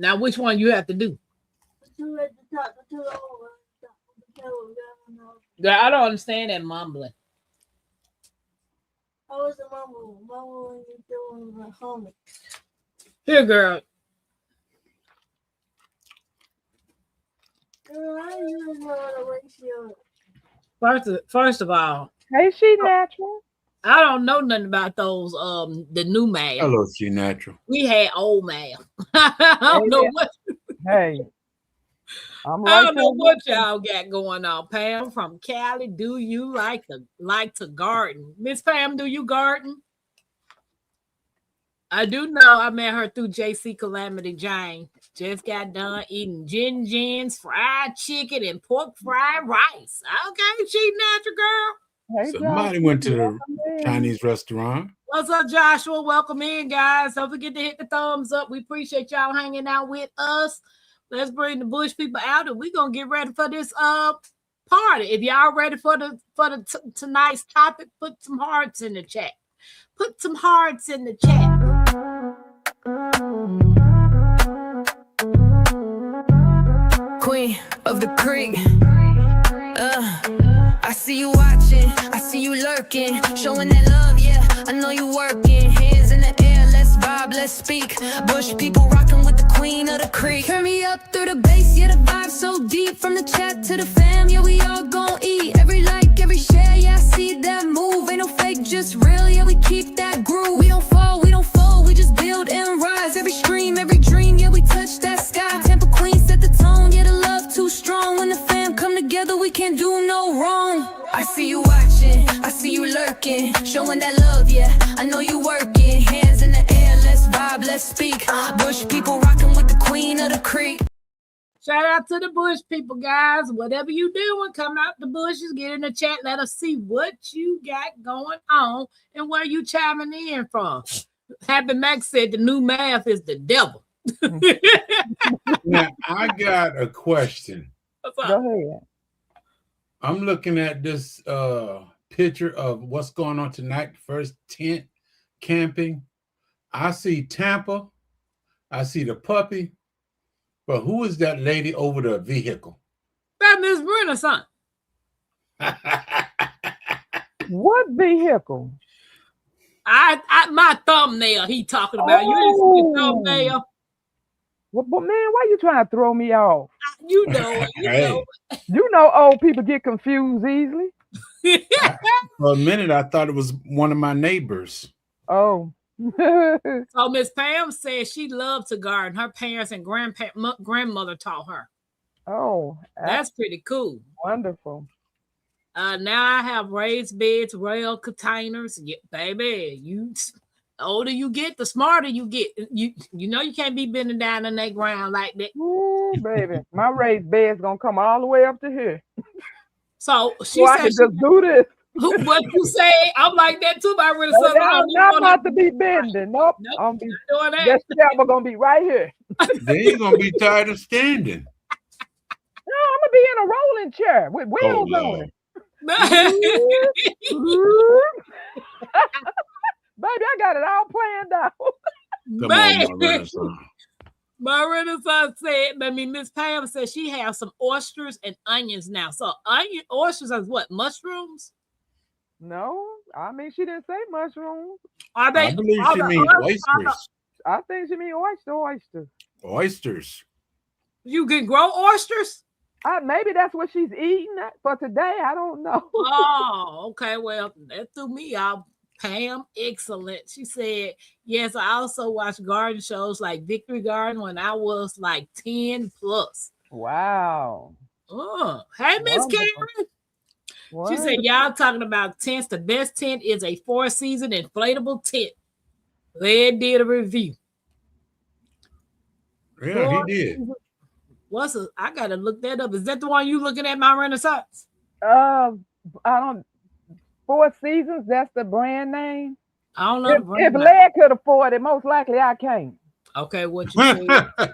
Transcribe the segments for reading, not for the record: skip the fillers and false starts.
Now, which one you have to do? Two at the top, the two over. Girl, I don't understand that mumbling. How was the mumble? Mumble when you're doing the homie. Here, girl. Girl, I usually know the ratio. First of all, Hey, she natural. I don't know nothing about those the new math. Hello, she natural. We had old math. I don't know what Hey, I'm I right don't there know what with you. y'all got going on. Pam from Cali, do you like to garden? Miss Pam, do you garden? I do know I met her through JC Calamity Jane. Just got done eating Jin's fried chicken and pork fried rice. Okay, she natural girl. Hey, Somebody Josh, went to the welcome in. Chinese restaurant. What's up, Joshua? Welcome in, guys. Don't forget to hit the thumbs up. We appreciate y'all hanging out with us. Let's bring the Bush people out, and we're gonna get ready for this party. If y'all ready for tonight's topic, put some hearts in the chat. Put some hearts in the chat. Queen of the creek. I see you watching, I see you lurking, showing that love, yeah. I know you working, hands in the air, let's vibe, let's speak. Bush people rocking with the queen of the creek. Turn me up through the bass, yeah, the vibe so deep. From the chat to the fam, yeah, we all gon' eat. Every like, every share, yeah, I see that move. Ain't no fake, just real, yeah, we keep that groove. We don't fall, we don't fold, we just build and rise. Every stream, every dream, yeah, we touch that sky. Tampa Queen set the tone, yeah, the love too strong. When the fam come together, we can't do no wrong. I see you watching, I see you lurking, showing that love, yeah. I know you working, hands in the air, let's vibe, let's speak. Bush people rocking with the queen of the creek. Shout out to the Bush people, guys. Whatever you doing, come out the bushes, get in the chat. Let us see what you got going on and where you chiming in from. Happy Max said the new math is the devil. Now, I got a question. What's up? Go ahead. I'm looking at this picture of what's going on tonight. First tent camping. I see Tampa. I see the puppy. But who is that lady over the vehicle? That Miss Renaissance. What vehicle? My thumbnail he talking about. You didn't see the thumbnail. Well, but man, why you trying to throw me off? You know it. You know it. You know old people get confused easily. For a minute, I thought it was one of my neighbors. Oh. So Miss Pam says she loved to garden. Her parents and grandmother taught her. Oh, That's pretty cool. wonderful. Now I have raised beds, rail containers. Yeah, baby, the older you get, the smarter you get. You know you can't be bending down in that ground like that. Ooh, baby, my raised bed's gonna come all the way up to here. So she I said, can just do this. "What you say?" I'm like that too. I really Oh, said, I'm not about to be bending. Nope. I'm be, doing that. that step gonna be right here. Then you're gonna be tired of standing. No, I'm gonna be in a rolling chair with wheels on it. Baby, I got it all planned out. Come on, my Renaissance. My Renaissance said, Miss Pam said she has some oysters and onions now. So oysters are what, mushrooms? No, I mean she didn't say mushrooms. Are they? I believe she means oysters. I think she mean oysters. Oysters. You can grow oysters? Maybe that's what she's eating for today. I don't know. Oh, okay. Well, that threw me off. Pam, excellent. She said, yes, I also watched garden shows like Victory Garden when I was like 10 plus. Wow. Oh, hey, Miss Karen. She said, y'all talking about tents. The best tent is a 4-season inflatable tent. Led did a review. Yeah, he did. I gotta look that up. Is that the one you looking at, my Renaissance? I don't. 4 Seasons, that's the brand name. I don't know. If Led could afford it, most likely I can't. Okay, what you said.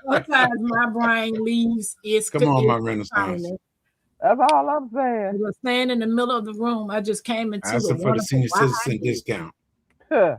Sometimes my brain leaves. Come on, my Renaissance. That's all I'm saying. I was standing in the middle of the room. I just came into asking for the senior citizen discount. Huh.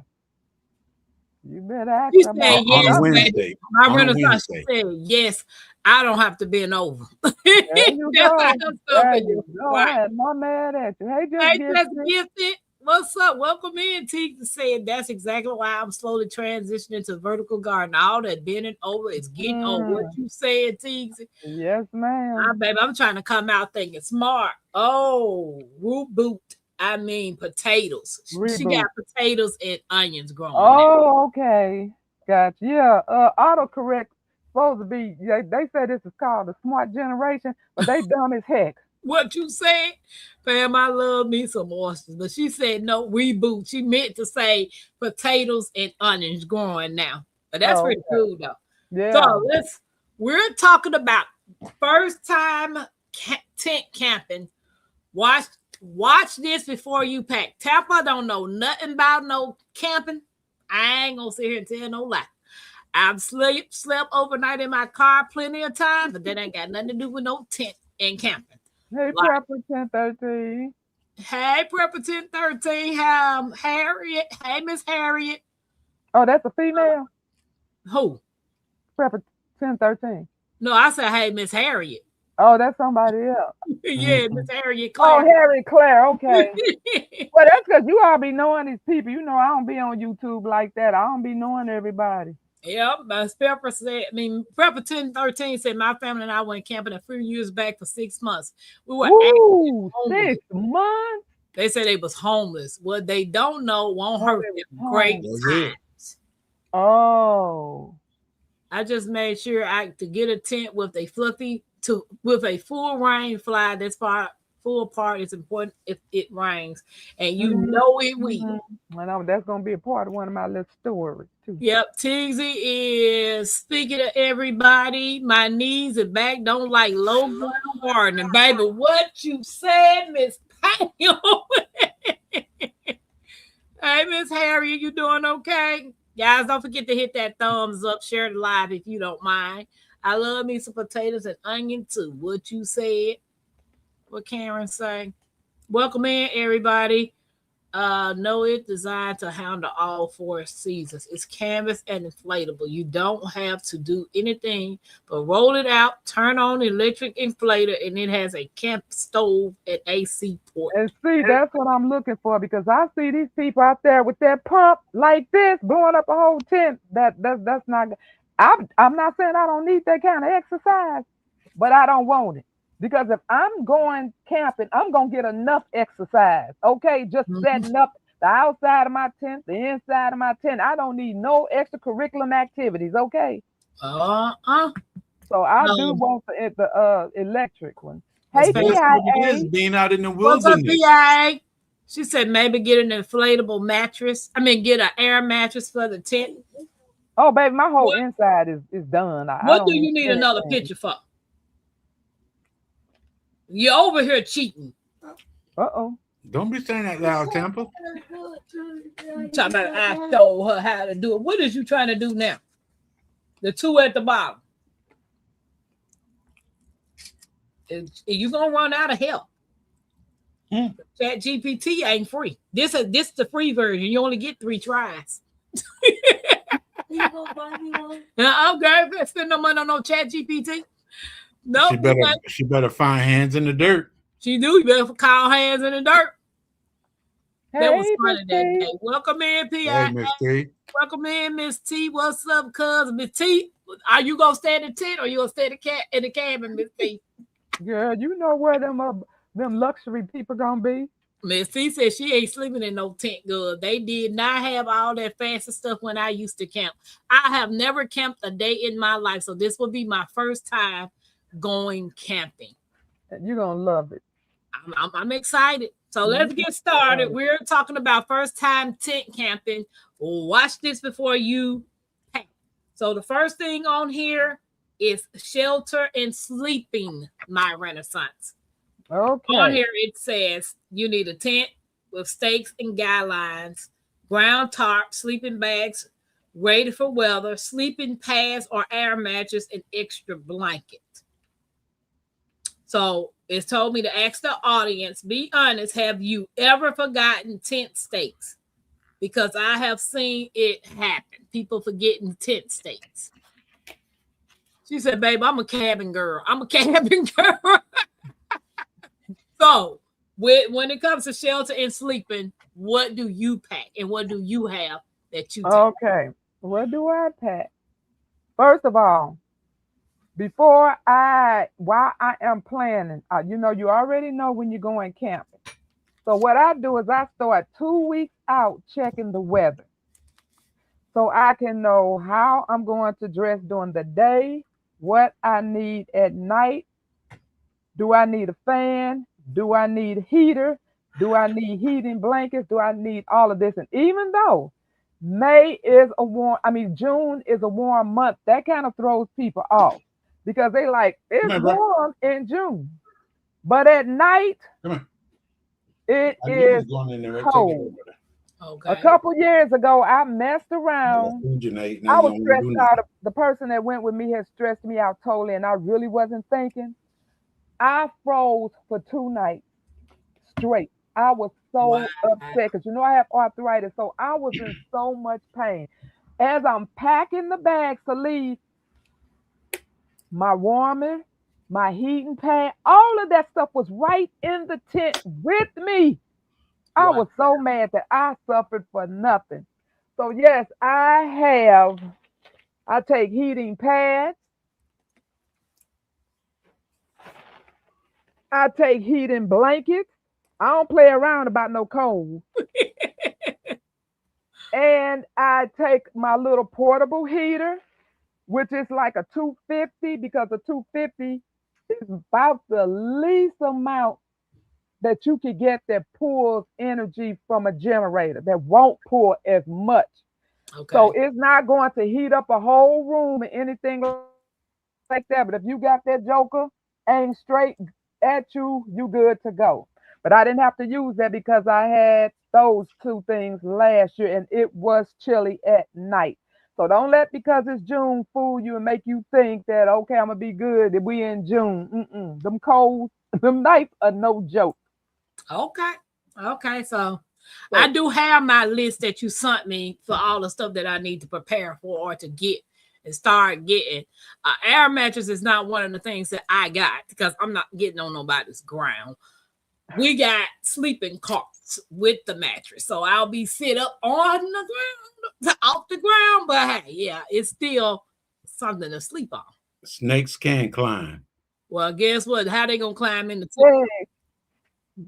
You better ask She them. said On yes. Wednesday. My On Renaissance, she Wednesday. said yes. I don't have to bend over. There you That's go. how stuff There is. you go. Right. I am not mad at you. Hey, Hey, just just get gifted. What's up? Welcome in. T said that's exactly why I'm slowly transitioning to vertical garden. All that bending over is getting old. What you said, T? Yes, ma'am. Baby, I'm trying to come out thinking smart. Oh, root boot. I mean potatoes. She Reboot. got potatoes and onions growing. Oh, okay. Gotcha. Yeah, autocorrect supposed to be, they say this is called the smart generation, but they dumb as heck. What you said, fam, I love me some oysters, but she said no reboot. She meant to say potatoes and onions growing now, but that's Oh, pretty okay. cool though. Yeah. So we're talking about first time tent camping. Watch this before you pack. Tampa don't know nothing about no camping. I ain't gonna sit here and tell no lie. I've slept overnight in my car plenty of times, but that ain't got nothing to do with no tent and camping. Hey, Prepper 1013. Hey, Prepper 1013. Harriet. Hey, Miss Harriet. Oh, that's a female? Who? Prepper 1013. No, I said, hey, Miss Harriet. Oh, that's somebody else. Yeah, Miss Harriet Oh, Claire. Harry Claire. Okay. Well, that's because you all be knowing these people. You know, I don't be on YouTube like that. I don't be knowing everybody. Yep, Prepper said, Prepper 1013 said my family and I went camping a few years back for 6 months. We were Ooh, homeless. 6 months? They said they was homeless. What they don't know won't hurt them. Great times. Oh. I just made sure to get a tent with a full rain fly. That's full part is important if it rains, and you know it will. Well, that's gonna be a part of one of my little stories too. Yep, Tigsy is speaking to everybody. My knees and back don't like low ground gardening, baby. What you said, Miss Pam? Hey, Miss Harriet, you doing okay? Guys, don't forget to hit that thumbs up, share the live if you don't mind. I love me some potatoes and onion too. What you said? What Karen say? Welcome in, everybody. No, it's designed to handle all 4 seasons. It's canvas and inflatable. You don't have to do anything but roll it out, turn on the electric inflator, and it has a camp stove and AC port. And see, that's what I'm looking for, because I see these people out there with that pump like this, blowing up a whole tent. That's not. I'm not saying I don't need that kind of exercise, but I don't want it. Because if I'm going camping, I'm going to get enough exercise, okay? Just setting up the outside of my tent, the inside of my tent. I don't need no extracurricular activities, okay? So I do want the electric one. Hey, PIA. Being out in the What's up, wilderness. PIA? She said maybe get an inflatable mattress. Get an air mattress for the tent. Oh, baby, my whole inside is done. What do you need another picture for? You're over here cheating. Uh-oh. Don't be saying that loud, Tampa. Talking about I told her how to do it. What is you trying to do now? The 2 at the bottom. You're gonna run out of help. Chat GPT ain't free. This the free version. You only get 3 tries. Okay, spend no money on no Chat GPT. No, she better find hands in the dirt. She do. You better call hands in the dirt. That was funny that Miss day. Welcome in, P. Hey, Miss T. Welcome in, Miss T. What's up, cuz? Miss T, are you gonna stay in the tent or you gonna stay in the cabin, Miss T? Girl, you know where them luxury people gonna be. Miss T said she ain't sleeping in no tent, girl. They did not have all that fancy stuff when I used to camp. I have never camped a day in my life, so this will be my first time going camping. You're gonna love it. I'm excited. So let's get started. We're talking about first time tent camping. Watch this before you pack. So the first thing on here is shelter and sleeping, my Renaissance. Okay. On here it says you need a tent with stakes and guidelines, ground tarp, sleeping bags, ready for weather, sleeping pads or air mattress, and extra blanket. So it's told me to ask the audience, be honest, have you ever forgotten tent stakes? because I have seen it happen. People forgetting tent stakes. She said, babe, I'm a cabin girl. I'm a cabin girl. So when it comes to shelter and sleeping, what do you pack and what do you have that you take? Okay. What do I pack? First of all, while I am planning, you already know when you're going camping. So what I do is I start 2 weeks out checking the weather. So I can know how I'm going to dress during the day, what I need at night. Do I need a fan? Do I need heater? Do I need heating blankets? Do I need all of this? And even though June is a warm month, that kind of throws people off because they like, it's warm in June. But at night, it is cold. Okay. A couple years ago, I messed around. I was stressed out. The person that went with me had stressed me out totally, and I really wasn't thinking. I froze for 2 nights straight. I was so upset because I have arthritis, so I was in so much pain. As I'm packing the bags to leave, my warmer, my heating pad, all of that stuff was right in the tent with me. I was so mad that I suffered for nothing. So yes, I take heating pads. I take heating blankets. I don't play around about no cold. And I take my little portable heater, which is like a 250, because a 250 is about the least amount that you could get that pulls energy from a generator, that won't pull as much. Okay. So it's not going to heat up a whole room or anything like that. But if you got that joker aimed straight at you, you good to go. But I didn't have to use that because I had those 2 things last year and it was chilly at night. So don't let, because it's June, fool you and make you think that, okay, I'm going to be good if we in June. Them cold, them nights are no joke. Okay. So I do have my list that you sent me for all the stuff that I need to prepare for or to get and start getting. Air mattress is not one of the things that I got because I'm not getting on nobody's ground. We got sleeping carts with the mattress, so I'll be sit up on the ground, off the ground. But hey, yeah, it's still something to sleep on. Snakes can climb. Well, guess what? How they gonna climb in the tent?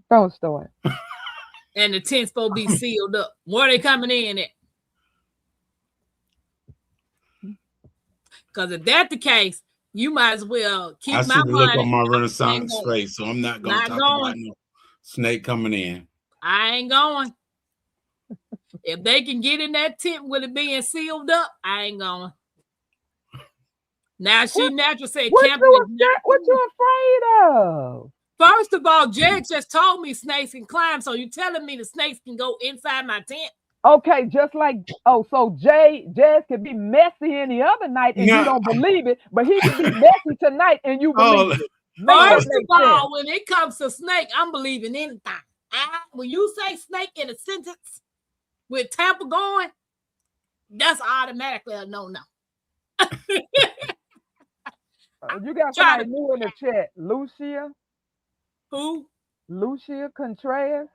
Don't start. And the tent's supposed to be sealed up. Where are they coming in at? Because if that's the case, you might as well keep my money. I see the look on my Renaissance face, so I'm not going to talk about no snake coming in. I ain't going. If they can get in that tent with it being sealed up, I ain't going. Now she naturally said, what you afraid of? First of all, Jed just told me snakes can climb, so you telling me the snakes can go inside my tent? Okay, just like, so Jazz could be messy any other night and you don't believe it, but he could be messy tonight and you believe it. First of all, when it comes to snake, I'm believing anything. When you say snake in a sentence with Tampa going, that's automatically a no-no. You got somebody new in the chat. Lucia. Who? Lucia Contreras.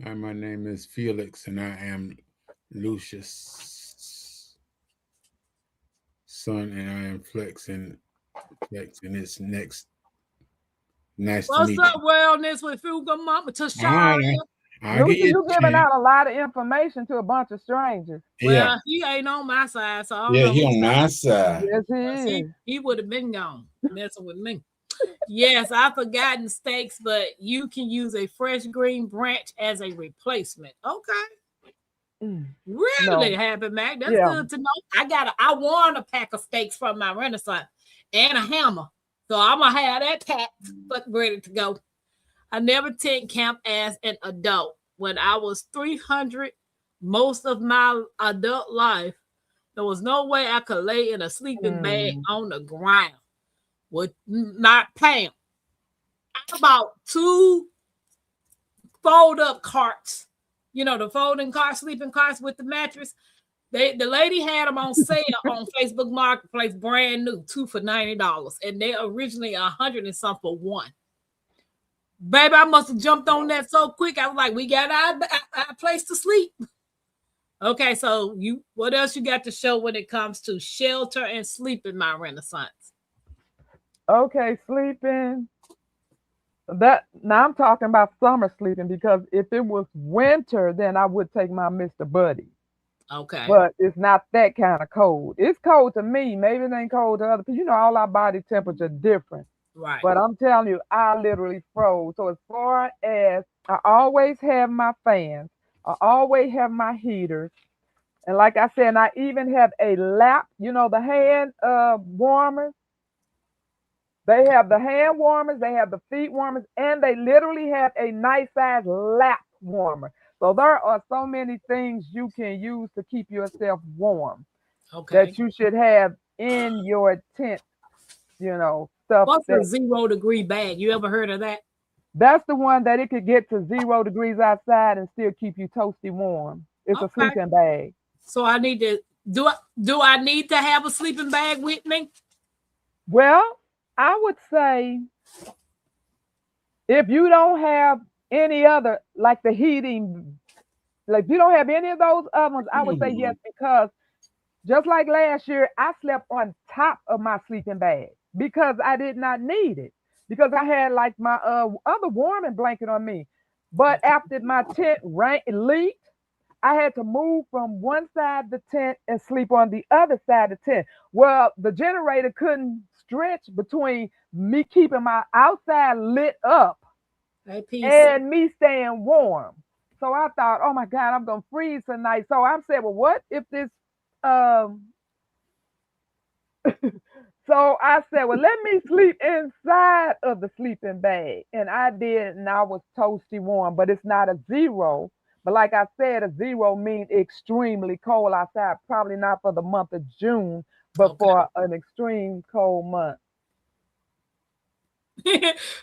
Hi, my name is Felix, and I am Lucius' son, and I am flexing this next. Nice to meet you. What's up, wellness with Fuga Mama Tashara? Lucia, you giving out a lot of information to a bunch of strangers. Well, he ain't on my side, so I don't know. He on my side. Yes, he is. He would have been gone messing with me. Yes, I've forgotten steaks, but you can use a fresh green branch as a replacement. Okay. Really, Happy Mac. That's good to know. I want a pack of steaks from my Renaissance and a hammer. So I'm gonna have that pack but ready to go. I never tent camp as an adult. When I was 300, most of my adult life, there was no way I could lay in a sleeping bag on the ground. Would not pay. I bought 2 fold-up carts you know, the folding car, sleeping cars with the mattress. The lady had them on sale on Facebook Marketplace, brand new, 2 for $90, and they originally 100 and some for one. Baby, I must have jumped on that so quick. I was like, we got our place to sleep. Okay, so what else you got to show when it comes to shelter and sleeping, my Renaissance? Okay, sleeping. Now I'm talking about summer sleeping, because if it was winter, then I would take my Mr. Buddy. Okay. But it's not that kind of cold. It's cold to me. Maybe it ain't cold to other people. You know, all our body temperature different. Right. But I'm telling you, I literally froze. So as far as I always have my fans, I always have my heaters. And like I said, I even have a lap, you know, the hand warmers. They have the hand warmers, they have the feet warmers, and they literally have a nice size lap warmer. So there are so many things you can use to keep yourself warm that you should have in your tent, you know, stuff. What's a 0 degree bag? You ever heard of that? That's the one that it could get to 0 degrees outside and still keep you toasty warm. It's a sleeping bag. So I need to, do I need to have a sleeping bag with me? Well, I would say if you don't have any other, like the heating, like you don't have any of those other ones, I would say yes, because just like last year, I slept on top of my sleeping bag because I did not need it, because I had like my other warming blanket on me. But after my tent leaked, I had to move from one side of the tent and sleep on the other side of the tent. Well, the generator couldn't stretch between me keeping my outside lit up and me staying warm. So I thought, oh my God, I'm going to freeze tonight. So I said, well, what if this, so I said, well, let me sleep inside of the sleeping bag. And I did, and I was toasty warm, but it's not a 0. But like I said, a 0 means extremely cold outside, probably not for the month of June, but for an extreme cold month.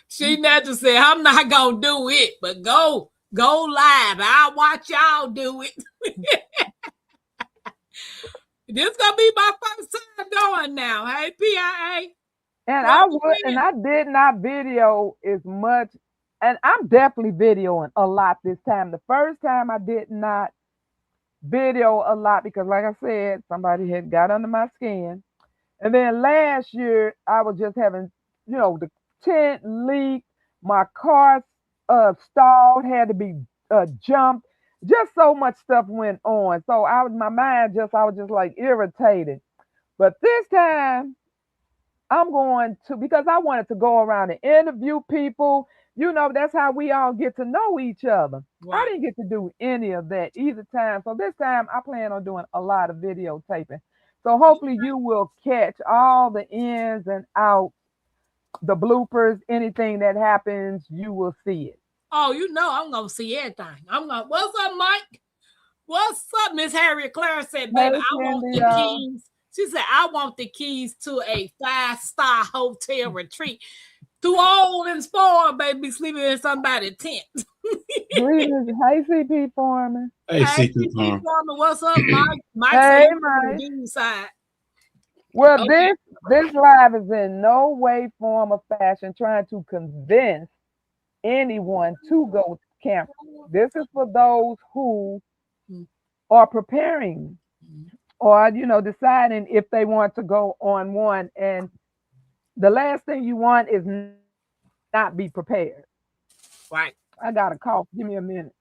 She naturally said, I'm not going to do it, but go live. I'll watch y'all do it. This going to be my first time doing now. Hey, PIA. And I did not video as much. And I'm definitely videoing a lot this time. The first time I did not video a lot because, like I said, somebody had got under my skin. And then last year, I was just having, you know, the tent leaked, my car stalled, had to be jumped. Just so much stuff went on. So I was just like irritated. But this time, I'm going to, because I wanted to go around and interview people. You know, that's how we all get to know each other. Right. I didn't get to do any of that either time. So this time I plan on doing a lot of videotaping. So hopefully you will catch all the ins and outs, the bloopers, anything that happens, you will see it. Oh, you know, I'm going to see everything. What's up, Mike? What's up, Miss Harriet Claire said, baby, I want the keys. She said, I want the keys to a 5-star hotel retreat. Too old and spoiled, baby, sleeping in somebody's tent. Greetings. Hey, CP Foreman. Hey, CP Foreman. What's up, Mike? Mike hey, Mike. Well, this live is in no way, form, or fashion trying to convince anyone to go camping. This is for those who are preparing or, you know, deciding if they want to go on one. And the last thing you want is not be prepared. Right. I got a cough. Give me a minute.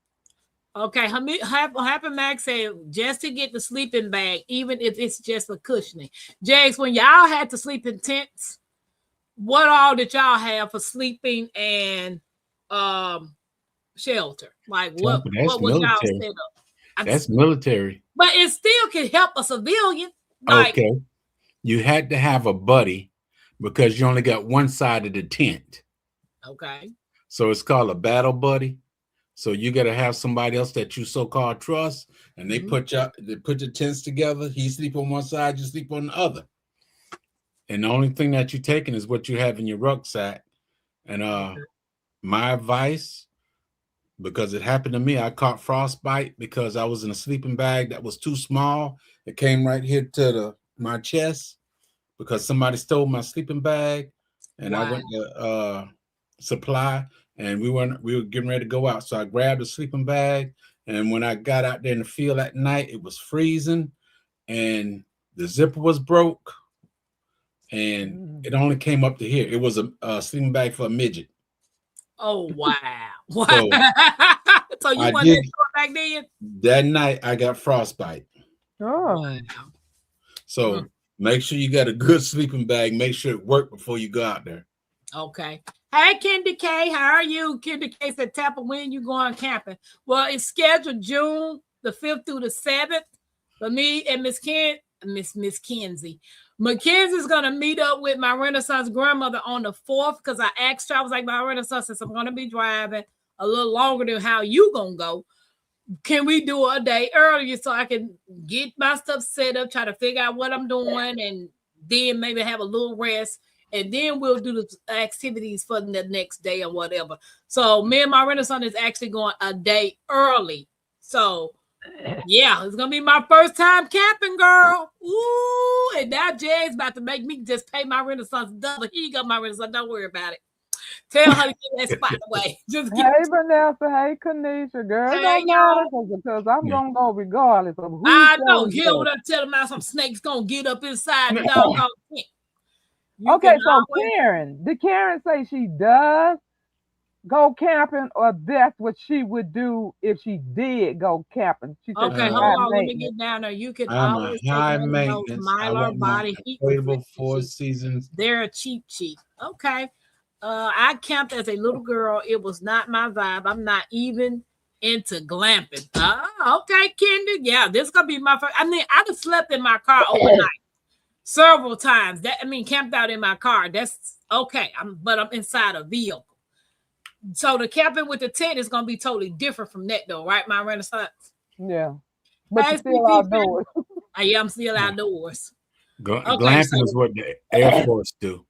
Okay. Happy Max said, just to get the sleeping bag, even if it's just a cushioning. Jags, when y'all had to sleep in tents, what all did y'all have for sleeping and shelter? Like what was y'all set up? That's military. But it still can help a civilian. Like, okay. You had to have a buddy because you only got one side of the tent. Okay. So it's called a battle buddy. So you got to have somebody else that you so-called trust, and they put your tents together. He sleep on one side, you sleep on the other. And the only thing that you're taking is what you have in your rucksack. And my advice, because it happened to me. I caught frostbite because I was in a sleeping bag that was too small. It came right here to my chest because somebody stole my sleeping bag, and I went to Supply, and we were getting ready to go out. So I grabbed a sleeping bag, and when I got out there in the field at night, it was freezing, and the zipper was broke, and it only came up to here. It was a sleeping bag for a midget. Oh wow! Wow. So you I wasn't did. short back then? That night I got frostbite. Oh, Wow. So make sure you got a good sleeping bag. Make sure it worked before you go out there. Okay. Hey, Kendi K, how are you? Kendi K said, Tampa, when you going camping? Well, it's scheduled June the 5th through the 7th for me and Miss Kenzie. Mackenzie's going to meet up with my Renaissance grandmother on the 4th because I asked her, I was like, my Renaissance, since I'm going to be driving a little longer than how you going to go, can we do a day earlier so I can get my stuff set up, try to figure out what I'm doing, and then maybe have a little rest, and then we'll do the activities for the next day or whatever. So me and my Renaissance is actually going a day early. So yeah, it's gonna be my first time camping, girl. Ooh, and now Jay's about to make me just pay my Renaissance double. Here you go, my Renaissance. Don't worry about it. Tell her to get that spot away. Just hey Vanessa, hey Kanisha, girl, Hey, don't matter because I'm gonna go regardless of who. I know. shows Hear up. what I'm telling about some snakes gonna get up inside the doggone tent. You Okay, can so always- Karen, did Karen say she does go camping, or that's what she would do if she did go camping? She said Okay, she's hold high on. Let me maintenance. get down there. You can I'm a always take high one of those maintenance. I Mylar want my body heat inflatable reflector Four sheets. Seasons. They're cheap. Okay. I camped as a little girl. It was not my vibe. I'm not even into glamping. Okay, Kendi. Yeah, this is gonna be my first. I mean, I just slept in my car overnight several times. Camped out in my car. That's okay. But I'm inside a vehicle. So the camping with the tent is gonna be totally different from that, though, right? My Renaissance. Yeah, but Hey, you still SPP outdoors. I'm still outdoors. Glamping so- is what the Air Force do.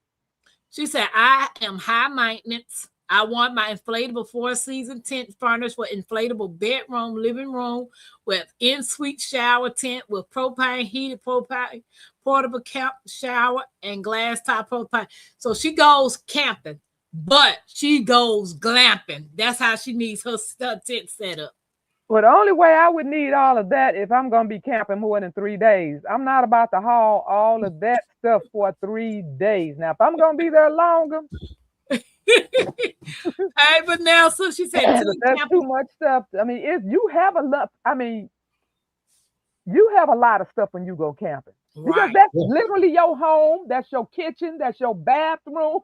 She said, I am high maintenance. I want my inflatable 4-season tent furnished with inflatable bedroom, living room, with in-suite shower tent with heated propane, portable camp shower, and glass top propane. So she goes camping, but she goes glamping. That's how she needs her tent set up. Well, the only way I would need all of that if I'm gonna be camping more than 3 days. I'm not about to haul all of that stuff for 3 days. Now, if I'm gonna be there longer, Hey, Vanessa, she said, that's too much stuff. I mean, if you have a lot, you have a lot of stuff when you go camping. Because right. that's literally your home, that's your kitchen, that's your bathroom,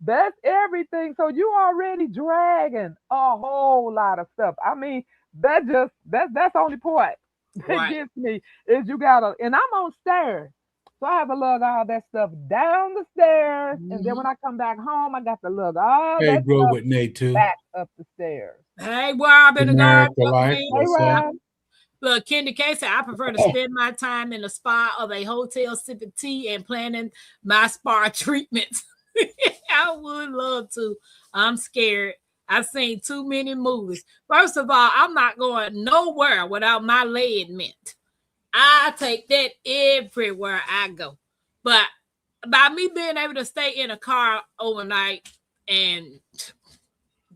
that's everything. So you already dragging a whole lot of stuff. I mean, that's the only part that Right. gets me is you gotta, and I'm on stairs. So I have to lug all that stuff down the stairs. And then when I come back home, I got to lug all Hey, that bro, stuff with Nate too. back up the stairs. Hey, Rob in the garden. America Life. Hey, What's up? Rob. Look, Kendi K said, I prefer to spend my time in the spa of a hotel sipping tea and planning my spa treatments. I would love to. I'm scared. I've seen too many movies. First of all, I'm not going nowhere without my lead mint. I take that everywhere I go. But by me being able to stay in a car overnight and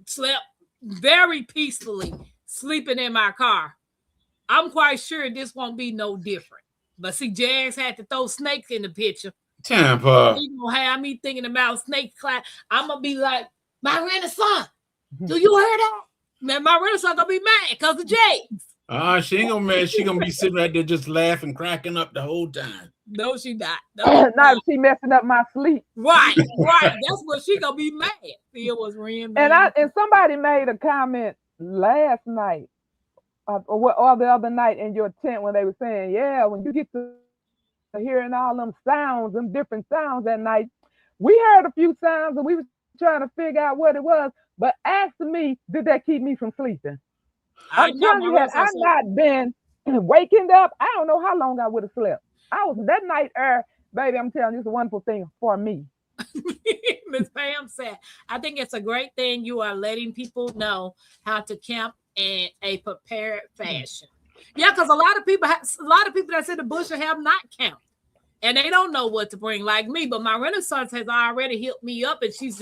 slept very peacefully, sleeping in my car, I'm quite sure this won't be no different. But see, Jags had to throw snakes in the picture. Tampa. He gonna have me thinking about snake class. I'm gonna be like, my Renaissance. Do you hear that? Man, my Renaissance gonna be mad because of Jags. She ain't gonna mad. She gonna be sitting right there just laughing, cracking up the whole time. No, she not. No, Not she messing up my sleep. right. That's what she gonna be mad. It was Ren. And somebody made a comment last night or the other night in your tent when they were saying, yeah, when you get to hearing all them sounds, them different sounds at night, we heard a few sounds and we was trying to figure out what it was. But asking me, did that keep me from sleeping? I'm telling you, had I not been waking up, I don't know how long I would have slept. I was that night, baby. I'm telling you, it's a wonderful thing for me. Miss Pam said, I think it's a great thing you are letting people know how to camp in a prepared fashion. Yeah, because a lot of people that's in the bush have not camped. And they don't know what to bring like me. But my Renaissance has already hit me up and she's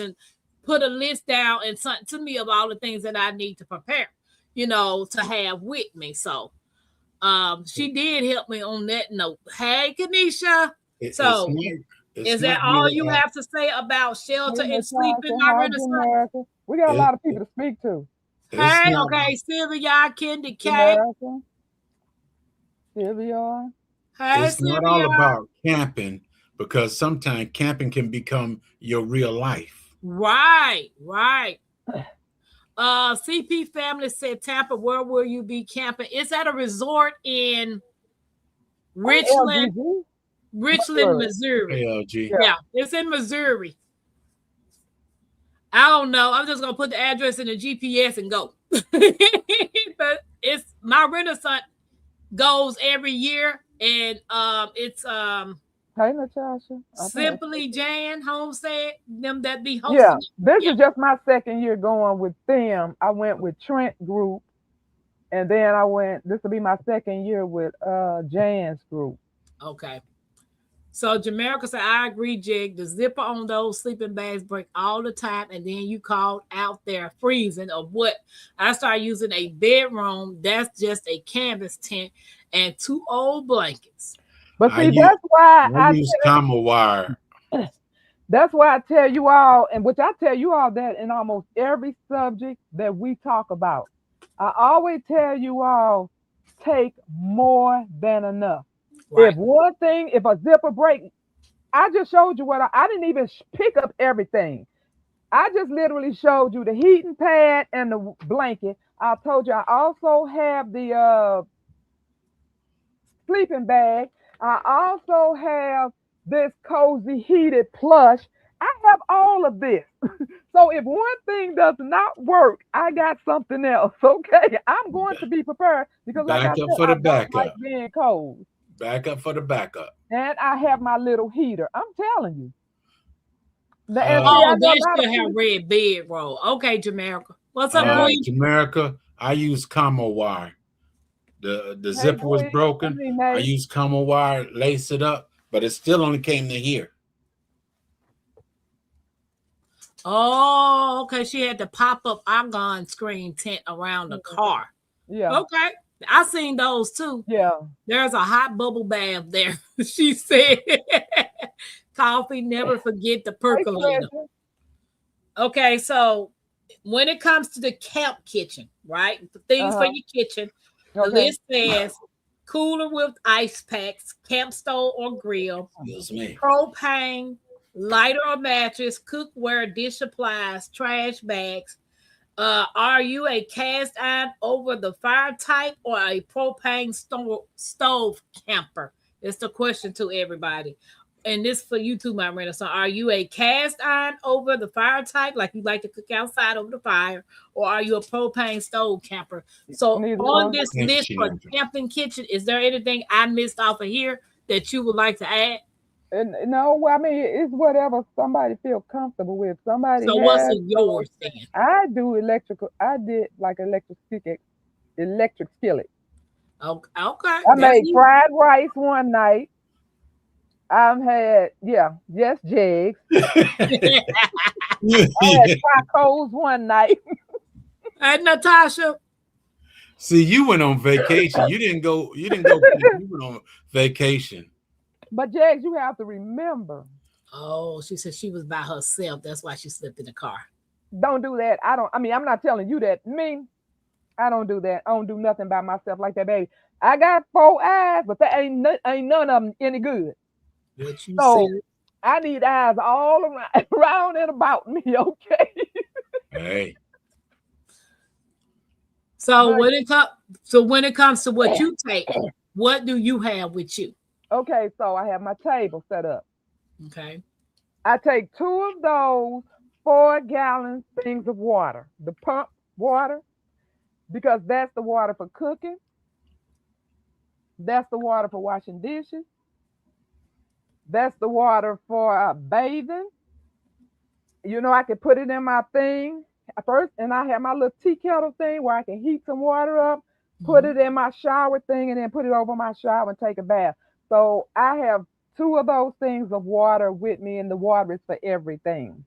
put a list down and sent to me of all the things that I need to prepare, to have with me. So she did help me on that note. Hey, Kanisha. So is that all you have to say about shelter and sleeping, my Renaissance? We got a lot of people to speak to. Hey, okay, Sylvia, Kendi, Kay. Sylvia. Hey, it's not all about camping because sometimes camping can become your real life. Right. CP family said, Tampa, where will you be camping? It's at a resort in Richland, Missouri. ALG. Yeah, it's in Missouri. I don't know. I'm just gonna put the address in the GPS and go. But it's my Renaissance goes every year, and it's Hey, Natasha. Simply Jan Homestead, them that be hosting. Yeah, this is just my second year going with them. I went with Trent Group, and then this will be my second year with Jan's group. Okay. So Jamaica said, I agree, Jig. The zipper on those sleeping bags break all the time, and then you called out there freezing of what I started using a bedroom. That's just a canvas tent and 2 old blankets. But see, that's why I use Comma wire. That's why I tell you all, and which I tell you all that in almost every subject that we talk about. I always tell you all, take more than enough. Right. If a zipper break, I just showed you I didn't even pick up everything. I just literally showed you the heating pad and the blanket. I told you I also have the sleeping bag. I also have this cozy heated plush. I have all of this. So if one thing does not work, I got something else. Okay, I'm going to be prepared because back up for the backup. Like being cold. Back up for the backup. And I have my little heater. I'm telling you. They still have red bedroll. Okay, Jamaica. What's up, Jamaica? I use Comma wire. The zipper was broken. I used Comma wire, lace it up, but it still only came to here. Oh, okay. She had to pop up Argon screen tent around the car. Yeah. Okay. I seen those too. Yeah. There's a hot bubble bath there. She said, coffee, never forget the percolator. Okay, so when it comes to the camp kitchen, right? Things for your kitchen, the list says cooler with ice packs, camp stove or grill, propane, lighter or mattress, cookware, dish supplies, trash bags. Are you a cast iron over the fire type or a propane stove camper? It's the question to everybody. And this for you too, my Renaissance. Are you a cast iron over the fire type, like you like to cook outside over the fire, or are you a propane stove camper? So on this list for camping kitchen, is there anything I missed off of here that you would like to add? No, I mean, it's whatever somebody feels comfortable with. So what's in yours then? I do electrical. I did like electric skillet. Okay. I made fried rice one night. I've had, yes, jigs. I had tacos one night. And Natasha. See, you went on vacation. You didn't go. You went on vacation. But Jags, you have to remember. Oh, she said she was by herself. That's why she slept in the car. Don't do that. I'm not telling you that. I don't do that. I don't do nothing by myself like that, baby. I got 4 eyes, but there ain't none of them any good. So I need eyes all around and about me, okay? Hey. So when it comes to what you take, what do you have with you? Okay, so I have my table set up. Okay. I take 2 of those 4-gallon things of water, the pump water, because that's the water for cooking. That's the water for washing dishes. That's the water for bathing. You know, I can put it in my thing first, and I have my little tea kettle thing where I can heat some water up, put Mhm. it in my shower thing, and then put it over my shower and take a bath. So I have two of those things of water with me, and the water is for everything.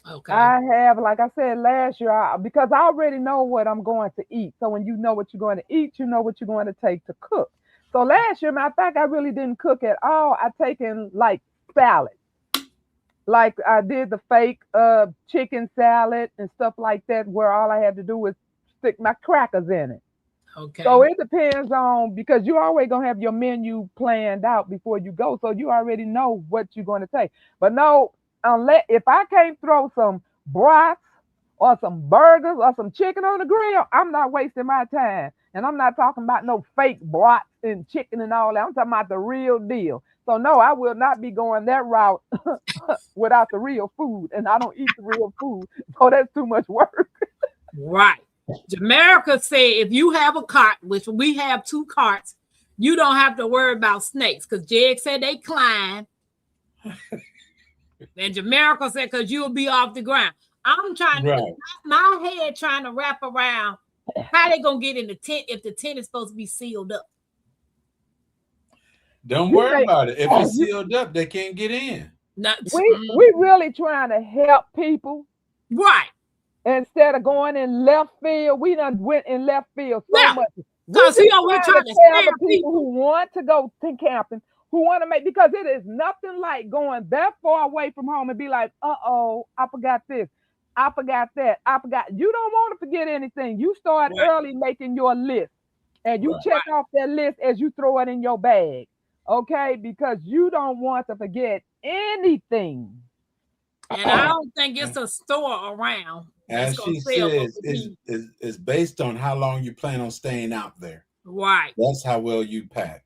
Okay. I have, like I said last year, because I already know what I'm going to eat. So when you know what you're going to eat, you know what you're going to take to cook. So last year, matter of fact, I really didn't cook at all. I taken like salad. Like I did the fake chicken salad and stuff like that, where all I had to do was stick my crackers in it. So Okay. it depends on, because you always gonna have your menu planned out before you go, so you already know what you're gonna take. But no, unless if I can't throw some brats or some burgers or some chicken on the grill, I'm not wasting my time. And I'm not talking about no fake brats and chicken and all that. I'm talking about the real deal. So no, I will not be going that route without the real food, and I don't eat the real food, so that's too much work. Right. Jamaica said if you have a cart, which we have two carts, you don't have to worry about snakes because Jeg said they climb. And Jamaica said because you'll be off the ground. I'm trying to Right. my head trying to wrap around how they gonna get in the tent if the tent is supposed to be sealed up. Don't You worry may, about it. If it's you, sealed up, they can't get in. Not, we really trying to help people right. instead of going in left field. We done went in left field so Yeah. much. We Because just we're trying to trying to tell scare the people people. who want to go to camping, who want to make, because it is nothing like going that far away from home and be like, uh-oh, I forgot this. I forgot that. I forgot. You don't want to forget anything. You start Right. early making your list, and you Right. check off that list as you throw it in your bag. Okay? Because you don't want to forget anything. And I don't think it's a store around that's As gonna she sell what says, we need. is based on how long you plan on staying out there. Right. That's how well you pack.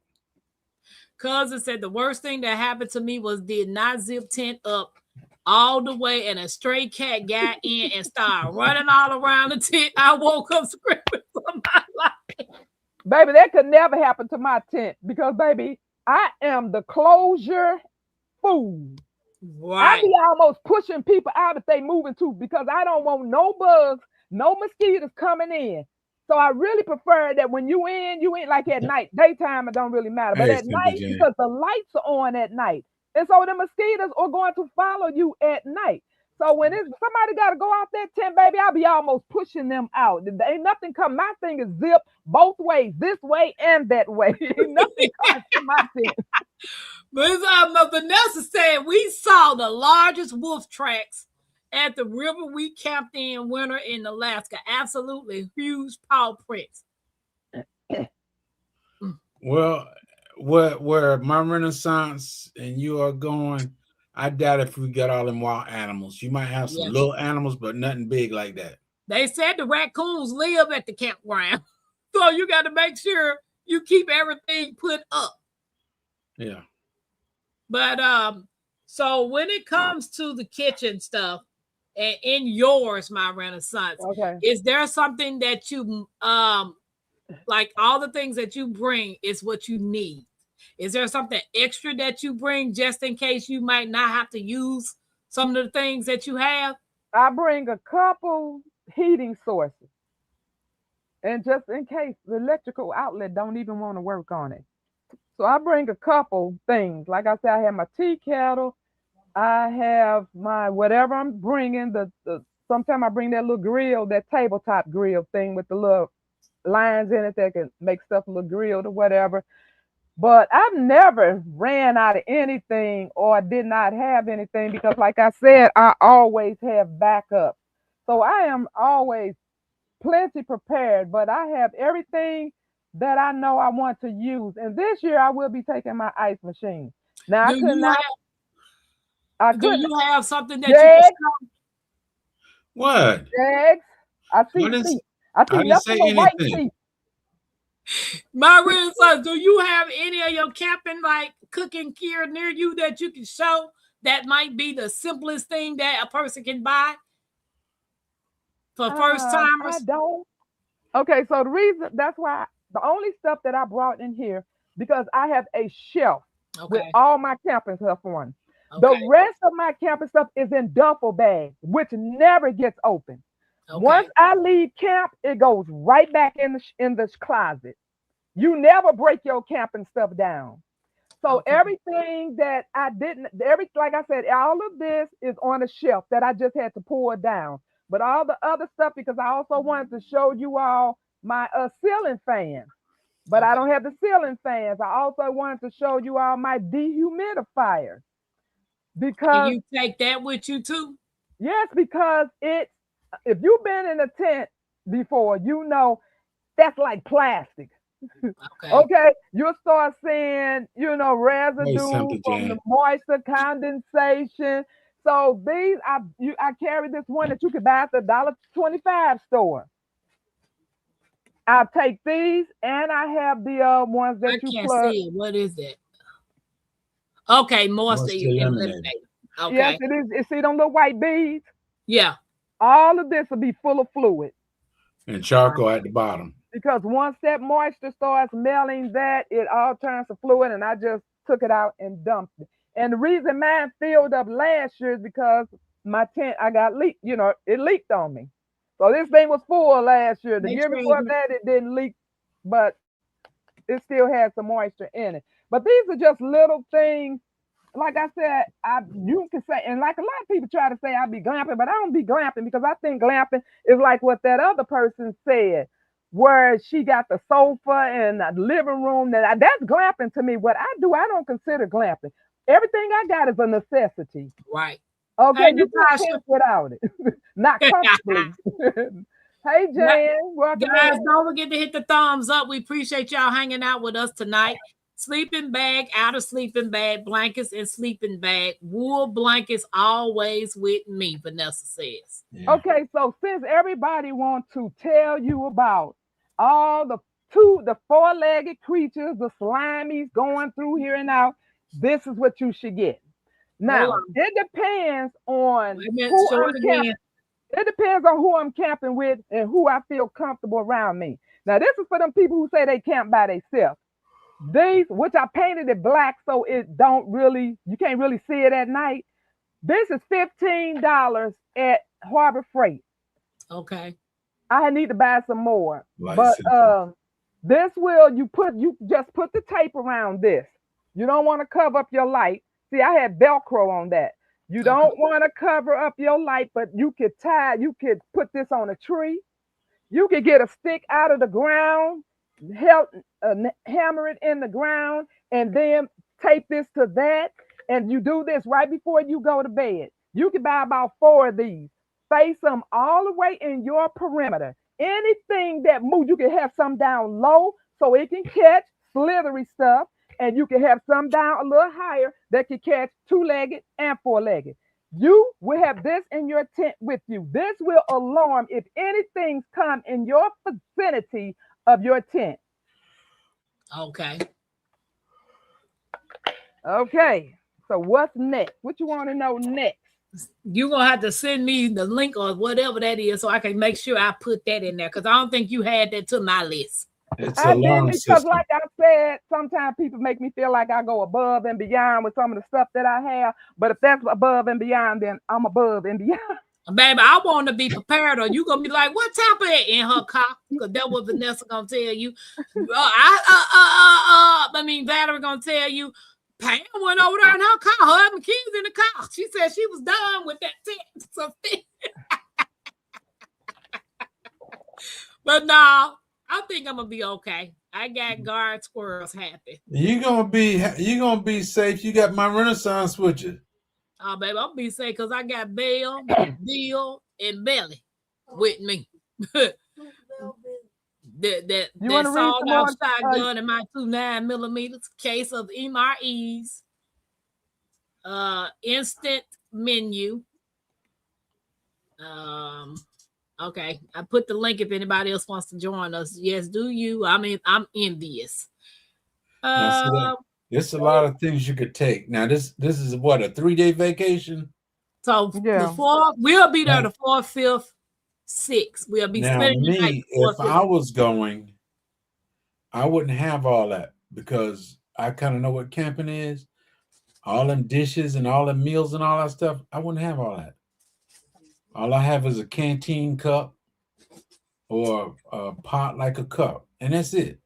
Cousin said the worst thing that happened to me was did not zip tent up all the way, and a stray cat got in and started running all around the tent. I woke up screaming for my life. Baby, that could never happen to my tent because, baby, I am the closure fool. I Right. be almost pushing people out if they moving too because I don't want no bugs, no mosquitoes coming in. So I really prefer that when you in like at night. Daytime it don't really matter, but Hey, at Simple night J. because the lights are on at night, and so the mosquitoes are going to follow you at night. So when it's somebody got to go out that tent, baby, I'll be almost pushing them out. There ain't nothing come. My thing is zip both ways, this way and that way. Ain't nothing coming to my tent. But Vanessa said we saw the largest wolf tracks at the river we camped in winter in Alaska. Absolutely huge paw prints. Well, where my Renaissance and you are going, I doubt if we got all them wild animals. You might have some Yeah. little animals, but nothing big like that. They said the raccoons live at the campground. So you got to make sure you keep everything put up. Yeah. But so when it comes to the kitchen stuff, and in yours, my Renaissance, Okay. is there something that you like all the things that you bring is what you need? Is there something extra that you bring just in case you might not have to use some of the things that you have? I bring a couple heating sources. And just in case the electrical outlet don't even want to work on it. So I bring a couple things. Like I said, I have my tea kettle. I have my whatever I'm bringing. The sometimes I bring that little grill, that tabletop grill thing with the little lines in it that can make stuff look grilled or whatever. But I've never ran out of anything or did not have anything because, like I said, I always have backup. So I am always plenty prepared, but I have everything that I know I want to use. And this year I will be taking my ice machine. Now I Do could you not, I have do couldn't. you have something that you can Jags, show? What? Jags. I I see didn't, feet. I I see didn't nothing say but white anything. feet. My Renaissance, do you have any of your camping like cooking gear near you that you can show that might be the simplest thing that a person can buy for first I timers? don't. Okay, so the reason that's why the only stuff that I brought in here because I have a shelf with Okay. all my camping stuff on. Okay. The rest of my camping stuff is in duffel bags, which never gets open. Okay. Once I leave camp, it goes right back in the closet. You never break your camping stuff down. So Okay. everything that I didn't, like I said, all of this is on a shelf that I just had to pour down. But all the other stuff, because I also wanted to show you all my ceiling fans. But I Okay. don't have the ceiling fans. I also wanted to show you all my dehumidifier. Can Because you take that with you too? yes, because if you've been in a tent before, you know that's like plastic. Okay. Okay, you'll start seeing, Wait residue something, from the Jan. moisture, condensation. So these, I carry this one that you could buy at the $1.25 store. I take these, and I have the ones I that you can't plug. see it. What is that? Okay, moisture Moisture eliminator. eliminator. Yes, Okay. it is. You see them little white beads? Yeah. All of this will be full of fluid. And charcoal at the bottom. Because once that moisture starts melting, it all turns to fluid, and I just took it out and dumped it. And the reason mine filled up last year is because my tent, I got leaked, it leaked on me. So this thing was full last year. The Make year sure before you- that, it didn't leak, but it still had some moisture in it. But these are just little things. Like I said, you can say, and like a lot of people try to say I be glamping, but I don't be glamping because I think glamping is like what that other person said, where she got the sofa and the living room. That's glamping to me. What I do, I don't consider glamping. Everything I got is a necessity. Right. Okay, Hey, you can't Natasha. camp without it. Not comfortably. Hey, Jan, welcome Guys, in. don't forget to hit the thumbs up. We appreciate y'all hanging out with us tonight. Sleeping bag, outer sleeping bag, blankets, and sleeping bag. Wool blankets always with me, Vanessa says. Yeah. Okay, so since everybody wants to tell you about all the four-legged creatures, the slimies going through here and out, this is what you should get. Now, Hold on. it depends on Wait a minute, who show I'm it again. camping. It depends on who I'm camping with and who I feel comfortable around me. Now, this is for them people who say they camp by themselves. These, which I painted it black so you can't really see it at night. This is $15 at Harbor Freight. Okay. I need to buy some more. License. But this you just put the tape around this. You don't want to cover up your light. See, I had Velcro on that. You don't want to cover up your light, but you could put this on a tree. You could get a stick out of the ground, hammer it in the ground, and then tape this to that. And you do this right before you go to bed. You can buy about 4 of these. Face them all the way in your perimeter. Anything that moves, you can have some down low so it can catch slithery stuff. And you can have some down a little higher that can catch 2-legged and 4-legged. You will have this in your tent with you. This will alarm if anything's come in your vicinity of your tent. Okay. Okay. So what's next? What you want to know next? You're going to have to send me the link or whatever that is so I can make sure I put that in there because I don't think you had that to my list. It's I alarm did because, system. like I said, sometimes people make me feel like I go above and beyond with some of the stuff that I have. But if that's above and beyond, then I'm above and beyond. Baby, I want to be prepared, or you gonna be like, "What type of it in her car?" Because that's what Vanessa gonna tell you. Valerie gonna tell you. Pam went over there in her car, her and the kids in the car. She said she was done with that tent. So, but no, I think I'm gonna be okay. I got guard squirrels happy. You're gonna be safe. You got my Renaissance with you. Oh, baby, I'm be safe because I got Bill, and Belly with me. that You wanna read sawed some off more, shotgun and my 2 9mm case of MREs. Instant menu. Okay, I put the link if anybody else wants to join us. Yes, do you? I mean, I'm envious. There's a lot of things you could take. Now, this is what, a 3-day vacation? So Yeah. the 4th, we'll be there the 4th, 5th, 6th. We'll be Now, spending the night. me, the 4th, if 5th. I was going, I wouldn't have all that because I kind of know what camping is. all them dishes and all them meals and all that stuff, I wouldn't have all that. All I have is a canteen cup or a pot like a cup, and that's it.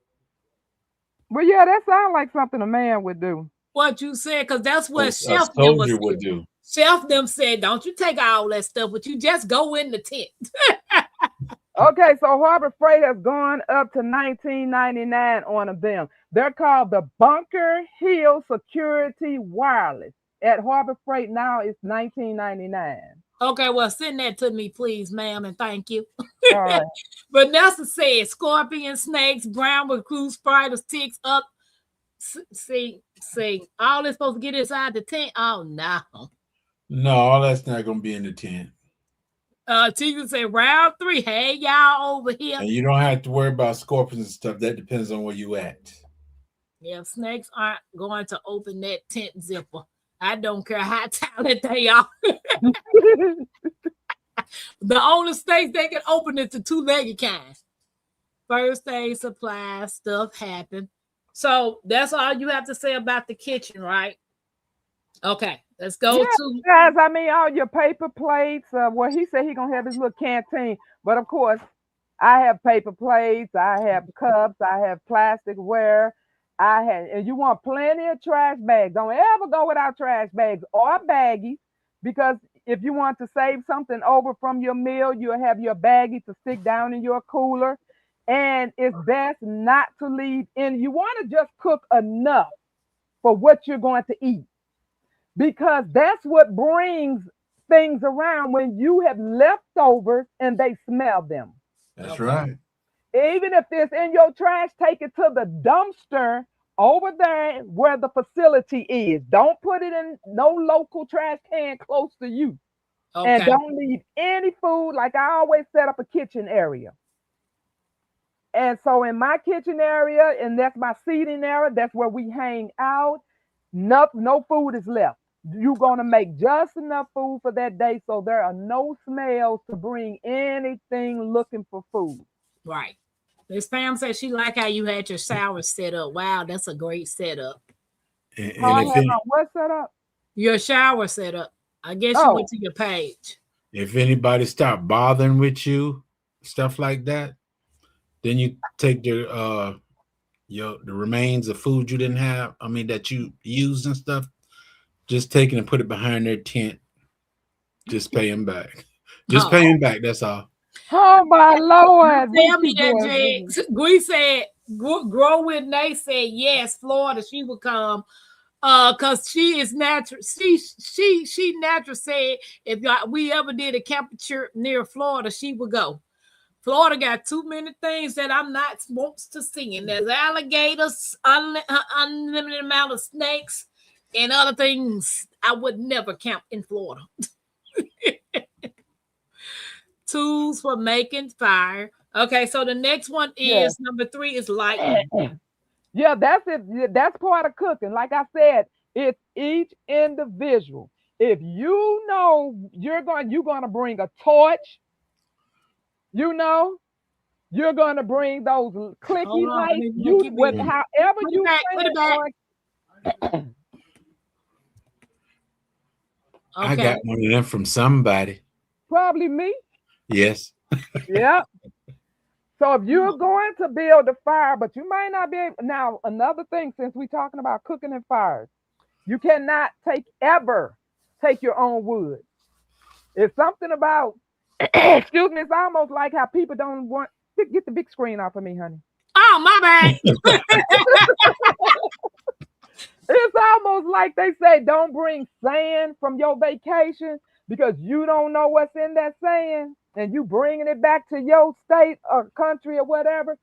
Well, yeah, that sounds like something a man would do. What you said, because that's A what Chef them was soldier would saying. do. Chef them said, don't you take all that stuff, but you just go in the tent. Okay, so Harbor Freight has gone up to $19.99 on them. They're called the Bunker Hill Security Wireless. At Harbor Freight now it's $19.99. Okay, well, send that to me, please, ma'am, and thank you. All right. Vanessa said, scorpion, snakes, brown recruit, spiders, ticks up. See, all this supposed to get inside the tent? Oh, no. No, all that's not gonna be in the tent. Tika said, round 3. Hey, y'all over here. And you don't have to worry about scorpions and stuff. That depends on where you at. Yeah, snakes aren't going to open that tent zipper. I don't care how talented they are. The only snakes they can open is the 2-legged kind. First aid supplies, stuff happen. So that's all you have to say about the kitchen, right? Okay, let's go to. Guys, I mean, all your paper plates. Well, he said he gonna have his little canteen, but of course, I have paper plates. I have cups. I have plasticware. And you want plenty of trash bags. Don't ever go without trash bags or baggies, because if you want to save something over from your meal, you'll have your baggie to stick down in your cooler. And it's best not to leave in. You want to just cook enough for what you're going to eat, because that's what brings things around when you have leftovers and they smell them. That's right. Even if it's in your trash, take it to the dumpster over there where the facility is. Don't put it in no local trash can close to you. Okay. And don't leave any food. Like I always set up a kitchen area. And so in my kitchen area, and that's my seating area, that's where we hang out. No food is left. You're going to make just enough food for that day, so there are no smells to bring anything looking for food. Right. Miss Pam said she like how you had your shower set up. Wow, that's a great setup. What set up? Your shower set up. I guess you went to your page. If anybody start bothering with you, stuff like that, then you take the remains of food you didn't have. I mean that you used and stuff. Just take it and put it behind their tent. Just pay them back. Just pay them back. That's all. Oh my Lord! Tell me that, Jigs. Gwee said, "Grow with." They said yes, Florida. She would come, cause she is natural. She natural said if we ever did a camping trip near Florida, she would go. Florida got too many things that I'm not supposed to see, and there's alligators, unlimited amount of snakes, and other things. I would never camp in Florida. Tools for making fire. Okay, so the next one is number 3 is lighting. Yeah, that's it. That's part of cooking. Like I said, it's each individual. If you know you're gonna bring a torch, you're gonna bring those clicky lights. However you put it back. Okay. I got one of them from somebody. Probably me. Yes. Yeah. So if you're going to build a fire, but you might not be able. Now, another thing, since we're talking about cooking and fires, you cannot ever take your own wood. It's something about, excuse me, it's almost like how people don't want, get the big screen off of me, honey. Oh, my bad. It's almost like they say, don't bring sand from your vacation because you don't know what's in that sand and you bringing it back to your state or country or whatever.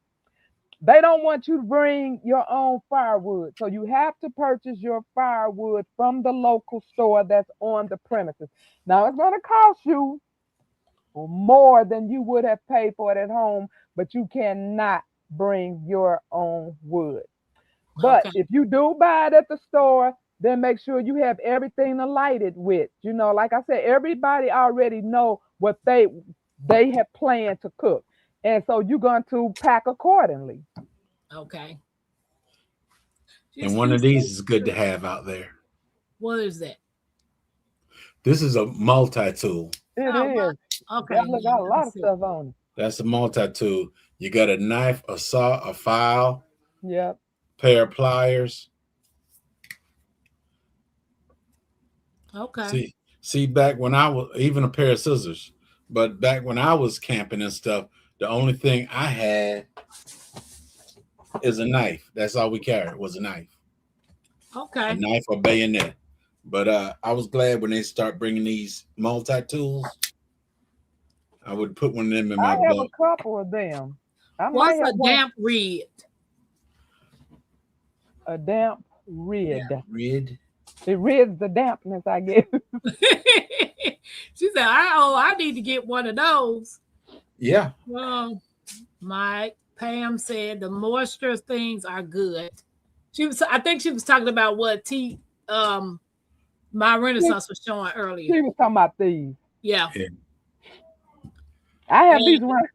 They don't want you to bring your own firewood. So you have to purchase your firewood from the local store that's on the premises. Now, it's going to cost you more than you would have paid for it at home, but you cannot bring your own wood. But if you do buy it at the store, then make sure you have everything to light it with. You know, like I said, everybody already know what they have planned to cook. And so you're going to pack accordingly. Okay. And one of these is good to have out there. What is that? This is a multi-tool. It Oh, is. Okay. Definitely got a lot of Let me see. stuff on it. That's a multi-tool. You got a knife, a saw, a file, Yep. pair of pliers. Okay. See, back when I was, even a pair of scissors, but back when I was camping and stuff, the only thing I had is a knife. That's all we carried was a knife. Okay. A knife or bayonet. But I was glad when they start bringing these multi-tools. I would put one of them in my I have a belt. couple of them. I might What's have a one- damp reed? A damp rid. Rid. It rids the dampness, I guess. She said, I need to get one of those. Yeah. Well, Pam said the moisture things are good. I think she was talking about what my Renaissance was showing earlier. She was talking about these. Yeah. I have Yeah. these around.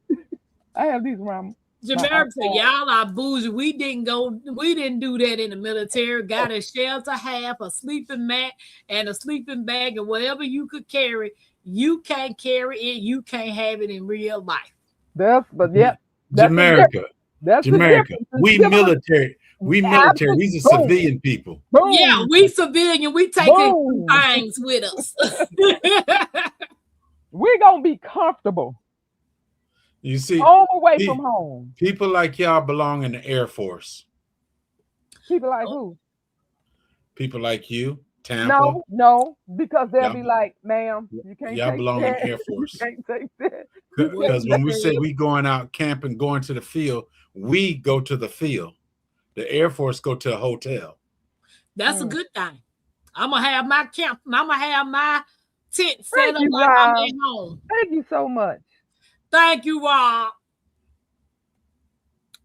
I have these around. Jamaica said, y'all are bougie. We didn't do that in the military. Got a shelter, half a sleeping mat, and a sleeping bag, and whatever you could carry, you can't carry it. You can't have it in real life. That's the difference. We military. We military. These are civilian people. Boom. Yeah, we civilian. We take Boom. things with us. We're gonna be comfortable. You see, Home away from home. people like y'all belong in the Air Force. People like who? People like you, Tampa. No, because they'll Y'all- be like, ma'am, you can't Y'all take belong in that. the Air Force. You can't take that. Because when we say we going out camping, going to the field, we go to the field. The Air Force go to a hotel. That's a good thing. I'm gonna have my camp. I'm gonna have my tent set Thank up you, like I'm Rob. at home. Thank you so much. Thank you, Rob.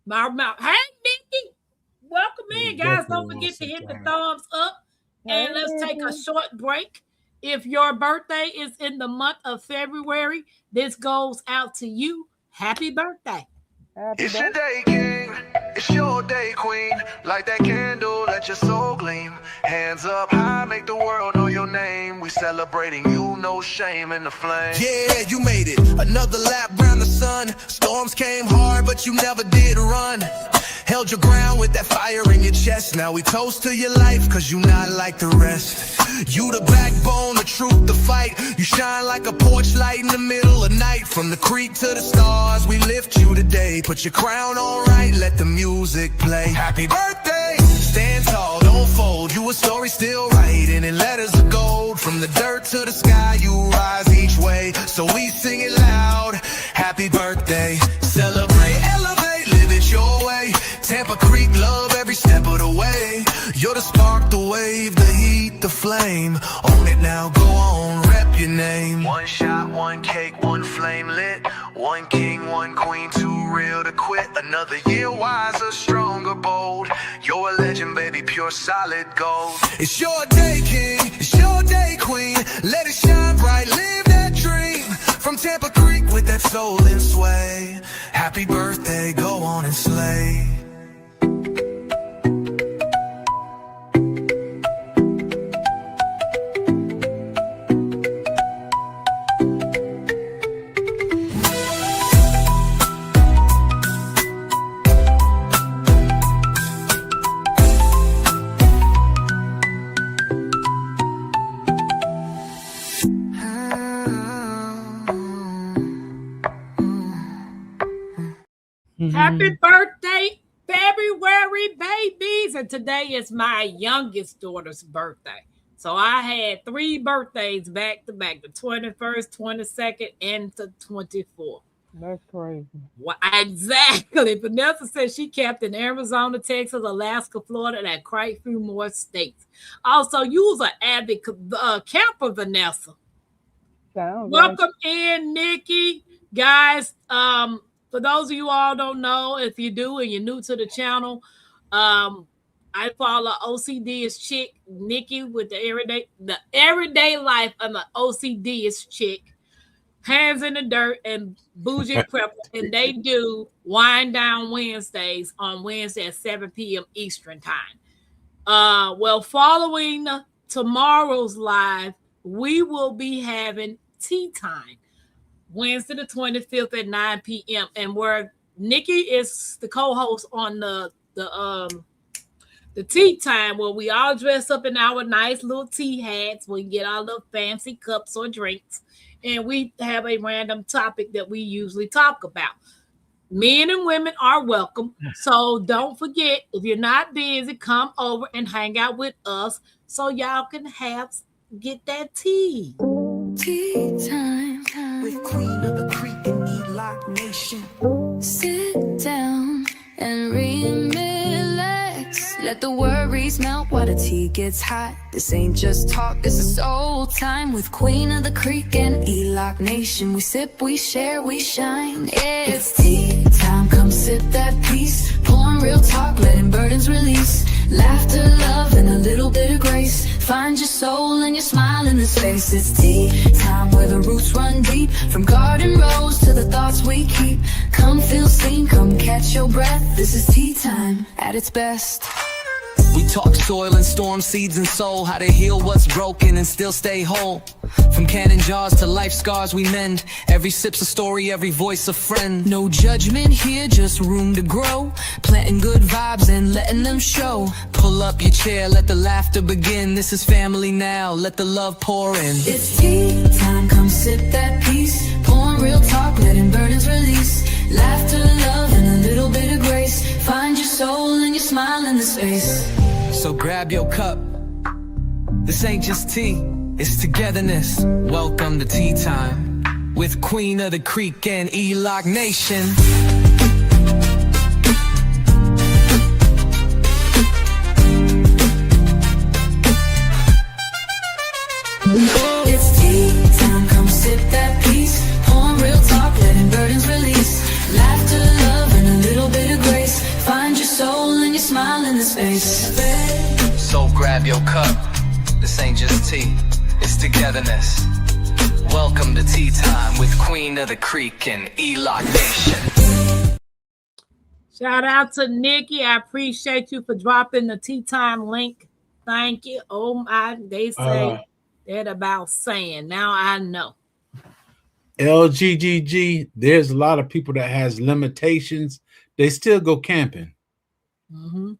Hey, Nikki. Welcome in, guys. Don't forget to hit the thumbs up. And let's take a short break. If your birthday is in the month of February, this goes out to you. Happy birthday. Happy It's your birthday. day, king. It's your day, queen. Light that candle, let your soul gleam. Hands up high, make the world know your name. We celebrating you, no shame in the flame. Yeah, you made it. Another lap round the sun. Storms came hard, but you never did run. Held your ground with that fire in your chest. Now we toast to your life, cause you not like the rest. You the backbone, the truth, the fight. You shine like a porch light in the middle of night. From the creek to the stars, we lift you today. Put your crown on right, let the music play. Happy birthday! Stand tall, don't fold. You a story still writing in letters of gold. From the dirt to the sky, you rise each way. So we sing it loud. Happy birthday. Celebrate, elevate, live it your way. Tampa Creek, love every step of the way. You're the spark, the wave, the heat, the flame. Own it now, go on, rep your name. One shot, one cake, one flame lit. One king, one queen, too real to quit. Another year wiser, stronger, bold. You're a legend, baby, pure solid gold. It's your day, king. It's your day, queen. Let it shine bright, live that dream. From Tampa Creek with that soul and sway. Happy birthday, go on and slay. Happy birthday, February babies. And today is my youngest daughter's birthday. So I had 3 birthdays back to back, the 21st, 22nd, and the 24th. That's crazy. Well, exactly. Vanessa said she camped in Arizona, Texas, Alaska, Florida, and quite a few more states. Also, you was an avid camper, Vanessa. Sounds like Welcome in, Nikki. Guys, for those of you all don't know, if you do and you're new to the channel, I follow OCD chick, Nikki, with the everyday life of the OCD chick, Hands in the Dirt and Bougie Prep, and they do Wind Down Wednesdays on Wednesday at 7 p.m. Eastern time. Well, following tomorrow's live, we will be having tea time Wednesday the 25th at 9 p.m. and where Nikki is the co-host on the tea time, where we all dress up in our nice little tea hats. We get our little fancy cups or drinks, and we have a random topic that we usually talk about. Men and women are welcome. So don't forget, if you're not busy, come over and hang out with us so y'all can get that tea. Tea time With Queen of the Creek and E-Lock Nation. Sit down and relax. Let the worries melt while the tea gets hot. This ain't just talk, this is soul time with Queen of the Creek and E-Lock Nation. We sip, we share, we shine. Yeah, it's tea time, come sip that peace. Pouring real talk, letting burdens release. Laughter, love, and a little bit of grace. Find your soul and your smile in this space. It's tea time where the roots run deep. From garden rows to the thoughts we keep. Come feel seen, come catch your breath. This is tea time at its best. We talk soil and storm, seeds and soul. How to heal what's broken and still stay whole. From cannon jars to life scars we mend. Every sip's a story, every voice a friend. No judgment here, just room to grow. Planting good vibes and letting them show. Pull up your chair, let the laughter begin. This is family now, let the love pour in. It's tea time, come sip that peace. Pouring real talk, letting burdens release. Laughter, love, and a little bit of grace. Find your soul and your smile in the space. So grab your cup. This ain't just tea, it's togetherness. Welcome to Tea Time with Queen of the Creek and E-Lock Nation. It's tea time, come sip that peace. Pouring real talk, letting burdens release. Laughter, love, and a little bit of grace. Find your soul and your smile in the space. So grab your cup. This ain't just tea, it's togetherness. Welcome to Tea Time with Queen of the Creek and E-Lock Nation. Shout out to Nikki. I appreciate you for dropping the tea time link. Thank you. Oh my, they say that about saying. Now I know. LGGG, there's a lot of people that has limitations. They still go camping. Mm-hmm.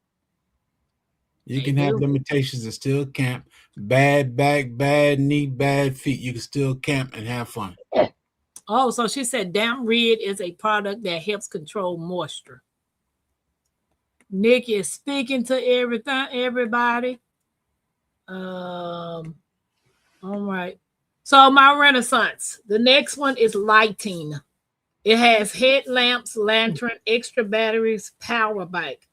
You can have limitations and still camp. Bad back, bad knee, bad feet. You can still camp and have fun. Oh, so she said Damp Rid is a product that helps control moisture. Nick is speaking to everybody. All right. So my Renaissance. The next one is lighting. It has headlamps, lantern, extra batteries, power bank.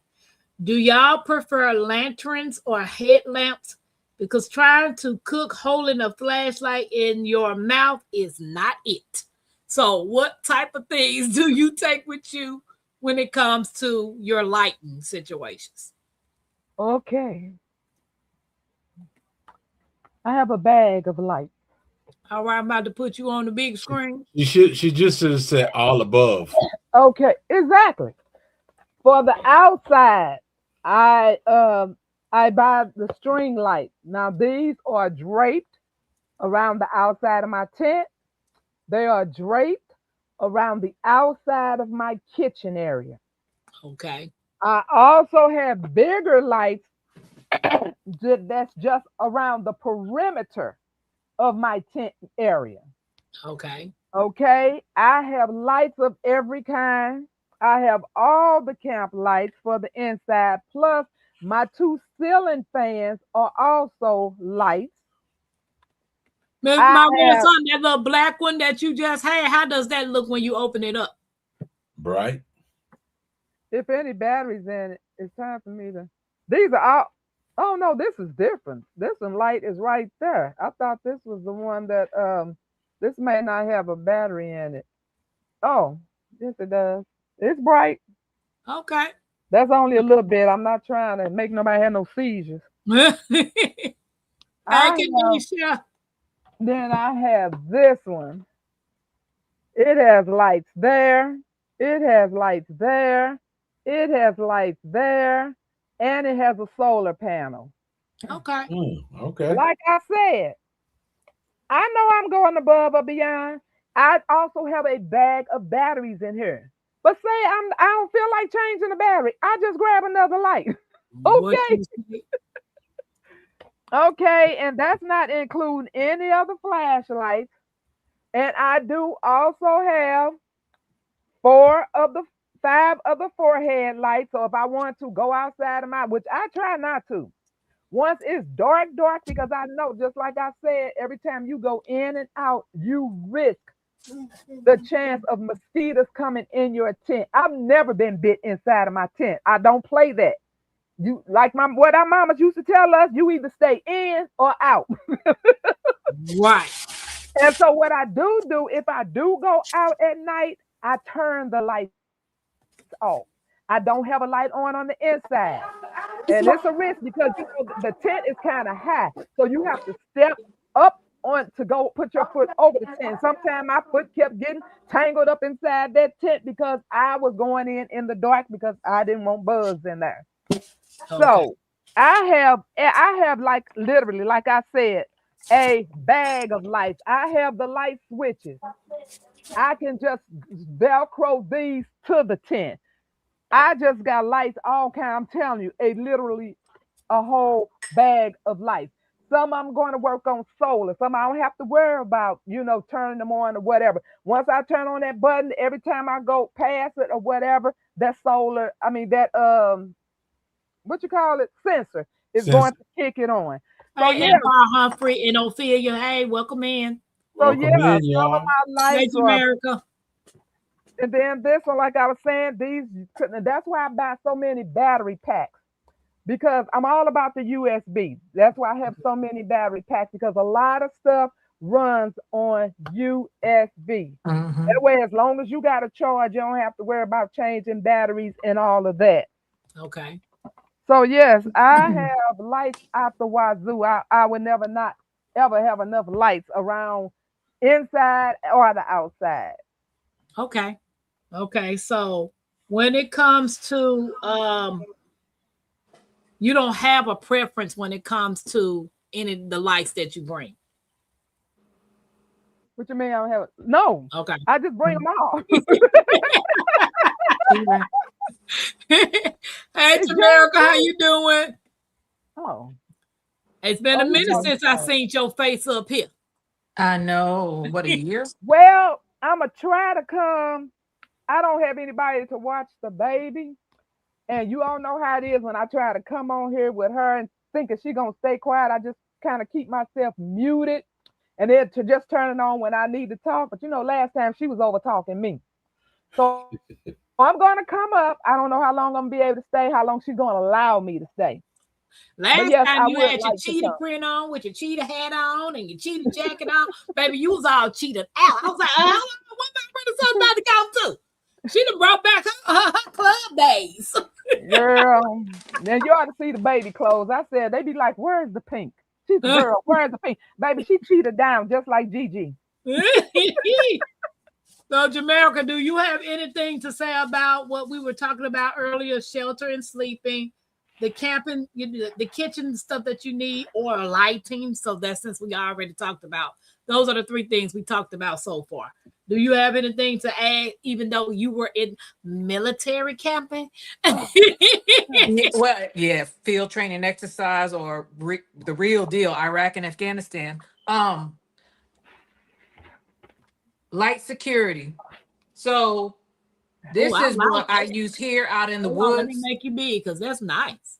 Do y'all prefer lanterns or headlamps? Because trying to cook holding a flashlight in your mouth is not it. So what type of things do you take with you when it comes to your lighting situations? Okay. I have a bag of lights. All right, I'm about to put you on the big screen. She just should have said all above. Okay, exactly. For the outside, I buy the string light. Now these are draped around the outside of my tent. They are draped around the outside of my kitchen area. Okay. I also have bigger lights that's just around the perimeter of my tent area. Okay. Okay. I have lights of every kind. I have all the camp lights for the inside, plus my 2 ceiling fans are also lights. My son, that little black one that you just had, how does that look when you open it up? Bright. If any batteries in it, it's time for me to. These are all. Oh no, this is different. This one light is right there. I thought this was the one that this may not have a battery in it. Oh, yes it does. It's bright. Okay. That's only a little bit. I'm not trying to make nobody have no seizures. Thank you, Nisha. Then I have this one. It has lights there. It has lights there. It has lights there. And it has a solar panel. Okay. Okay. Like I said, I know I'm going above or beyond. I also have a bag of batteries in here. But say I don't feel like changing the battery. I just grab another light. What Okay. you say? Okay, and that's not including any other flashlights. And I do also have 5 of the forehead lights. So if I want to go outside of my, which I try not to, once it's dark, because I know, just like I said, every time you go in and out, you risk the chance of mosquitoes coming in your tent. I've never been bit inside of my tent. I don't play that. You like what our mamas used to tell us, you either stay in or out. Right. And so what I do, if I do go out at night, I turn the lights off. I don't have a light on the inside. And it's a risk because you know the tent is kind of high. So you have to step up on to go put your foot over the tent. Sometimes my foot kept getting tangled up inside that tent because I was going in the dark because I didn't want bugs in there. Okay. So I have like literally, like I said, a bag of lights. I have the light switches. I can just Velcro these to the tent. I just got lights all kind. I'm telling you, a whole bag of lights. Some I'm going to work on solar. Some I don't have to worry about, turning them on or whatever. Once I turn on that button, every time I go past it or whatever, that solar, I mean that what you call it, sensor is going to kick it on. So Hey, yeah, Empire Humphrey and Ophelia. Hey, welcome in. so Welcome yeah, in, some of y'all. my Hey, lights are. America. And then this one, like I was saying, that's why I buy so many battery packs because I'm all about the USB. That's why I have so many battery packs because a lot of stuff runs on USB. That way, as long as you got a charge, you don't have to worry about changing batteries and all of that. Okay. So yes, I have lights out the wazoo. I would never not ever have enough lights around inside or the outside. Okay. Okay. So when it comes to you don't have a preference when it comes to any of the lights that you bring. What you mean I don't have it? No, Okay. I just bring them all. Hey, America, how you doing? Oh, It's been a you minute talking since I about- seen your face up here. I know. What, a year? Well, I'ma try to come. I don't have anybody to watch the baby, and you all know how it is when I try to come on here with her and thinking she gonna stay quiet. I just kind of keep myself muted, and then to just turn it on when I need to talk. But last time she was over talking me, so I'm gonna come up. I don't know how long I'm gonna be able to stay. How long she's gonna allow me to stay. Last yes, time I you would had your like to cheetah come. print on with your cheetah hat on and your cheetah jacket on, baby, you was all cheated out. I was like, what my brother son about to go to? She done brought back her club days. Girl, now you ought to see the baby clothes. I said they be like, "Where's the pink?" She's the girl. Where's the pink? Baby, she cheated down just like Gigi. So, Jamaica, do you have anything to say about what we were talking about earlier, shelter and sleeping, the camping, the kitchen stuff that you need, or a lighting? So that since we already talked about, those are the 3 things we talked about so far. Do you have anything to add, even though you were in military camping? Well, yeah, field training exercise or the real deal, Iraq and Afghanistan. Light security. So this I is like what I it. use here out in the Hold on, let me woods. make you big because that's nice.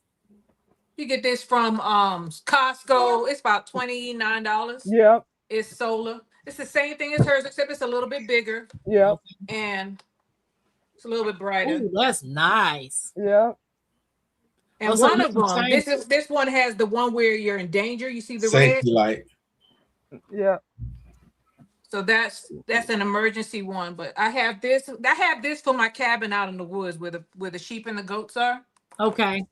You get this from Costco. It's about $29. Yep, It's solar. It's the same thing as hers, except it's a little bit bigger yep, and it's a little bit brighter. Oh, that's nice. yep. And Oh, so one you of can them, change- this one has the one where you're in danger. You see the red? Safety light. Yep. So that's an emergency one. But I have this for my cabin out in the woods where the sheep and the goats are. Okay.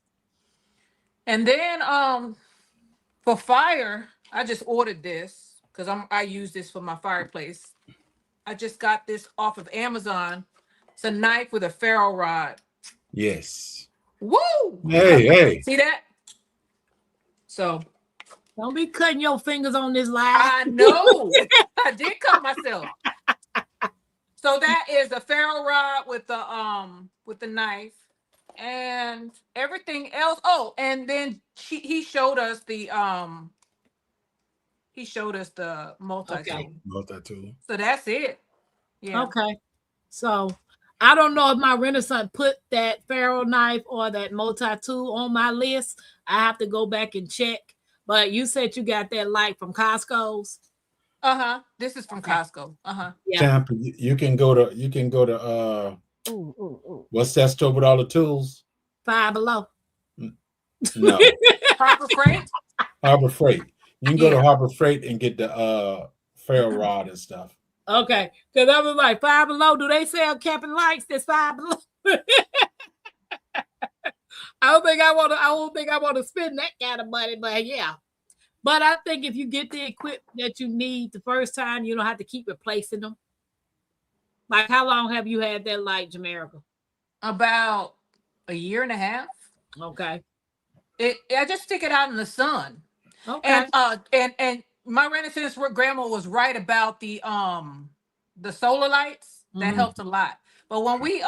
And then for fire, I just ordered this because I use this for my fireplace. I just got this off of Amazon. It's a knife with a ferro rod. Yes. Woo! Hey. See that? So Don't be cutting your fingers on this live. I know I did cut myself. So that is a ferro rod with the knife and everything else. Oh, and then he showed us the multi-tool. Okay. Multi-tool. So that's it. Yeah. Okay. So I don't know if my Renaissance put that ferro knife or that multi-tool on my list. I have to go back and check. But you said you got that light from Costco's. This is from Costco. Yeah. Tampa, you can go to what's that store with all the tools? Five Below. No. Harbor Freight. Harbor Freight. You can go to Harbor Freight and get the ferro rod and stuff. Okay. Because I was like, Five Below, do they sell camping lights that's Five Below? I don't think I want to spend that kind of money, but yeah. But I think if you get the equipment that you need the first time, you don't have to keep replacing them. Like, how long have you had that light, Jamaica? About a year and a half. Okay. I just stick it out in the sun. Okay. And my Renaissance grandma was right about the solar lights. That helped a lot. But when we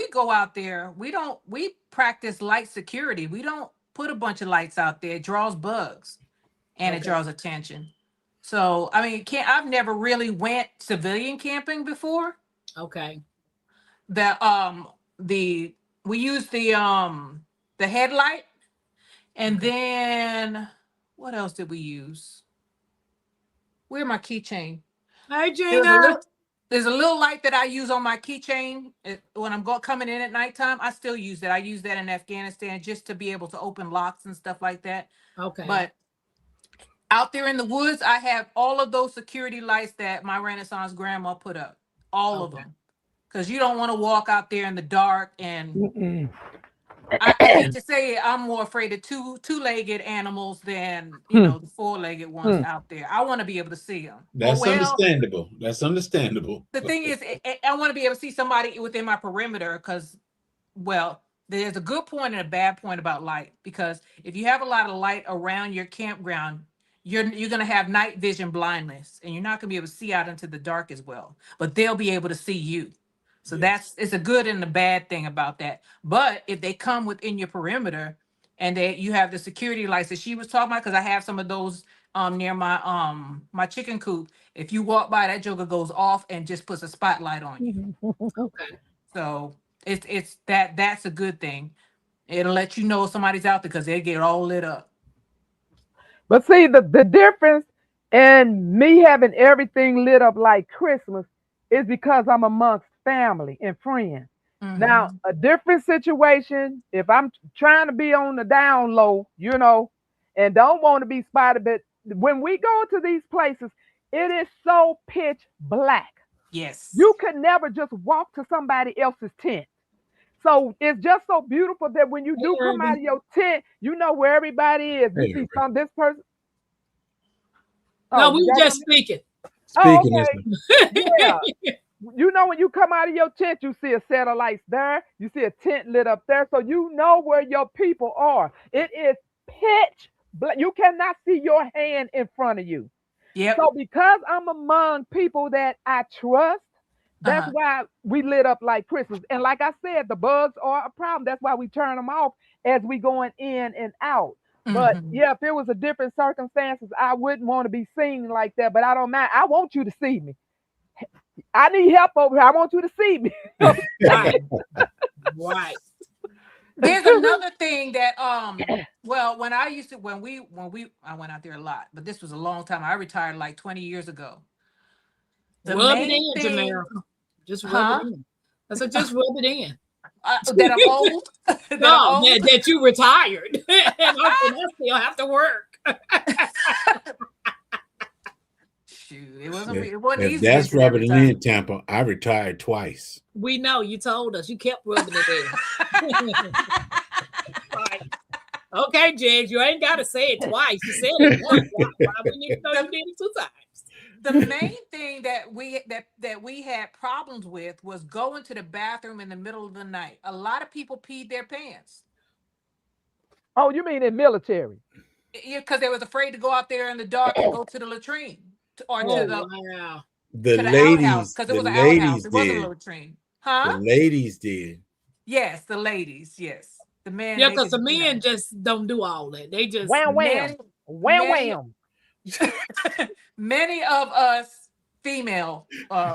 go out there, we practice light security. We don't put a bunch of lights out there. It draws bugs and it draws attention. So I mean, I've never really went civilian camping before. Okay. We use the headlight, and then what else did we use? Where's my keychain? Hey, Gina. There's a little light that I use on my keychain when I'm coming in at nighttime. I still use that. I use that in Afghanistan just to be able to open locks and stuff like that. Okay. But out there in the woods, I have all of those security lights that my Renaissance grandma put up. All of them. Because you don't want to walk out there in the dark. And I hate to say it, I'm more afraid of two-legged animals than the four-legged ones out there. I want to be able to see them. That's understandable. That's understandable. The thing is, I want to be able to see somebody within my perimeter because, well, there's a good point and a bad point about light. Because if you have a lot of light around your campground, you're going to have night vision blindness, and you're not going to be able to see out into the dark as well. But they'll be able to see you. So it's a good and a bad thing about that. But if they come within your perimeter and you have the security lights that she was talking about, because I have some of those near my chicken coop. If you walk by, that joker goes off and just puts a spotlight on you. Okay. So that's a good thing. It'll let you know somebody's out there because they get all lit up. But see, the difference in me having everything lit up like Christmas is because I'm amongst family and friends. Now, a different situation, if I'm trying to be on the down low, and don't want to be spotted, but when we go to these places, it is so pitch black. Yes. You could never just walk to somebody else's tent. So it's just so beautiful that when you do come out of your tent, you know where everybody is. You see this person. No, we were just speaking. Okay. Yeah. When you come out of your tent, you see a set of lights there. You see a tent lit up there. So you know where your people are. It is pitch black. You cannot see your hand in front of you. Yeah. So because I'm among people that I trust, that's why we lit up like Christmas. And like I said, the bugs are a problem. That's why we turn them off as we going in and out. But yeah, if it was a different circumstances, I wouldn't want to be seen like that. But I don't mind. I want you to see me. I need help over here. I want you to see me. Right. There's another thing that well, when I went out there a lot, but this was a long time. I retired like 20 years ago. Rub it in, Jamaica. Just rub it in. I said, just rub it in. That I'm old. That you retired, and I still have to work. Shoot, it wasn't easy. If that's rubbing it in, Tampa, I retired twice. We know, you told us. You kept rubbing it in. Right. Okay, Jigs, you ain't got to say it twice. You said it once. Why we need to know you did it 2 times? The main thing that we had problems with was going to the bathroom in the middle of the night. A lot of people peed their pants. Oh, you mean in military? because they was afraid to go out there in the dark and go to the latrine or Oh, to the wow. The to the outhouse ladies, because it the was an outhouse. ladies It wasn't a did. latrine, The huh? ladies did. Yes, the ladies. Yes, the men. Yeah, they because the could, men just don't do all that. They just Wham many, wham, many, wham. many of us female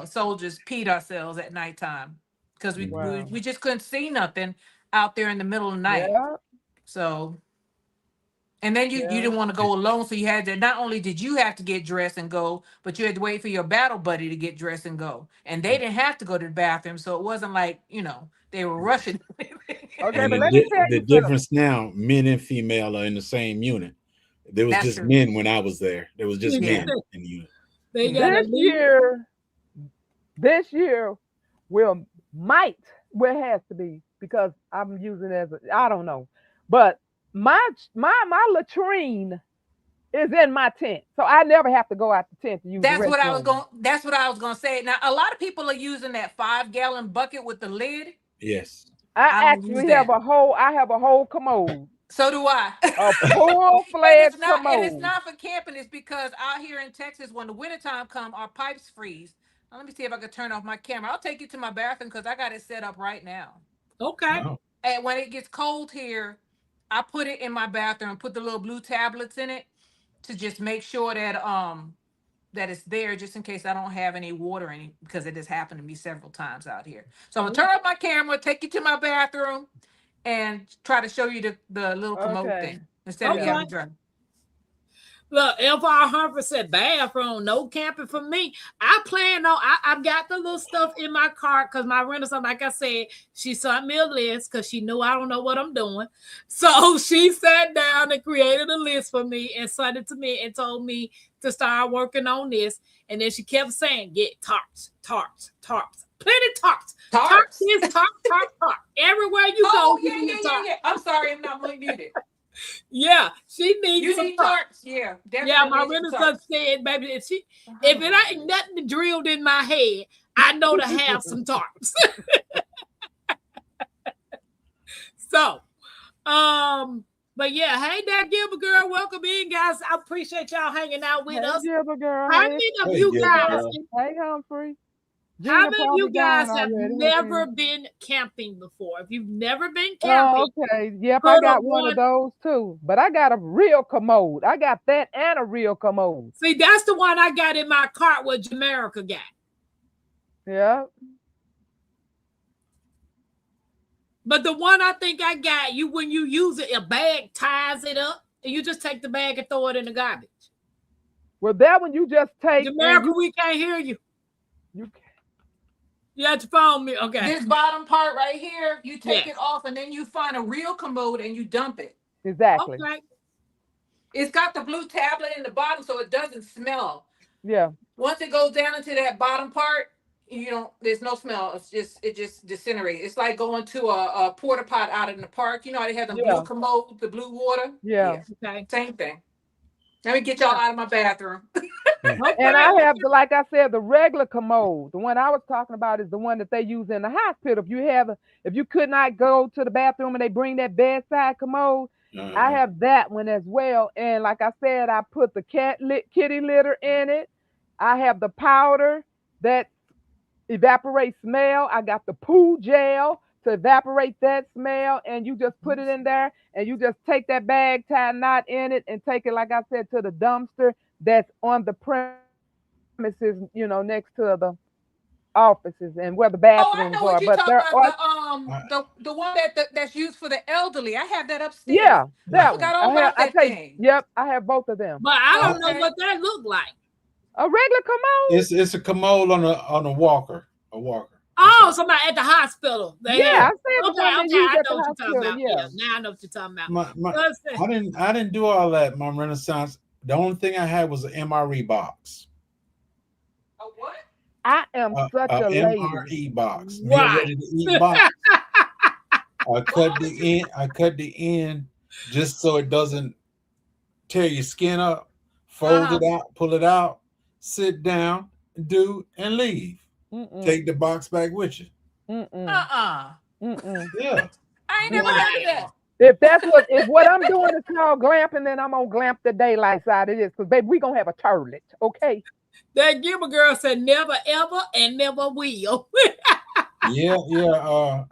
soldiers peed ourselves at nighttime because Wow. we just couldn't see nothing out there in the middle of the night. Yeah, So, and then you yeah. didn't want to go alone, so you had to. Not only did you have to get dressed and go, but you had to wait for your battle buddy to get dressed and go. And they didn't have to go to the bathroom, so it wasn't like they were rushing. Okay, And but let me tell the you something. difference now, men and female are in the same unit. There was That's just true. men when I was there. There was just Yeah. men in the unit. they got a This year will has to be because I'm using it as I don't know, but my latrine is in my tent, so I never have to go out the tent to use the That's what I was restroom. going. That's what I was going to say. Now, a lot of people are using that 5-gallon bucket with the lid. Yes. I don't use actually have that. I have a whole commode, So do I. a And full-fledged it's not, and commode. it's not for camping. It's because out here in Texas, when the wintertime come, our pipes freeze. Now, let me see if I can turn off my camera. I'll take you to my bathroom because I got it set up right now. Okay. Wow. And when it gets cold here, I put it in my bathroom, put the little blue tablets in it to just make sure that that it's there just in case I don't have any water in it, because it has happened to me several times out here. So I'm gonna turn off my camera, take you to my bathroom, and try to show you the little commode Okay. thing instead of Okay. getting drunk. Look, FR Humper said bathroom, no camping for me. I plan on, I've got the little stuff in my cart because my renter, like I said, she sent me a list because she knew I don't know what I'm doing. So she sat down and created a list for me and sent it to me and told me to start working on this. And then she kept saying, get tarps, tarps, tarps, plenty tarps. Tarps is tarp. Everywhere you go, Oh, you need a tarp. yeah. I'm sorry, I'm not muted. Yeah, she needs You some need tarps. tarps? Yeah, definitely. Yeah, my need renter some tarps. said, baby, if it ain't nothing drilled in my head, I know to have some tarps. So, but yeah, hey there, Gilbert girl, welcome in, guys. I appreciate y'all hanging out with Hey, us. Gilbert girl. How Hey, many of Hey, you Gilbert guys? girl. hey, Humphrey. How Gina many of you probably guys gone have already. never been camping before? If you've never been Oh, camping, okay. Yep, put I a got one one- of those too. But I got a real commode. I got that and a real commode. see, that's the one I got in my cart what Jamaica got. Yeah. But the one I think I got, when you use it, a bag ties it up, and you just take the bag and throw it in the garbage. Well, that one you just take. and Jamaica, we can't hear you. you You have to phone me. Okay. This bottom part right here, you take Yes. it off, and then you find a real commode and you dump it. exactly. Okay. It's got the blue tablet in the bottom, so it doesn't smell. Yeah. Once it goes down into that bottom part, there's no smell. It just disintegrates. It's like going to a porta pot out in the park. You know how they have the Yeah. blue commode, the blue water? Yeah. Okay. Same thing. Let me get y'all out of my bathroom. And I have like I said, the regular commode. The one I was talking about is the one that they use in the hospital. If you could not go to the bathroom and they bring that bedside commode, I have that one as well. And like I said, I put the kitty litter in it. I have the powder that evaporates smell. I got the poo gel to evaporate that smell, and you just put it in there, and you just take that bag, tie a knot in it, and take it, like I said, to the dumpster that's on the premises, next to the offices and where the Oh, I bathrooms know are. what you're But talking there about. are, The one that's used for the elderly. I have that upstairs. yeah, that forgot one. all about that thing. Yep, I have both of them. But I don't Okay. know what that looked like. A regular commode. It's a commode on a walker. A walker. Oh, somebody at the hospital. They Yeah, I have. said the Okay, one they okay, use I at know the what you're talking hospital. about. Yeah. Yeah, now I know what you're talking about. I didn't do all that. My Renaissance. The only thing I had was an MRE box. A what? I am such a lady. MRE box. Why? Meal ready to eat box. I cut the end just so it doesn't tear your skin up. Fold it out, pull it out, sit down, do, and leave. Mm-mm. Take the box back with you. Mm-mm. Uh-uh. Mm-mm. Yeah. I ain't never heard of that. if what I'm doing is called glamping, then I'm gonna glamp the daylight side of this, because baby, we gonna have a turlet, okay? That Gilbert girl said never ever and never will. Yeah.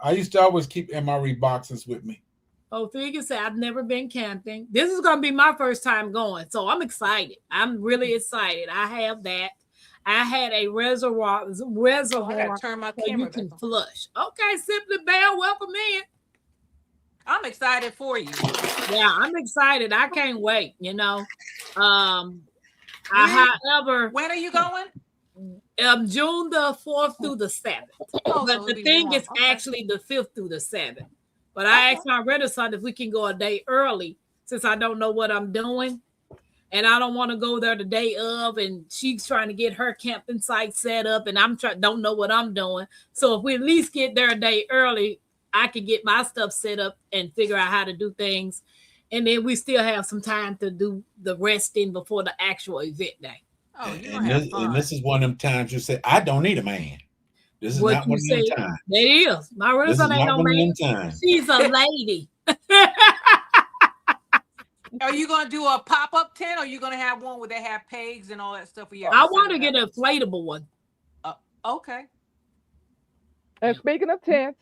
I used to always keep MRE boxes with me. Oh, Figure said I've never been camping. This is gonna be my first time going, so I'm excited. I'm really excited. I have that. I had a reservoir Oh, I gotta turn my so you camera can back on. flush. Okay, Simply Bell, welcome in. I'm excited for you. Yeah, I'm excited. I can't wait. However, When are you going? June the 4th through the 7th. Oh, But so the it'll be thing warm. is Okay. actually the 5th through the 7th. But I asked my Renaissance if we can go a day early since I don't know what I'm doing. And I don't want to go there the day of, and she's trying to get her camping site set up, and don't know what I'm doing. So if we at least get there a day early, I can get my stuff set up and figure out how to do things. And then we still have some time to do the resting before the actual event day. Oh, you're And gonna have fun. this is one of them times you say, I don't need a man. This is What not you one of them say? times. That is. My This is Renaissance ain't not no one of man. them times. She's a lady. Are you gonna do a pop-up tent, or are you gonna have one where they have pegs and all that stuff? Where you have I set want to it get up? an inflatable one. Okay. And speaking of tents,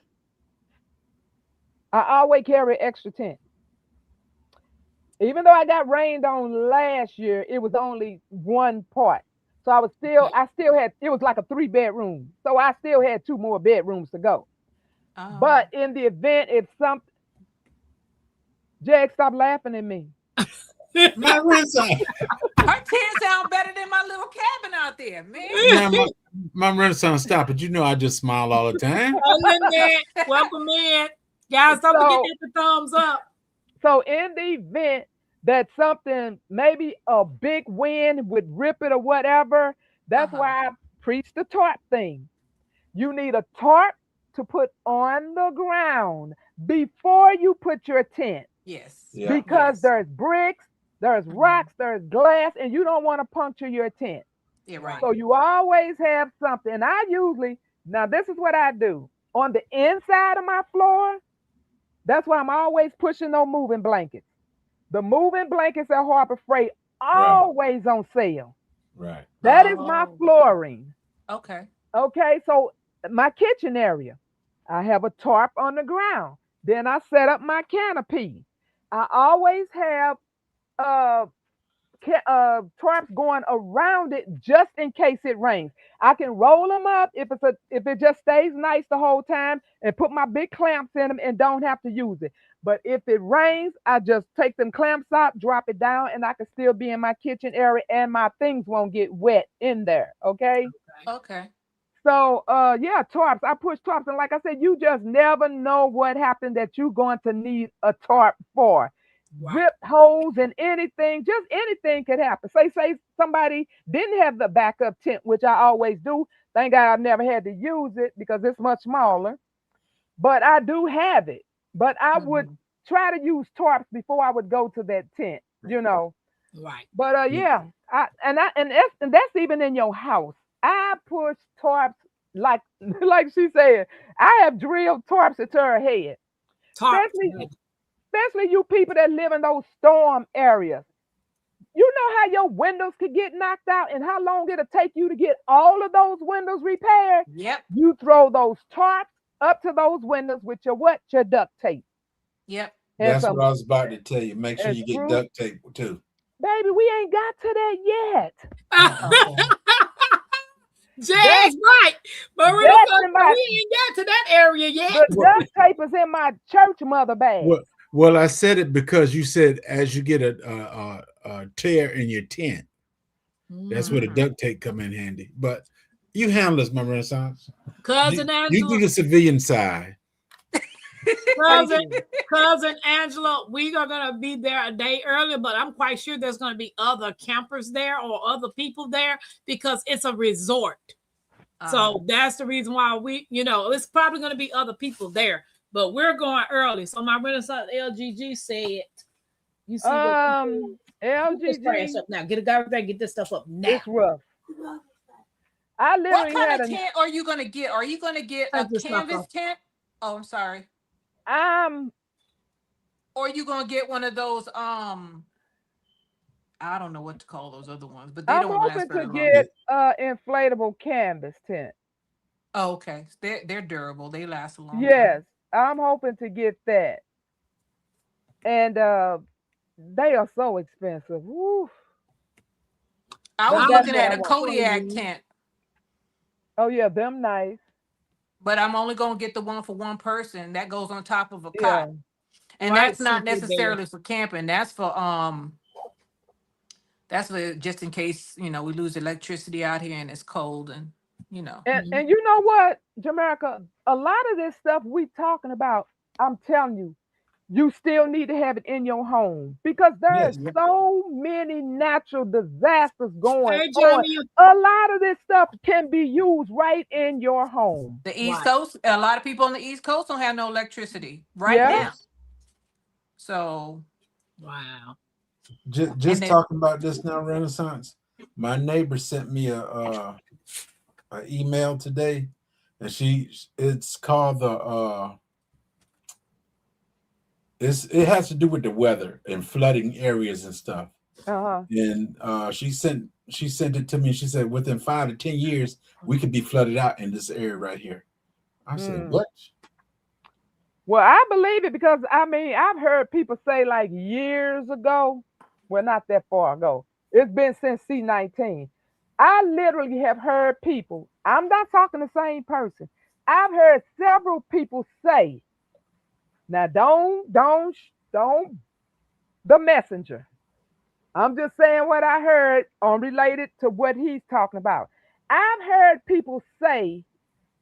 I always carry an extra tent. Even though I got rained on last year, it was only one part. So I still had, it was like a 3-bedroom. So I still had 2 more bedrooms to go. Oh. But in the event, if something, Jag, stop laughing at me. My Renaissance. Her tent sound better than my little cabin out there, man. Now, my Renaissance, stop it. You know I just smile all the time. Welcome in. Guys, don't forget So- to hit the thumbs up. So in the event that something, maybe a big wind would rip it or whatever, that's why I preach the tarp thing. You need a tarp to put on the ground before you put your tent, Yes. Yeah. because Yes. there's bricks, there's rocks, there's glass, and you don't want to puncture your tent. Yeah, right. So you always have something. And now this is what I do. On the inside of my floor, that's why I'm always pushing those moving blankets. The moving blankets at Harbor Freight always on sale. Right. That is my Oh. flooring. Okay. Okay, so my kitchen area, I have a tarp on the ground. Then I set up my canopy. I always have tarps going around it just in case it rains. I can roll them up if it just stays nice the whole time, and put my big clamps in them and don't have to use it. But if it rains, I just take them clamps out, drop it down, and I can still be in my kitchen area, and my things won't get wet in there. Okay. Okay. So yeah, tarps. I push tarps, and like I said, you just never know what happened that you're going to need a tarp for. Rip holes and anything, just anything could happen. Say somebody didn't have the backup tent, which I always do. Thank God I've never had to use it because it's much smaller. But I do have it. But I would try to use tarps before I would go to that tent, Right. But yeah, and that's even in your house. I push tarps like she said. I have drilled tarps into her head. Tarp. Especially you people that live in those storm areas. You know how your windows could get knocked out and how long it'll take you to get all of those windows repaired? Yep. You throw those tarps up to those windows with your duct tape. Yep. And That's some- what I was about to tell you. Make sure and you get screw- duct tape too. Baby, we ain't got to that yet. Jay's right. Marissa, That's in my- we ain't got to that area yet. The duct tape is in my church mother bag. Well, I said it because you said as you get a tear in your tent, that's where the duct tape come in handy. But you handle this, my Renaissance. Cousin You do Angela, the civilian side. cousin Angela, we are gonna be there a day earlier, but I'm quite sure there's gonna be other campers there or other people there because it's a resort. So that's the reason why it's probably gonna be other people there, but we're going early. So my Renaissance LGG said, "You see what this trash LGG, up now? Get a guy there, get this stuff up now." it's rough. I What literally kind had of tent are you gonna get? Are you gonna get a Take this stuff canvas off. tent? Oh, I'm sorry. or you gonna get one of those I don't know what to call those other ones, but they I'm don't last hoping very to long. get inflatable canvas tent. Oh, okay. They're durable. They last a long Yes, time. I'm hoping to get that. And they are so expensive. Woo. I But was that's looking what at I a want. Kodiak tent, Oh yeah, them nice. but I'm only gonna get the one for one person that goes on top of a Yeah. cot. And Right, that's not CP Bear. necessarily for camping. That's for just in case, we lose electricity out here and it's cold and And you know what, Jamaica, a lot of this stuff we talking about, I'm telling you, you still need to have it in your home because there's Yes. so many natural disasters going Hey, on. Jamie, A lot of this stuff can be used right in your home. the East Right. Coast, a lot of people on the East Coast don't have no electricity right Yeah. now. So wow. Just then- talking about this now, Renaissance. My neighbor sent me a email today, and it's called the it has to do with the weather and flooding areas and stuff. Uh-huh. And she sent it to me. She said within 5 to 10 years we could be flooded out in this area right here. I said, what? Well, I believe it because I mean I've heard people say like years ago, well, not that far ago. It's been since C19. I literally have heard people. I'm not talking the same person. I've heard several people say, now don't the messenger. I'm just saying what I heard on related to what he's talking about. I've heard people say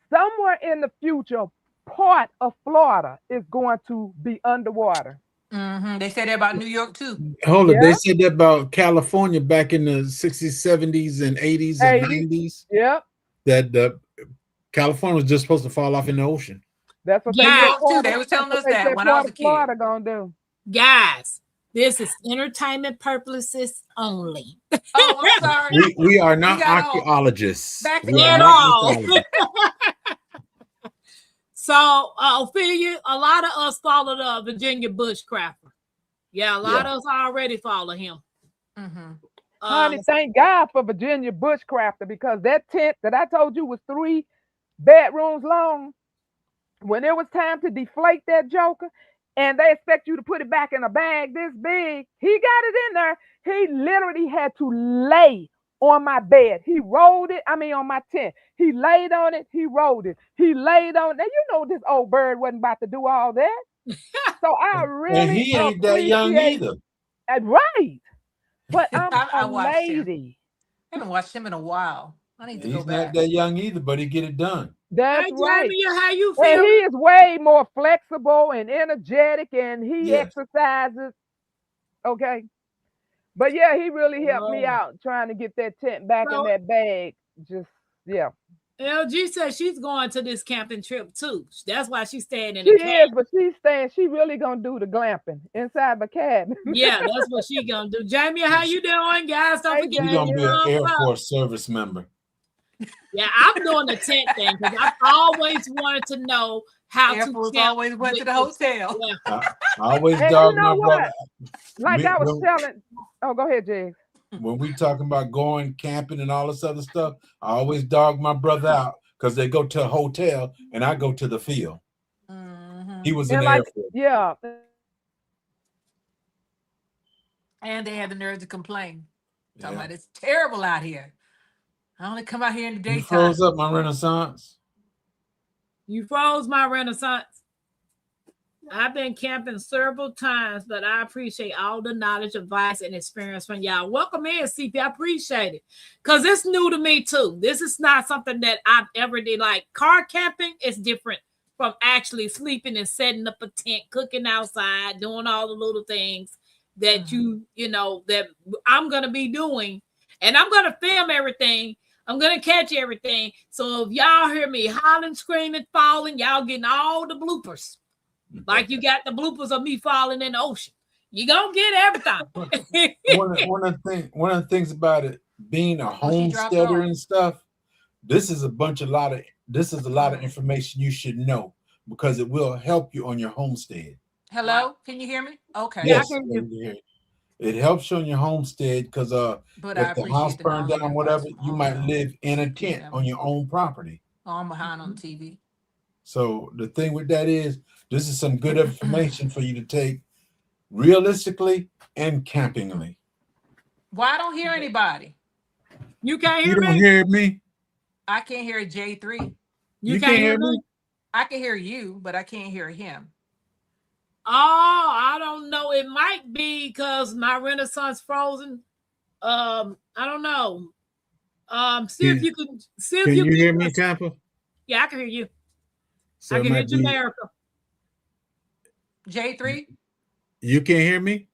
somewhere in the future, part of Florida is going to be underwater. They said that about New York too. Hold it. Yeah. They said that about California back in the 60s, 70s, and 80s and 80s. 90s. Yep. That the California was just supposed to fall off in the ocean. That's what Yeah. they said. Too. They were telling us that when I was a kid. Florida gonna do. Guys, this is entertainment purposes only. Oh, I'm sorry. We are not got all- archaeologists. back We at are at not all. archaeologists. So, Ophelia, a lot of us follow the Virginia bushcrafter. Yeah, a lot of us already follow him. Honey, thank God for Virginia bushcrafter because that tent that I told you was 3 bedrooms long. When it was time to deflate that joker, and they expect you to put it back in a bag this big, he got it in there. He literally had to lay on my bed. He rolled it. I mean, on my tent. He laid on it. He rolled it. He laid on. Now you know this old bird wasn't about to do all that. So I really And he ain't that young appreciate- either. Right. But I'm I a watched him. lady. I haven't watched him in a while. I need to He's go back. not that young either, but he get it done. That's Hey, right. Jamie, how you And feel? he is way more flexible and energetic, and he Yes. exercises. Okay. But yeah, he really helped me Oh. out trying to get that tent back So- in that bag. Just yeah. LG says she's going to this camping trip too. That's why she's staying in She the cabin. is, but she's staying. She really gonna do the glamping inside the cabin. Yeah, that's what she gonna do. Jamie, how you doing, guys? Don't Hey, forget He's to gonna be an thumbs Air up. Force service member. Yeah, I'm doing the tent thing because I've always wanted to know how Air to Force camp always went to with the hotel. Yeah. I always And you dog know my brother. Like We- I was when- telling. Oh, go ahead, Jay. When we talking about going camping and all this other stuff, I always dog my brother out because they go to a hotel and I go to the field. He was in And the Air like, Force. yeah. And they had the nerve to complain. Talking Yeah. about it's terrible out here. I only come out here in the You daytime. froze up my Renaissance. You froze my Renaissance. I've been camping several times, but I appreciate all the knowledge, advice, and experience from y'all. Welcome in, CP. I appreciate it. Because it's new to me too. This is not something that I've ever did. Like car camping is different from actually sleeping and setting up a tent, cooking outside, doing all the little things that you know, that I'm gonna be doing. And I'm gonna film everything. I'm gonna catch everything. So if y'all hear me hollering, screaming, falling, y'all getting all the bloopers. Like you got the bloopers of me falling in the ocean. You gonna get everything. one of the things about it being a she dropped homesteader off. and stuff, this is a lot of information you should know because it will help you on your homestead. Hello, can you hear me? Okay. Yeah, I Yes, can hear you. it helps you on your homestead because But I if the house appreciate the burned down, $900 whatever, from you Home might Depot. live in a tent Yeah. on your own property. Oh, I'm behind on the TV. So the thing with that is, this is some good information for you to take realistically and campingly. Why I don't hear anybody? You can't You hear don't me? hear me? I can't hear J3. You can't hear me? I can hear you, but I can't hear him. Oh, I don't know. It might be because my Renaissance frozen. I don't know. See if you can see if Can you you can hear me, Tampa? Yeah, I can hear you. So I it can hear might be, Jamaica. J3, you can't hear me?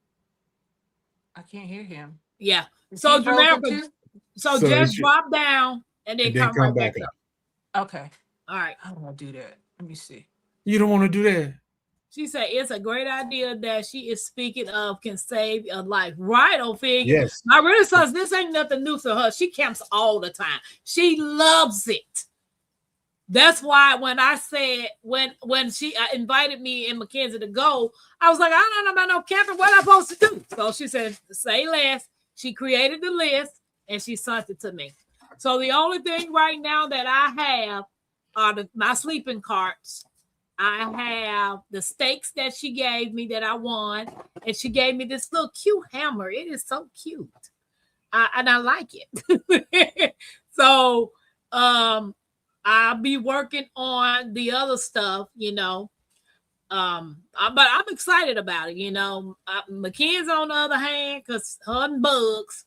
I can't hear him. Yeah. Is So he frozen Jamaica, too? so So just it should- drop down and then and then come right back up. Okay. All right. How do I do that? Let me see. You don't want to do that. She said it's a great idea that she is speaking of can save a life. Right, Ophelia? Yes. My Renaissance, this ain't nothing new to her. She camps all the time. She loves it. That's why when I said when she invited me and Mackenzie to go, I was like, I don't know about no camping. What am I supposed to do? So she said, say less. She created the list and she sent it to me. So the only thing right now that I have are my sleeping carts. I have the steaks that she gave me that I won, and she gave me this little cute hammer. It is so cute, and I like it. So, I'll be working on the other stuff, but I'm excited about it. Mackenzie's on the other hand, because her and Bugs,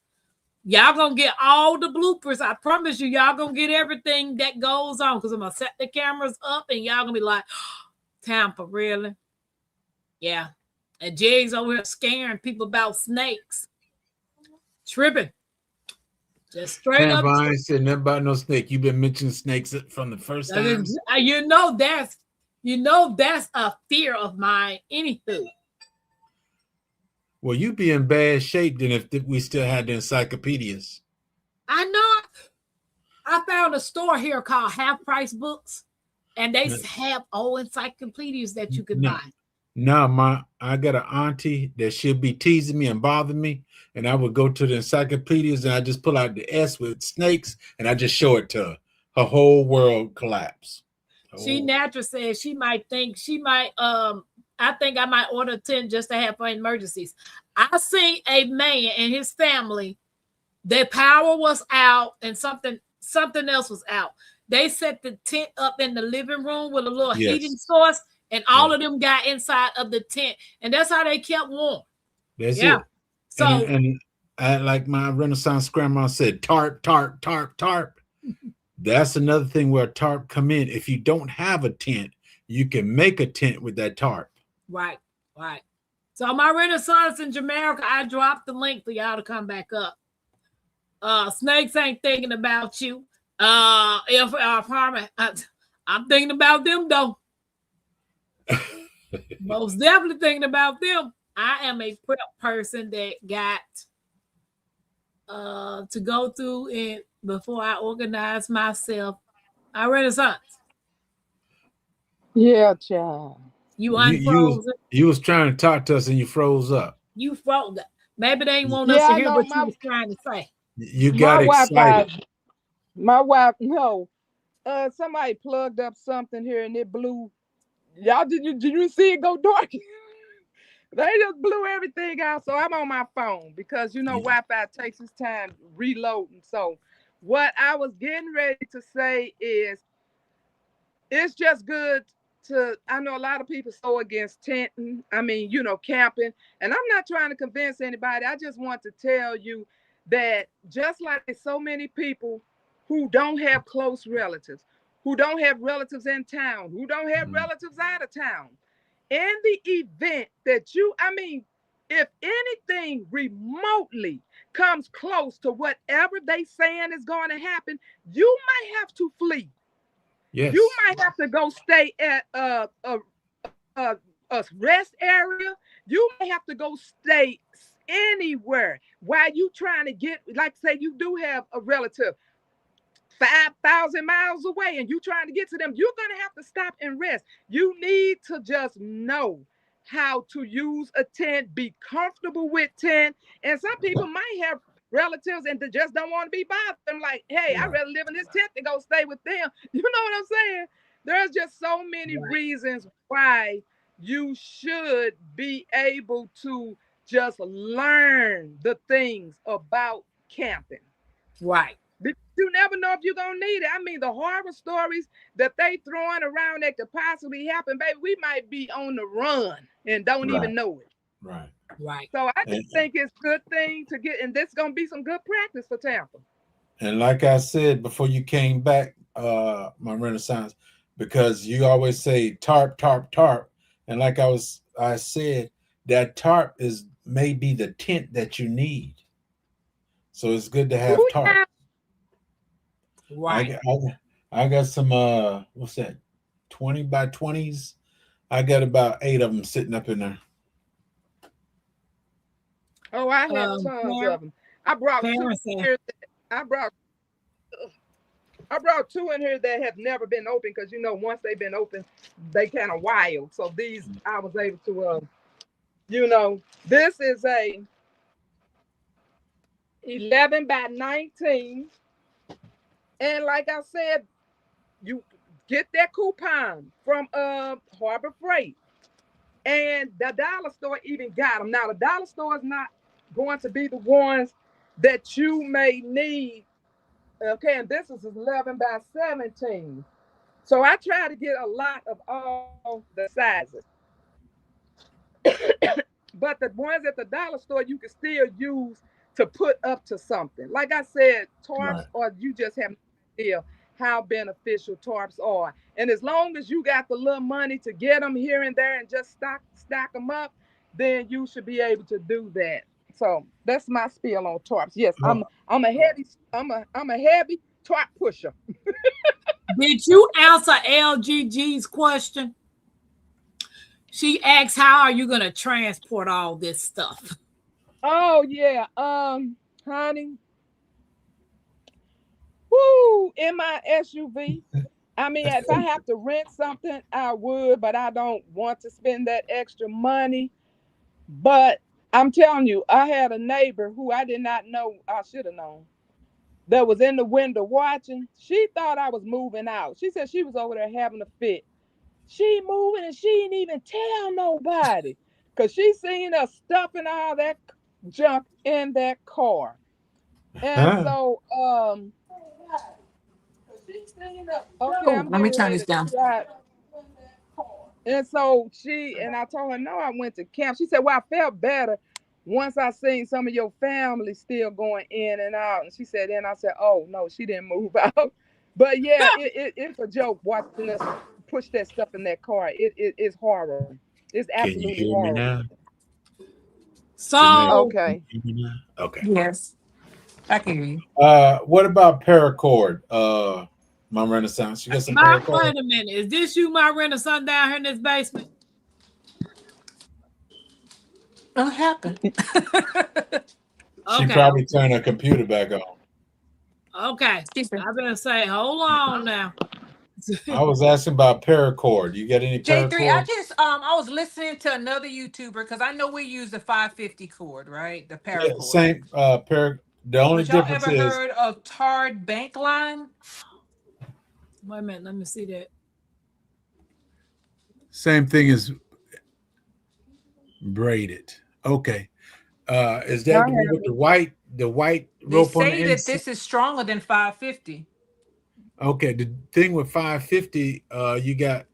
y'all gonna get all the bloopers. I promise you, y'all gonna get everything that goes on, because I'm gonna set the cameras up and y'all gonna be like, Tampa, really? Yeah. And Jig's over here scaring people about snakes. Tripping. Just straight Tampa, up. I ain't said nothing about no snake. You've been mentioning snakes from the first time. That's a fear of mine. Anywho. Well, you'd be in bad shape then if we still had the encyclopedias. I know. I found a store here called Half Price Books, and they have old encyclopedias that you can buy. No, I got an auntie that she'll be teasing me and bothering me, and I would go to the encyclopedias and I just pull out the S with snakes and I just show it to her. Her whole world collapse. She naturally says I think I might order 10 just to have for emergencies. I seen a man and his family, their power was out and something else was out. They set the tent up in the living room with a little heating source, and all of them got inside of the tent, and that's how they kept warm. That's it. So and I, like my Renaissance grandma said, tarp. That's another thing where tarp come in. If you don't have a tent, you can make a tent with that tarp. Right. So my Renaissance in Jamaica, I dropped the link for y'all to come back up. Snakes ain't thinking about you. If I'm thinking about them though. Most definitely thinking about them. I am a prep person that got to go through it before I organize myself. I Renaissance. Yeah, child. You unfrozen. You was trying to talk to us and you froze up. You froze. Maybe they didn't want us to hear what you was trying to say. You got excited. My wife, no. Somebody plugged up something here and it blew. Y'all, did you see it go dark? They just blew everything out. So I'm on my phone because Wi-Fi takes its time reloading. So what I was getting ready to say is it's just good I know a lot of people so against tenting. Camping. And I'm not trying to convince anybody. I just want to tell you that just like so many people who don't have close relatives, who don't have relatives in town, who don't have relatives out of town, in the event that if anything remotely comes close to whatever they saying is going to happen, you might have to flee. Yes. You might have to go stay at a rest area. You may have to go stay anywhere while you trying to get, like say you do have a relative 5,000 miles away and you trying to get to them. You're going to have to stop and rest. You need to just know how to use a tent, be comfortable with tent. And some people might have relatives and they just don't want to be bothered. I'm like, hey, I'd rather live in this tent than go stay with them. You know what I'm saying? There's just so many reasons why you should be able to just learn the things about camping. Right. You never know if you're gonna need it. I mean, the horror stories that they throwing around that could possibly happen, baby, we might be on the run and don't even know it. Right. Right. So I just think it's a good thing to get, and this is gonna be some good practice for Tampa. And like I said before you came back, my Renaissance, because you always say tarp, tarp, tarp, and like I said, that tarp is maybe the tent that you need. So it's good to have tarp. Right. I got some what's that, 20 by 20s. I got about 8 of them sitting up in there. Oh, I have tons of them. I brought 2 in here. I brought 2 in here that have never been open, because you know, once they've been open, they kind of wild. So these I was able to you know, this is a 11 by 19. And like I said, you get that coupon from Harbor Freight. And the dollar store even got them. Now, the dollar store is not going to be the ones that you may need. Okay, and this is 11 by 17. So I try to get a lot of all the sizes. But the ones at the dollar store, you can still use to put up to something. Like I said, tarps, or you just have no idea how beneficial tarps are. And as long as you got the little money to get them here and there and just stack them up, then you should be able to do that. So that's my spiel on tarps. Yes, I'm a heavy tarp pusher. Did you answer LGG's question? She asked, how are you going to transport all this stuff? Oh, yeah. Honey. Woo, in my SUV. I mean, if I have to rent something, I would, but I don't want to spend that extra money. But I'm telling you, I had a neighbor who I did not know, I should have known, that was in the window watching. She thought I was moving out. She said she was over there having a fit. She moving and she didn't even tell nobody, because she seen us stuffing all that junk in that car. And so okay, let me turn this down. And so I told her, no, I went to camp. She said, well, I felt better once I seen some of your family still going in and out. And she said, then I said, oh no, she didn't move out. But yeah, it's a joke watching us push that stuff in that car. It's horrible. It's absolutely Can you hear horrible. me now? So okay. Okay. Yes, I can hear you. What about paracord? My Renaissance. You got some paracord? Wait a minute. Is this you, my Renaissance, down here in this basement? What happened? She probably turned her computer back on. Okay. I better say, hold on now. I was asking about paracord. You got any paracord? J3, I was listening to another YouTuber, because I know we use the 550 cord, right? The paracord. Yeah, same the only difference y'all ever is heard of tarred bank line? Wait a minute, let me see that. same thing as braided. Okay. Is that the one with the white rope on the inside? They say that this is stronger than 550. Okay, the thing with 550, you got.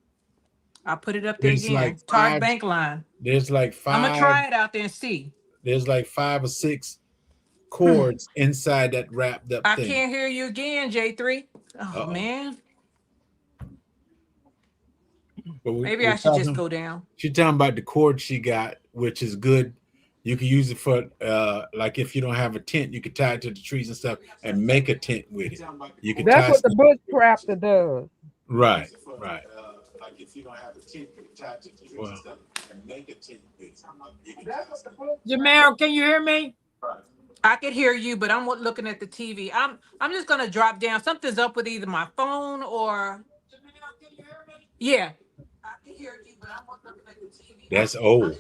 I'll put it up there again. Like tarred bank line. There's like 5. I'm gonna try it out there and see. There's like 5 or 6 cords inside that wrapped up thing. I can't hear you again, J3. Oh man. Maybe I should just go down. She's talking about the cord she got, which is good. You can use it for like if you don't have a tent, you can tie it to the trees and stuff and make a tent with it. You can. That's what the bushcrafter does. Right, right. Like if you don't have a tent, you can tie it to the trees and stuff and make a tent with it. Jamel, can you hear me? I could hear you, but I'm looking at the TV. I'm just gonna drop down. Something's up with either my phone or. Yeah. I can hear you, but That's old.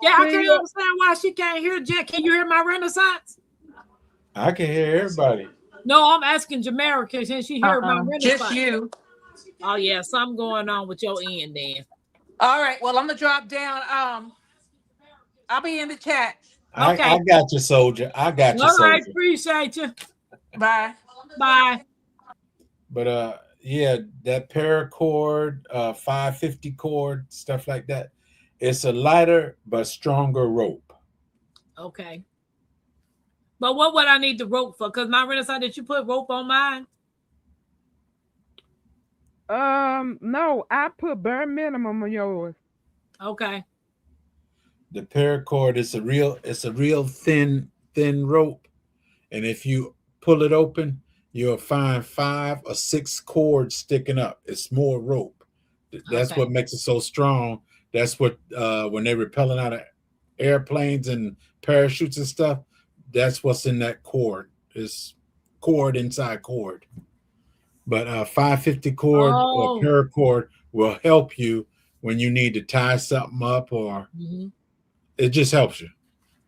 Yeah, I See, can't understand why she can't hear Jack. Can you hear my Renaissance? I can hear everybody. No, I'm asking Jamaica. Can she hear my Renaissance? Just you. Oh yeah, something going on with your end then. All right. Well, I'm gonna drop down. I'll be in the chat. Okay. I got you, soldier. I got you, All right, soldier. appreciate you. Bye. Bye. But yeah, that paracord, 550 cord, stuff like that. It's a lighter but stronger rope. Okay. But what would I need the rope for? Because my Renaissance, did you put rope on mine? No, I put bare minimum on yours. Okay. The paracord is it's a real thin rope, and if you pull it open, you'll find 5 or 6 cords sticking up. It's more rope. That's Okay. what makes it so strong. That's what when they're rappelling out of airplanes and parachutes and stuff, that's what's in that cord. It's cord inside cord. But 550 cord or paracord will help you when you need to tie something up, or it just helps you.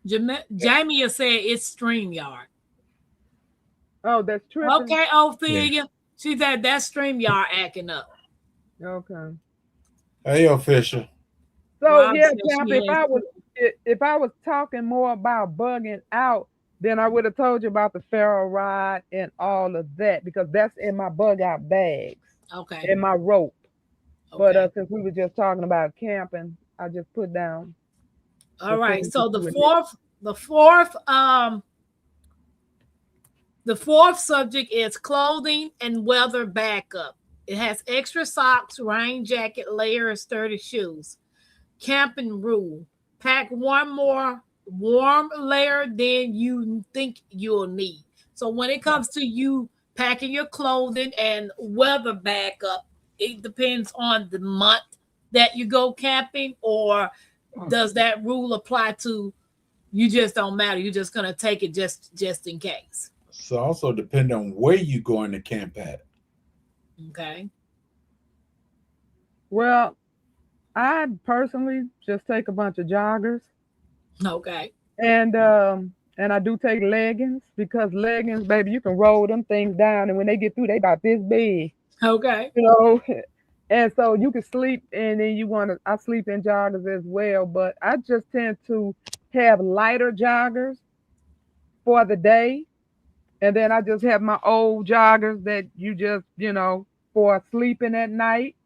Jamie said it's StreamYard. Oh, that's true. Okay, Ophelia. She said that's StreamYard acting up. Okay. Hey, official. So Rob yeah, said Champ, she if I was talking more about bugging out, then I would have told you about the ferro rod and all of that, because that's in my bug out bags Okay. and my rope. Okay. But since we were just talking about camping, I just put down. All right. things So that the you would fourth subject is clothing and weather backup. It has extra socks, rain jacket, layer, sturdy shoes. Camping rule: pack one more warm layer than you think you'll need. So when it comes to you packing your clothing and weather backup, it depends on the month that you go camping, or does that rule apply to you? Just don't matter. You're just gonna take it just in case. So also depend on where you going to camp at. Okay. Well, I personally just take a bunch of joggers, Okay. and I do take leggings, because leggings, baby, you can roll them things down, and when they get through, they about this big, Okay. you know. And so you can sleep, and then I sleep in joggers as well, but I just tend to have lighter joggers for the day, and then I just have my old joggers that you just, for sleeping at night.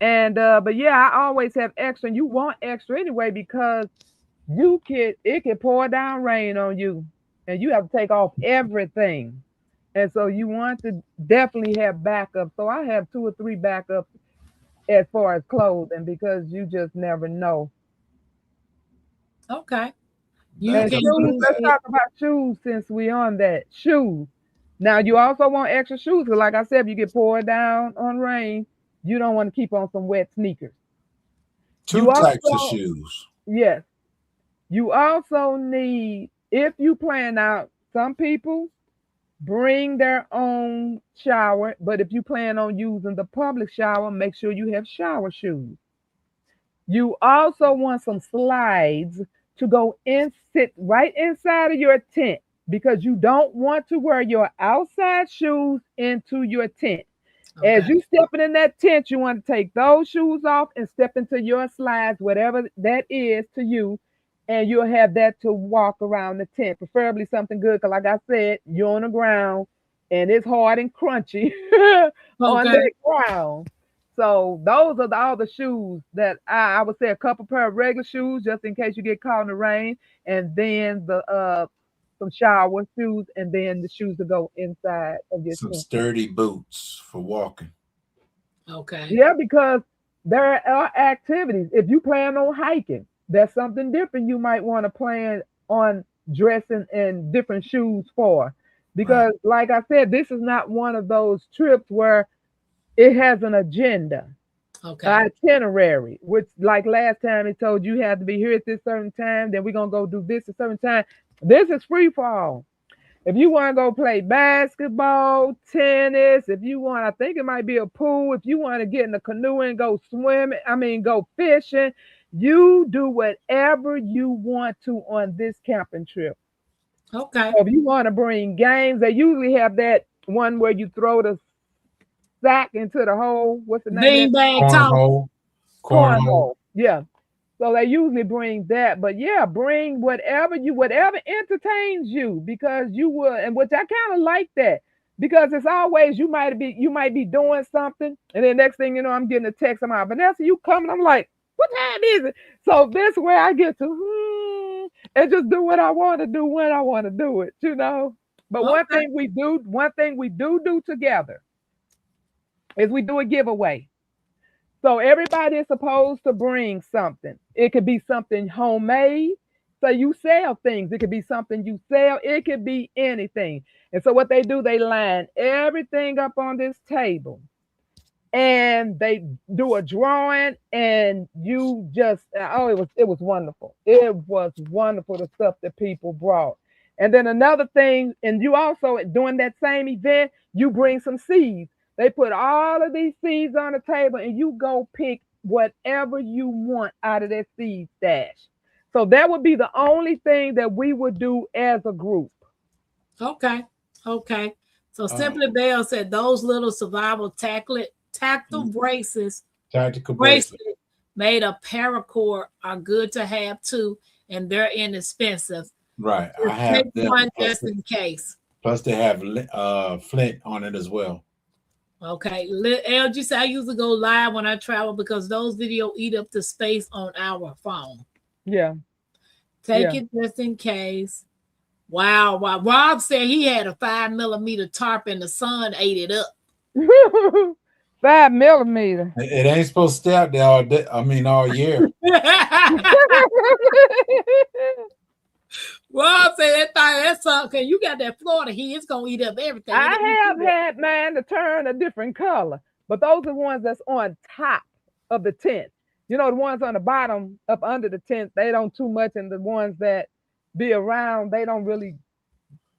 And but yeah, I always have extra, and you want extra anyway, because it can pour down rain on you, and you have to take off everything. And so you want to definitely have backup. So I have 2 or 3 backups as far as clothing, because you just never know. Okay. And shoes, let's talk about shoes since we on that. Shoes. Now you also want extra shoes, because like I said, if you get poured down on rain, you don't want to keep on some wet sneakers. 2 types of shoes. Yes. You also need, if you plan out, some people bring their own shower, but if you plan on using the public shower, make sure you have shower shoes. You also want some slides to go sit right inside of your tent, because you don't want to wear your outside shoes into your tent. Okay. As you stepping in that tent, you want to take those shoes off and step into your slides, whatever that is to you, and you'll have that to walk around the tent, preferably something good, because like I said, you're on the ground and it's hard and crunchy on that ground. So those are all the shoes that I would say, a couple pair of regular shoes just in case you get caught in the rain, and then some shower shoes, and then the shoes to go inside of your some tent. sturdy boots for walking. Okay. Yeah, because there are activities. If you plan on hiking, that's something different you might want to plan on dressing in different shoes for. Because like I said, this is not one of those trips where it has an agenda, itinerary, which like last time it told you had to be here at this certain time, then we're going to go do this at a certain time. This is free for all. If you want to go play basketball, tennis, if you want, I think it might be a pool. If you want to get in a canoe and go swimming, go fishing, you do whatever you want to on this camping trip. Okay. So if you want to bring games, they usually have that one where you throw the sack into the hole. What's the name of that? Beanbag talk. Cornhole. Yeah. So they usually bring that, but yeah, bring whatever entertains you, because you will, and which I kind of like that, because it's always you might be doing something, and then next thing you know, I'm getting a text. I'm like, Vanessa, you coming? I'm like, what time is it? So this way I get to and just do what I want to do when I want to do it, you know. But one thing we do together is we do a giveaway. So everybody is supposed to bring something. It could be something homemade. So you sell things. It could be something you sell. It could be anything. And so what they do, they line everything up on this table, and they do a drawing, and you just, it was wonderful. It was wonderful, the stuff that people brought. And then another thing, and you also, during that same event, you bring some seeds. They put all of these seeds on the table, and you go pick whatever you want out of that seed stash. So that would be the only thing that we would do as a group. Okay. So Simply Bell said those little survival tactile braces, Tactical bracelet made of paracord are good to have too, and they're inexpensive. Right. Just I have take them. one just in case. Plus they have flint on it as well. Okay. LG said I usually go live when I travel because those videos eat up the space on our phone. Yeah. Take it just in case. Wow. Rob said he had a 5mm tarp and the sun ate it up. 5mm. It ain't supposed to stay out there all day. All year. Rob said that's okay. You got that Florida heat, it's gonna eat up everything. I have had mine to turn a different color, but those are the ones that's on top of the tent. You know, the ones on the bottom up under the tent, they don't too much, and the ones that be around, they don't really.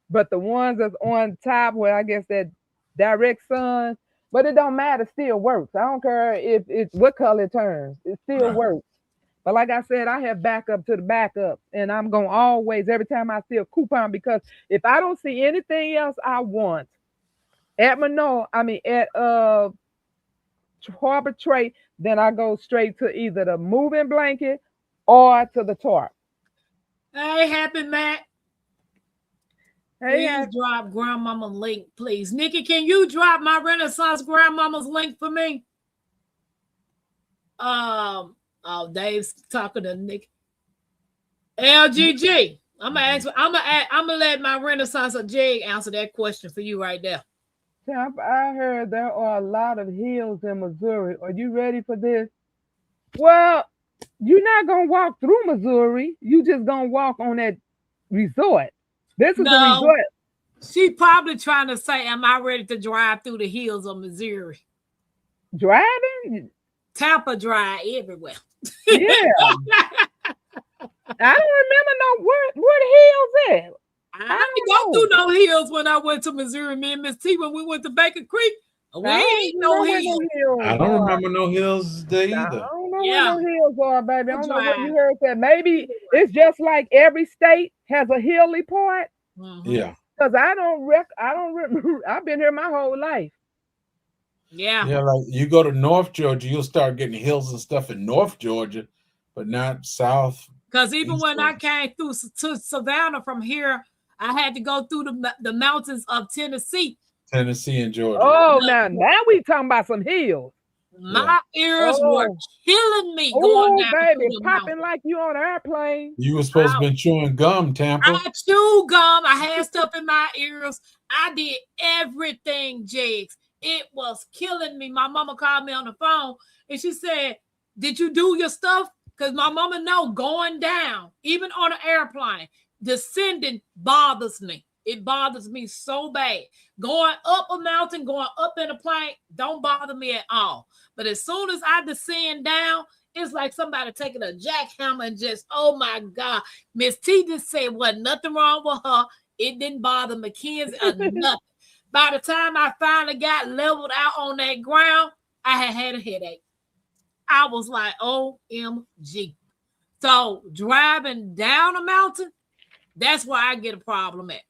But the ones that's on top, where I guess that direct sun, but it don't matter, still works. I don't care if it's what color it turns, it still works. But like I said, I have backup to the backup, and I'm going to always, every time I see a coupon, because if I don't see anything else I want at Harbor Freight, then I go straight to either the moving blanket or to the tarp. Hey, Happy Matt. Hey, please drop Grandmama link, please. Nikki, can you drop my Renaissance Grandmama's link for me? Dave's talking to Nick. LGG. I'm gonna let my Renaissance of Jig answer that question for you right there. I heard there are a lot of hills in Missouri. Are you ready for this? Well, you're not gonna walk through Missouri. You just gonna walk on that resort. This is the resort. She's probably trying to say, am I ready to drive through the hills of Missouri? Driving? Tampa drive everywhere. Yeah. I don't remember where the hills at. I didn't go through no hills when I went to Missouri. Me and Miss T, when we went to Baker Creek, we ain't no hills. I don't remember no hills there either. I don't know where the hills are, baby. I don't know what you heard that. Maybe it's just like every state has a hilly part. Mm-hmm. Yeah. Because I don't remember. I've been here my whole life. Yeah. Yeah, like you go to North Georgia, you'll start getting hills and stuff in North Georgia, but not South. Because even when I came through to Savannah from here, I had to go through the mountains of Tennessee and Georgia. Oh, now we talking about some hills. My ears were killing me going down. Baby, popping like you on an airplane. You were supposed to be chewing gum, Tampa. I chewed gum. I had stuff in my ears. I did everything, Jigs. It was killing me. My mama called me on the phone and she said, did you do your stuff? Because my mama know going down, even on an airplane, descending bothers me. It bothers me so bad. Going up a mountain, going up in a plane, don't bother me at all. But as soon as I descend down, it's like somebody taking a jackhammer and just, oh my God. Miss T just said, wasn't nothing wrong with her. It didn't bother Mackenzie or nothing. By the time I finally got leveled out on that ground, I had a headache. I was like, OMG. So driving down a mountain, that's where I get a problem at.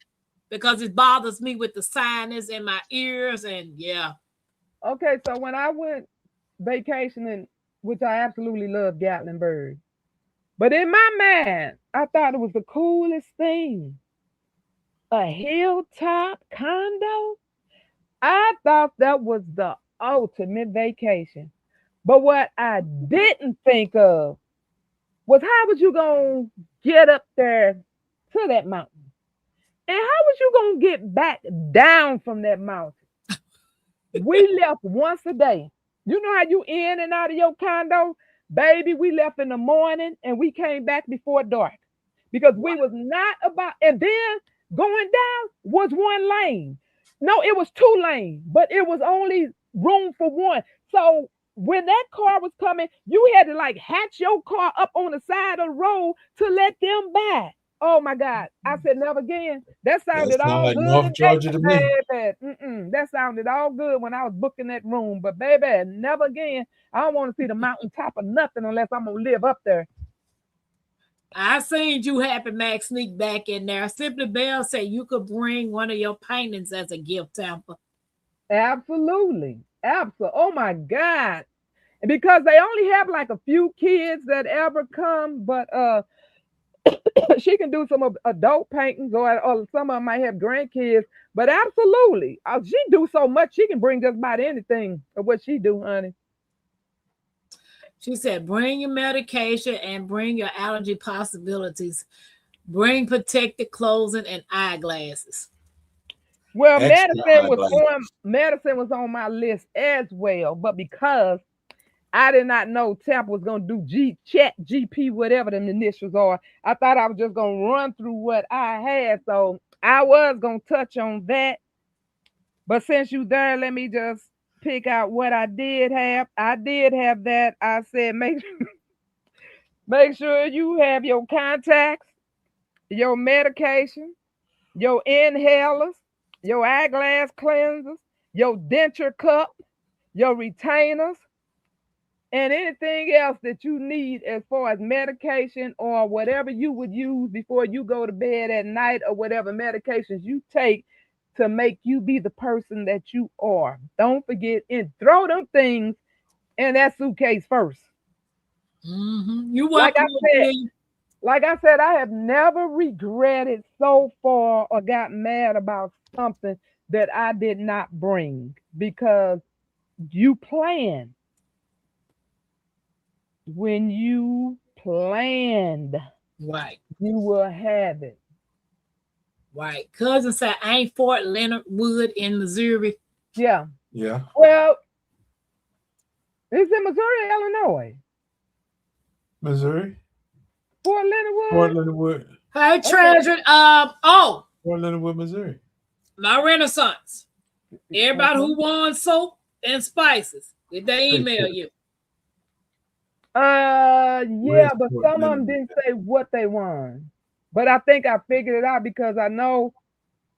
Because it bothers me with the sinus in my ears, and yeah. Okay, so when I went vacationing, which I absolutely love Gatlinburg, but in my mind, I thought it was the coolest thing. A hilltop condo? I thought that was the ultimate vacation. But what I didn't think of was how was you going to get up there to that mountain? And how was you going to get back down from that mountain? We left once a day. You know how you in and out of your condo? Baby, we left in the morning and we came back before dark because we was not about, and then going down was one lane. No, it was 2 lanes, but it was only room for one. So when that car was coming, you had to like hatch your car up on the side of the road to let them by. Oh my God. I said, never again. That sounded all like good. North Georgia to me. Baby. That sounded all good when I was booking that room. But baby, never again. I don't want to see the mountaintop or nothing unless I'm going to live up there. I seen you, Happy Mac, sneak back in there. Simply Bell said you could bring one of your paintings as a gift, Tampa. Absolutely. Absolutely. Oh my God. And because they only have like a few kids that ever come, but she can do some adult paintings, or some of them might have grandkids, but absolutely. She do so much, she can bring just about anything of what she do, honey. She said, bring your medication and bring your allergy possibilities. Bring protective clothing and eyeglasses. Well, Extra medicine was on my list as well, but because I did not know Tampa was going to do chat GP, whatever the initials are, I thought I was just going to run through what I had. So I was going to touch on that. But since you there, let me just pick out what I did have. I did have that. I said, make sure you have your contacts, your medication, your inhalers, your eyeglass cleansers, your denture cup, your retainers, and anything else that you need as far as medication or whatever you would use before you go to bed at night, or whatever medications you take to make you be the person that you are. Don't forget and throw them things in that suitcase first. Mm-hmm. You like I said, I have never regretted so far or got mad about something that I did not bring, because you plan. When you planned, right, you will have it. Right. Cousin said, ain't Fort Leonard Wood in Missouri? Yeah. Yeah. Well, it's in Missouri, Illinois. Missouri. Fort Leonard Wood. Fort Leonard Wood. Hey, Treasure. Fort Leonard Wood, Missouri. My Renaissance. Everybody who won soap and spices, did they email you? Yeah, but some of them didn't say what they won. But I think I figured it out, because I know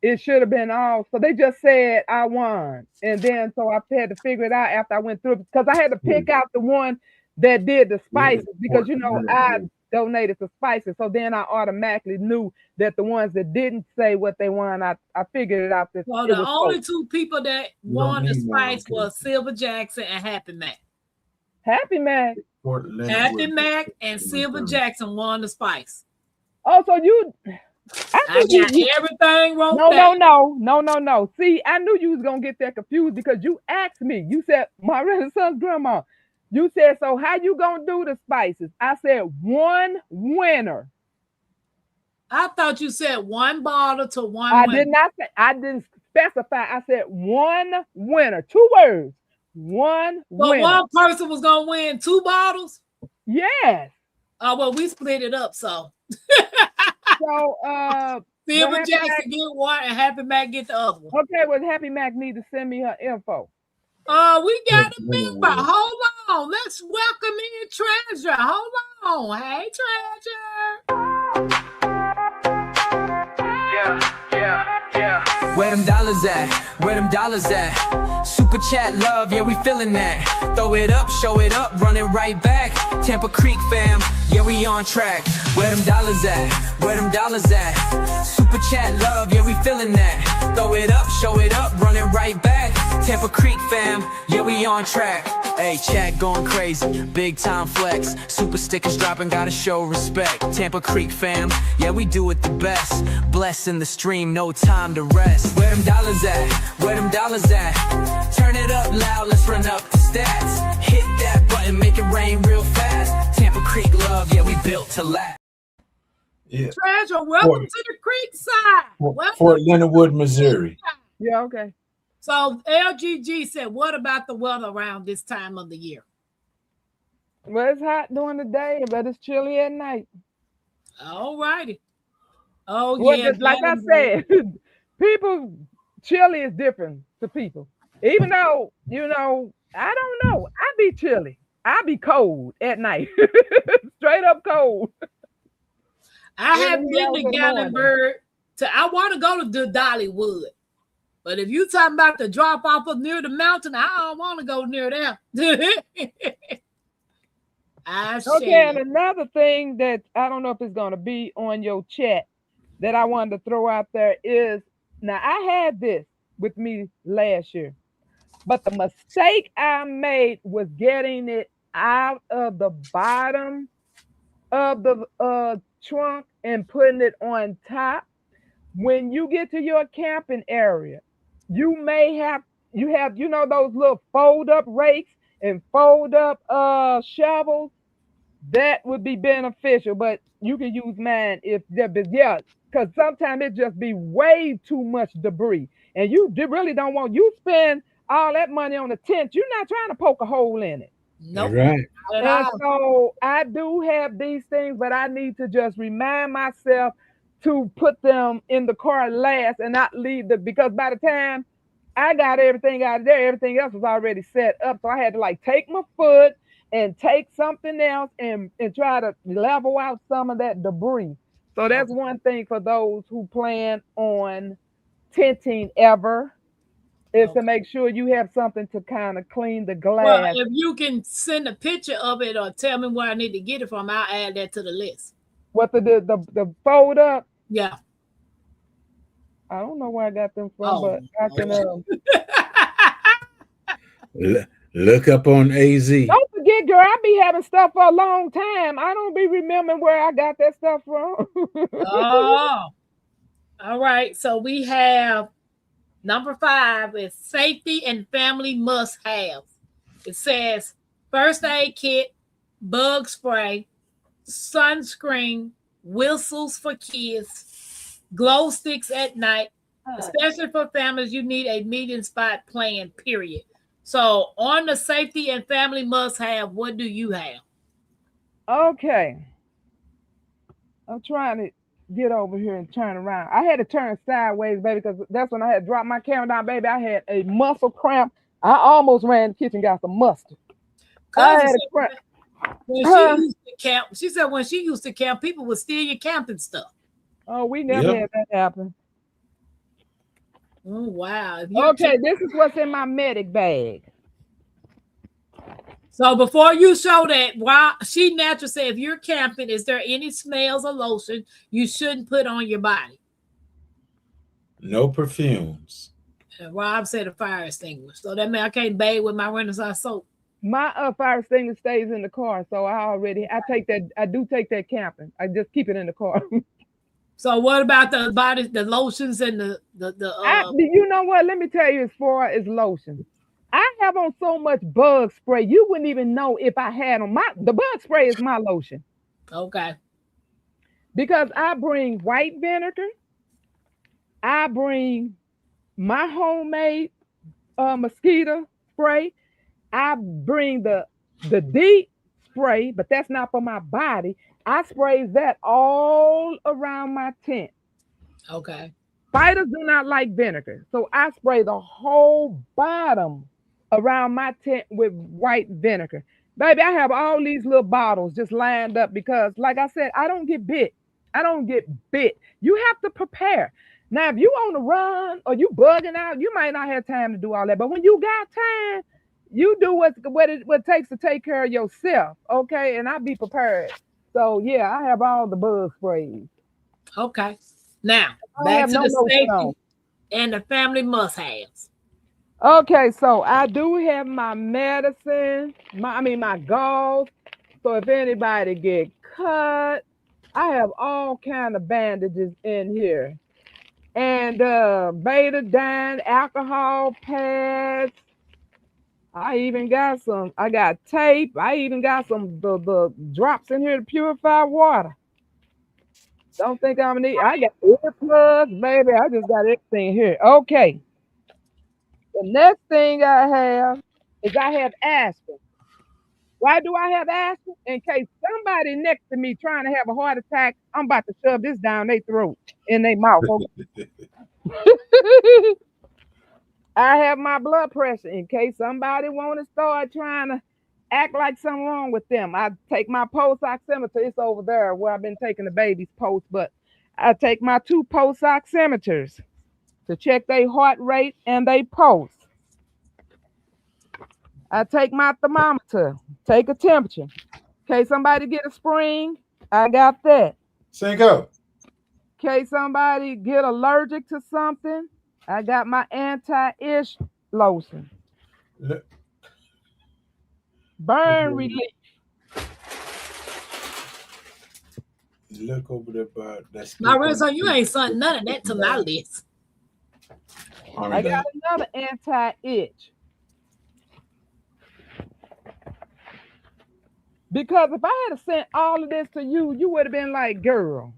it should have been all. So they just said I won. And then so I had to figure it out after I went through it, because I had to pick out the one that did the spices, because I donated to spices. So then I automatically knew that the ones that didn't say what they won, I figured it out. Well, the only 2 people that won the spice was Silver Jackson and Happy Mac. Happy Mac. Happy Mac and Silver Jackson won the spice. Oh, so I got everything wrong. No. See, I knew you was gonna get that confused, because you asked me. You said, my Renaissance grandma. You said, so how you gonna do the spices? I said 1 winner. I thought you said 1 bottle to 1 I winner. did not say. I didn't specify. I said 1 winner. 2 words. 1 winner. So one person was gonna win 2 bottles? Yes. Oh, well, we split it up, so. So Silver Jackson get 1 and Happy Mac get the other one. Okay, well, Happy Mac need to send me her info. We got a member. Hold on. Let's welcome in Treasure. Hold on. Hey, Treasure. Yeah. Where them dollars at? Where them dollars at? Super chat love, yeah, we feeling that. Throw it up, show it up, run it right back. Tampa Creek fam, yeah, we on track. Where them dollars at? Where them dollars at? Super chat love, yeah, we feeling that. Throw it up, show it up, run it right back. Tampa Creek fam, yeah, we on track. Hey, chat going crazy, big time flex. Super stickers dropping, gotta show respect. Tampa Creek fam, yeah, we do it the best. Blessing the stream, no time to rest. Where them dollars at? Where them dollars at? Turn it up loud, let's run up the stats. Hit that button, make it rain real fast. Tampa Creek love, yeah, we built to last. Yeah. Treasure, welcome to the Creek side. Welcome Fort to Leonard the Wood, Creek Missouri. side. Yeah, okay. So LGG said, what about the weather around this time of the year? Well, it's hot during the day, but it's chilly at night. All righty. Oh, Well, yeah. just like I said, people, chilly is different to people. Even though, I don't know. I be chilly. I be cold at night. Straight up cold. I haven't been hours to in the morning. Gatlinburg. I want to go to the Dollywood. But if you talking about the drop off of near the mountain, I don't want to go near there. Okay, and another thing that I don't know if it's going to be on your chat that I wanted to throw out there is, now I had this with me last year, but the mistake I made was getting it out of the bottom of the trunk and putting it on top. When you get to your camping area, you have those little fold up rakes and fold up shovels. That would be beneficial, but you can use mine because sometimes it just be way too much debris, and you really don't want you spend all that money on a tent. You're not trying to poke a hole in it. Nope. Right. And so I do have these things, but I need to just remind myself to put them in the car last and not leave because by the time I got everything out of there, everything else was already set up. So I had to take my foot and take something else and try to level out some of that debris. So that's one thing for those who plan on tenting ever, is to make sure you have something to kind of clean the glass. Well, if you can send a picture of it or tell me where I need to get it from, I'll add that to the list. What the fold up? Yeah. I don't know where I got them from, but I can. Look up on AZ. Don't forget, girl, I be having stuff for a long time. I don't be remembering where I got that stuff from. Oh, all right. So we have number 5 is safety and family must have. It says first aid kit, bug spray, sunscreen, whistles for kids, glow sticks at night, especially for families. You need a meeting spot plan, period. So on the safety and family must have, what do you have? Okay. I'm trying to get over here and turn around. I had to turn sideways, baby, because that's when I had dropped my camera down, baby. I had a muscle cramp. I almost ran the kitchen, got some mustard. I had a cramp. When she used to camp, she said when she used to camp, people would steal your camping stuff. Oh, we never had that happen. Oh, wow. Okay, this is what's in my medic bag. So before you show that, while she naturally said, if you're camping, is there any smells or lotion you shouldn't put on your body? No perfumes. And Rob said a fire extinguisher. So that means I can't bathe with my Renaissance soap. My fire extinguisher stays in the car, so I do take that camping. I just keep it in the car. So what about the lotions and you know what? Let me tell you, as far as lotion, I have on so much bug spray, you wouldn't even know if I had on the bug spray is my lotion. Okay. Because I bring white vinegar, I bring my homemade mosquito spray, I bring the deep spray, but that's not for my body. I spray that all around my tent. Okay. Spiders do not like vinegar, so I spray the whole bottom around my tent with white vinegar. Baby, I have all these little bottles just lined up because, like I said, I don't get bit. You have to prepare. Now, if you on the run or you bugging out, you might not have time to do all that. But when you got time, you do what it takes to take care of yourself, okay? And I be prepared. So yeah, I have all the bug sprays. Okay. Now I back have to no the lotion safety on. and the family must-haves. Okay, so I do have my medicine, my gauze. So if anybody get cut, I have all kind of bandages in here. And betadine, alcohol pads. I got tape. I even got some the drops in here to purify water. Don't think I'm gonna need. I got earplugs, baby. I just got everything here. Okay. The next thing I have is I have aspirin. Why do I have aspirin? In case somebody next to me trying to have a heart attack, I'm about to shove this down their throat in their mouth. Okay? I have my blood pressure in case somebody want to start trying to act like something wrong with them. I take my pulse oximeter. It's over there where I've been taking the baby's pulse, but I take my 2 pulse oximeters to check their heart rate and their pulse. I take my thermometer, take a temperature. In case somebody get a spring, I got that. Cinco. In case somebody get allergic to something, I got my anti-itch lotion. Look. Burn relief. Look over there by that. Marissa, you ain't sent none of that to my list. I got another anti-itch. Because if I had sent all of this to you, you would have been like, girl.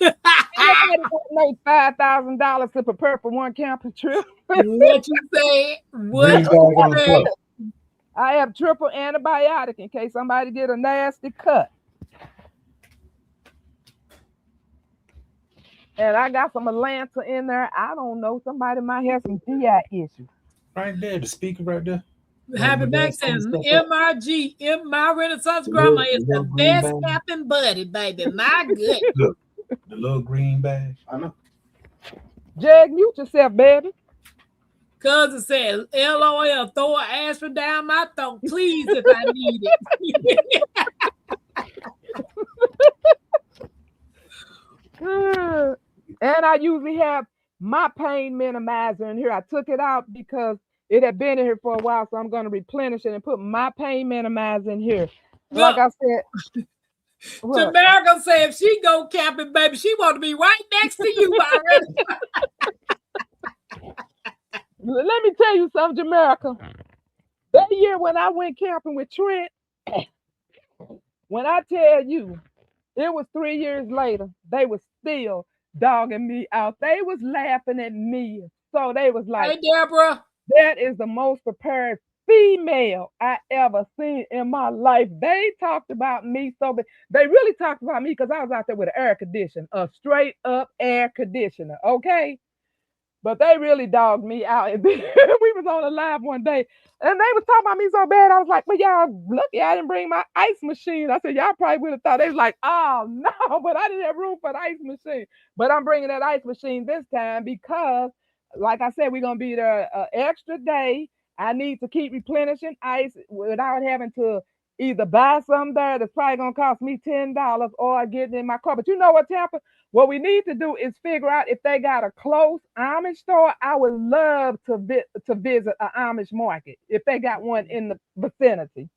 I got no $5,000 to prepare for one camping trip. What you say? What you say? I have triple antibiotic in case somebody get a nasty cut. And I got some Atlanta in there. I don't know. Somebody might have some GI issues. Right there, the speaker right there. Happy Thanksgiving. MRG, my Renaissance grandma is the best camping buddy, baby. My good. Look, the little green bag. I know. Jag, mute yourself, baby. Cousin said, LOL, throw an aspirin down my throat, please, if I need it. And I usually have my pain minimizer in here. I took it out because it had been in here for a while, so I'm going to replenish it and put my pain minimizer in here. Like I said, Jamaica said if she go camping, baby, she want to be right next to you already. Let me tell you something, Jamaica. That year when I went camping with Trent, when I tell you, it was 3 years later, they were still dogging me out. They was laughing at me. So they was like, hey, Deborah, that is the most prepared female I ever seen in my life. They talked about me so bad. They really talked about me because I was out there with an air conditioner, a straight up air conditioner, okay? But they really dogged me out. And then we was on a live one day, and they was talking about me so bad. I was like, well, y'all, lucky I didn't bring my ice machine. I said, y'all probably would have thought. They was like, oh, no, but I didn't have room for the ice machine. But I'm bringing that ice machine this time because, like I said, we're going to be there an extra day. I need to keep replenishing ice without having to either buy something there that's probably going to cost me $10 or get it in my car. But you know what, Tampa? What we need to do is figure out if they got a close Amish store. I would love to visit an Amish market if they got one in the vicinity.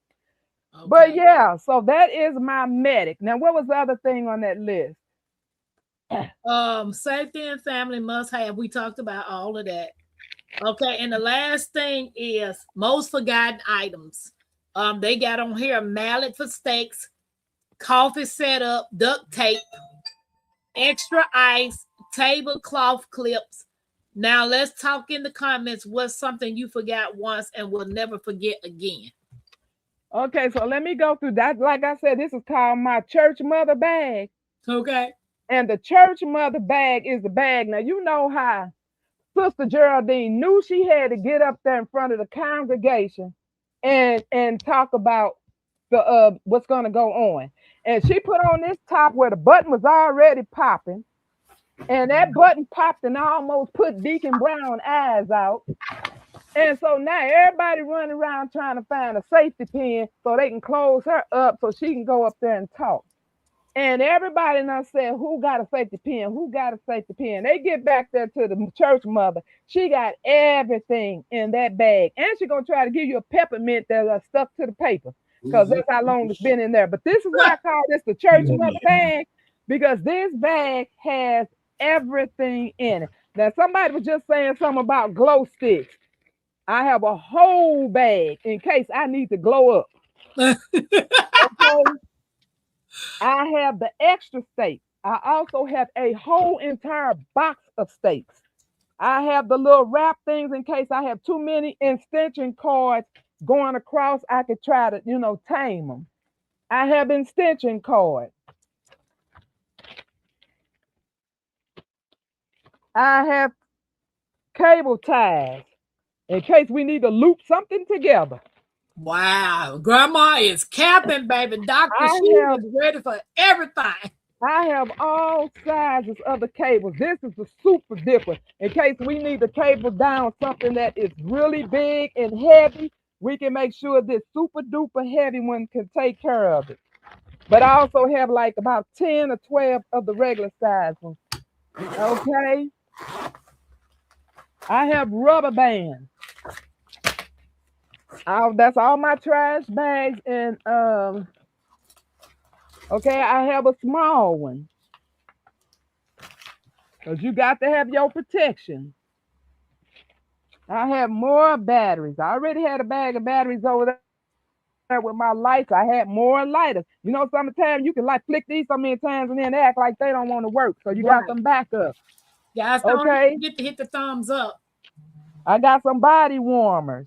Okay. But yeah, so that is my medic. Now, what was the other thing on that list? Safety and family must have. We talked about all of that. Okay, and the last thing is most forgotten items. They got on here mallet for steaks, coffee setup, duct tape, extra ice, tablecloth clips. Now let's talk in the comments. What's something you forgot once and will never forget again? Okay, so let me go through that. Like I said, this is called my church mother bag. Okay. And the church mother bag is the bag. Now, you know how Sister Geraldine knew she had to get up there in front of the congregation and talk about the what's going to go on. And she put on this top where the button was already popping. And that button popped and almost put Deacon Brown eyes out. And so now everybody running around trying to find a safety pin so they can close her up so she can go up there and talk. And everybody now said, who got a safety pin? Who got a safety pin? They get back there to the church mother. She got everything in that bag. And she's going to try to give you a peppermint that's stuck to the paper because that's how long it's been in there. But this is why I call this the church mother bag, because this bag has everything in it. Now, somebody was just saying something about glow sticks. I have a whole bag in case I need to glow up. Okay? I have the extra stakes. I also have a whole entire box of stakes. I have the little wrap things in case I have too many extension cords going across. I could try to, tame them. I have extension cords. I have cable ties in case we need to loop something together. Wow, Grandma is camping, baby. Dr. She is ready for everything. I have all sizes of the cables. This is the super dipper. In case we need to cable down something that is really big and heavy, we can make sure this super duper heavy one can take care of it. But I also have like about 10 or 12 of the regular size ones. Okay. I have rubber bands. That's all my trash bags. And okay, I have a small one because you got to have your protection. I have more batteries. I already had a bag of batteries over there with my lights. I had more lighters. Sometimes you can flick these so many times and then they act like they don't want to work. So you got some backup. Guys, don't forget to hit the thumbs up. I got some body warmers.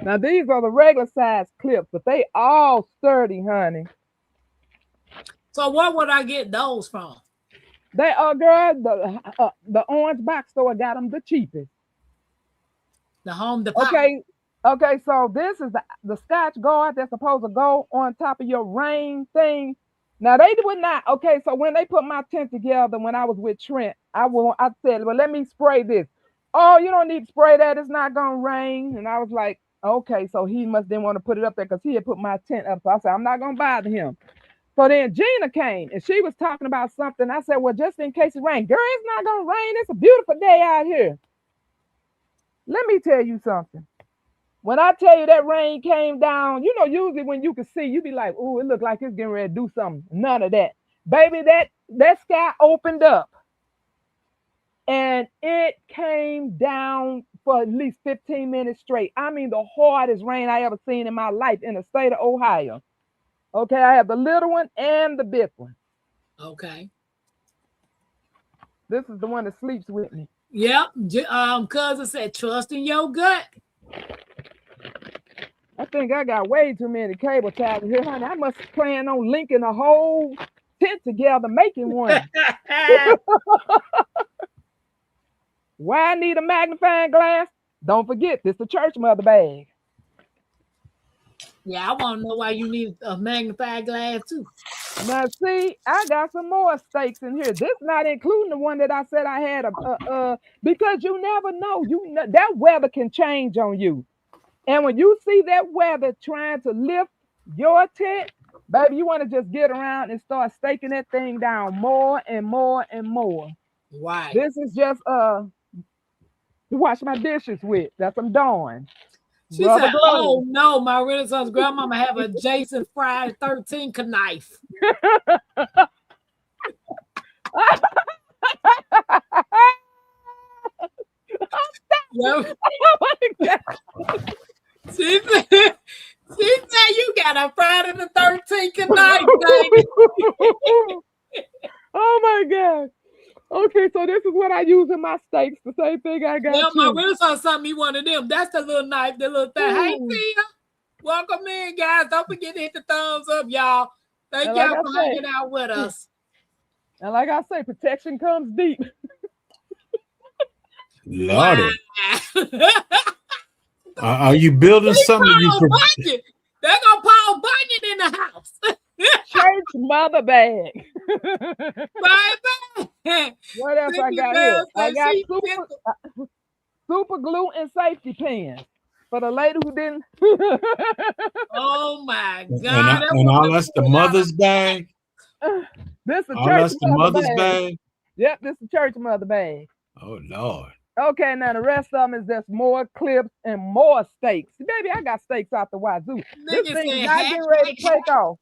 Now, these are the regular size clips, but they all sturdy, honey. So what would I get those from? They are, girl, the Orange Box Store got them the cheapest. The Home Department. Okay, so this is the Scotch Guard that's supposed to go on top of your rain thing. Now, they would not. Okay, so when they put my tent together, when I was with Trent, I said, well, let me spray this. Oh, you don't need to spray that. It's not going to rain. And I was like, okay, so he didn't want to put it up there because he had put my tent up. So I said, I'm not going to bother him. So then Gina came and she was talking about something. I said, well, just in case it rains. Girl, it's not going to rain. It's a beautiful day out here. Let me tell you something. When I tell you that rain came down, usually when you can see, you be like, oh, it looked like it's getting ready to do something. None of that. Baby, that sky opened up and it came down for at least 15 minutes straight. I mean, the hardest rain I ever seen in my life in the state of Ohio. Okay, I have the little one and the big one. Okay. This is the one that sleeps with me. Yep. Cousin said, trust in your gut. I think I got way too many cable ties here, honey. I must plan on linking a whole tent together, making one. Why I need a magnifying glass? Don't forget, this is the church mother bag. Yeah, I want to know why you need a magnifying glass too. Now, see, I got some more stakes in here. This not including the one that I said I had because you never know. That weather can change on you. And when you see that weather trying to lift your tent, baby, you want to just get around and start staking that thing down more and more and more. Right. This is just to wash my dishes with. That's some Dawn. She said, oh no, my Renaissance grandmama have a Jason Friday 13 knife. She said you got a Friday the 13th knife, baby. Oh my God. Okay, so this is what I use in my steaks. The same thing I got. Yeah, my Renaissance sent me one of them. That's the little knife, the little thing. Hey, Tia. Welcome in, guys. Don't forget to hit the thumbs up, y'all. Thank y'all for hanging out with us. And like I say, protection comes deep. Lordy. Are you building something? They're gonna Paul Bunyan in the house. church mother bag. Baby. What else I Vicky got Bell here? I said got she picked super glue and safety pins for the lady who didn't. Oh my And, God. and all that's the mother's bag. This a All church that's the mother mother's bag. bag. Yep, this is church mother bag. Oh Lord. Okay, now the rest of them is just more clips and more steaks. Baby, I got steaks out the wazoo. This Nigga thing said is not getting ready to take off.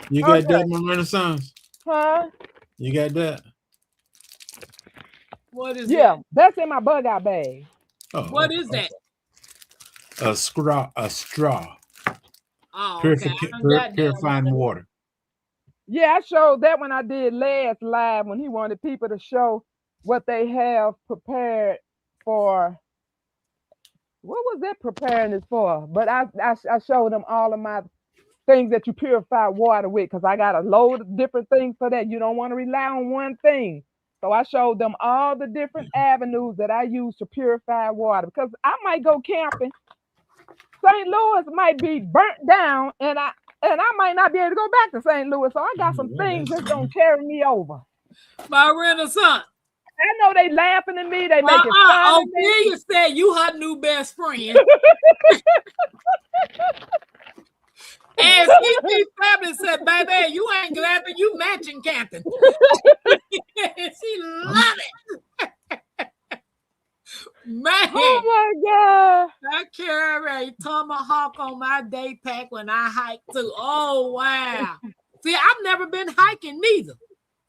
You got Okay. that, my Renaissance? Huh? You got that? What is Yeah, that? that's in my bug out bag. Oh, What is that? A straw. Oh, okay. I done got that Purifying one. water. Yeah, I showed that when I did last live when he wanted people to show what they have prepared for. What was that preparing this for? But I showed them all of my things that you purify water with because I got a load of different things for that. You don't want to rely on one thing. So I showed them all the different avenues that I use to purify water because I might go camping. St. Louis might be burnt down and I might not be able to go back to St. Louis. So I got some things that's gonna carry me over. My Renaissance. I know they laughing at me, they making fun of me. Ophelia said you her new best friend. And CP Family said, baby, you ain't glamping, you matching camping. She love it. Man, Oh my God. I carry a tomahawk on my day pack when I hike too. Oh wow. See, I've never been hiking neither.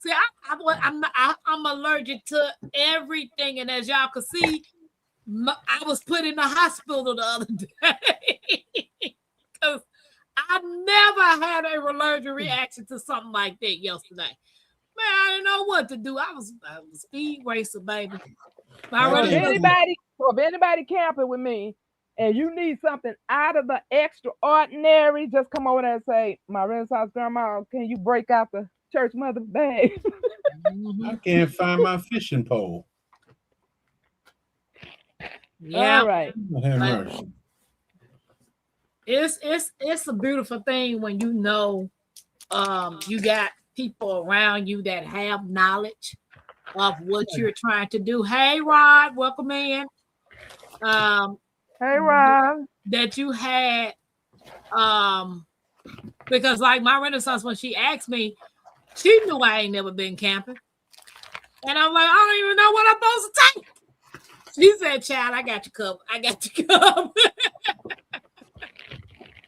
See, I'm allergic to everything, and as y'all can see, I was put in the hospital the other day because I never had a allergic reaction to something like that yesterday. Man, I didn't know what to do. I was a speed racer, baby. So if anybody camping with me and you need something out of the extraordinary, just come over there and say, my Renaissance grandma, can you break out the church mother bag? I can't find my fishing pole. Yeah. All right. Have mercy. It's a beautiful thing when you know you got people around you that have knowledge of what you're trying to do. Hey Rod, welcome in. Hey Rob. That you had because like my Renaissance, when she asked me, she knew I ain't never been camping. And I'm like, I don't even know what I'm supposed to take. She said, child, I got you covered. I got you covered.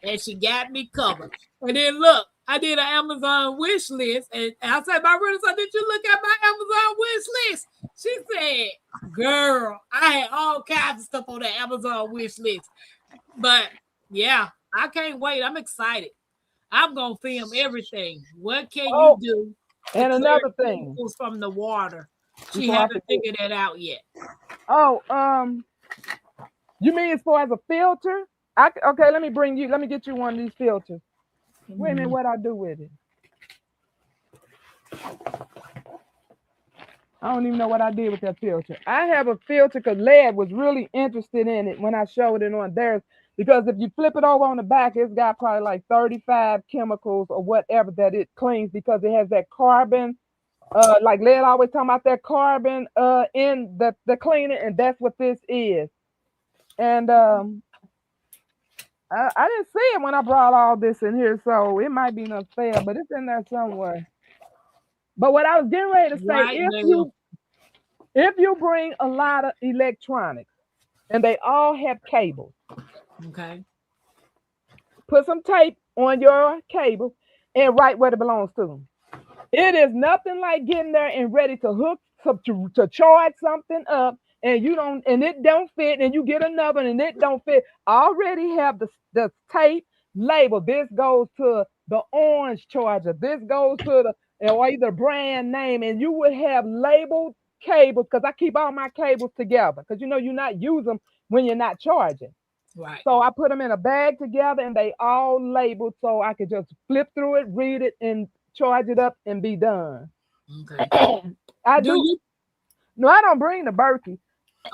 And she got me covered. And then look, I did an Amazon wish list. And I said, my Renaissance, did you look at my Amazon wish list? She said, girl, I had all kinds of stuff on the Amazon wish list. But yeah, I can't wait. I'm excited. I'm going to film everything. What can you do? And another thing. From the water. She haven't figured that out yet. Oh, you mean as far as a filter? Okay, let me get you one of these filters. Wait a minute, what I do with it? I don't even know what I did with that filter. I have a filter because Led was really interested in it when I showed it on theirs. Because if you flip it over on the back, it's got probably like 35 chemicals or whatever that it cleans because it has that carbon. Like Led always talking about that carbon in the cleaner, and that's what this is. And I didn't see it when I brought all this in here, so it might be not fair, but it's in there somewhere. But what I was getting ready to say, if you bring a lot of electronics and they all have cables, okay, put some tape on your cable and right where it belongs to them. It is nothing like getting there and ready to hook to charge something up and it don't fit and you get another and it don't fit. I already have the tape label. This goes to the orange charger. This goes to or either brand name, and you would have labeled cables because I keep all my cables together because you're not using them when you're not charging. Right. So I put them in a bag together and they all labeled so I could just flip through it, read it, and charge it up and be done. Okay. No, I don't bring the Berkey.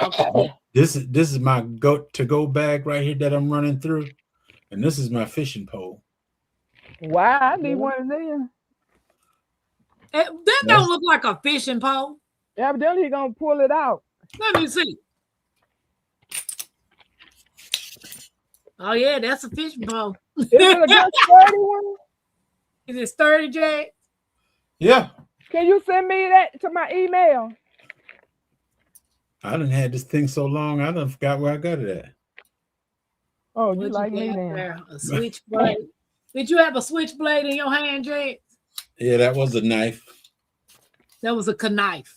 Okay. This is my go bag right here that I'm running through, and this is my fishing pole. Why? I need one of them. That don't look like a fishing pole. Evidently, he gonna pull it out. Let me see. Oh yeah, that's a fishing pole. Is it a good sturdy one? Is it sturdy, Jay? Yeah. Can you send me that to my email? I done had this thing so long, I done forgot where I got it at. Oh, you What'd like you me have then? there? A switchblade. Did you have a switchblade in your hand, Jay? Yeah, that was a knife. That was a knife.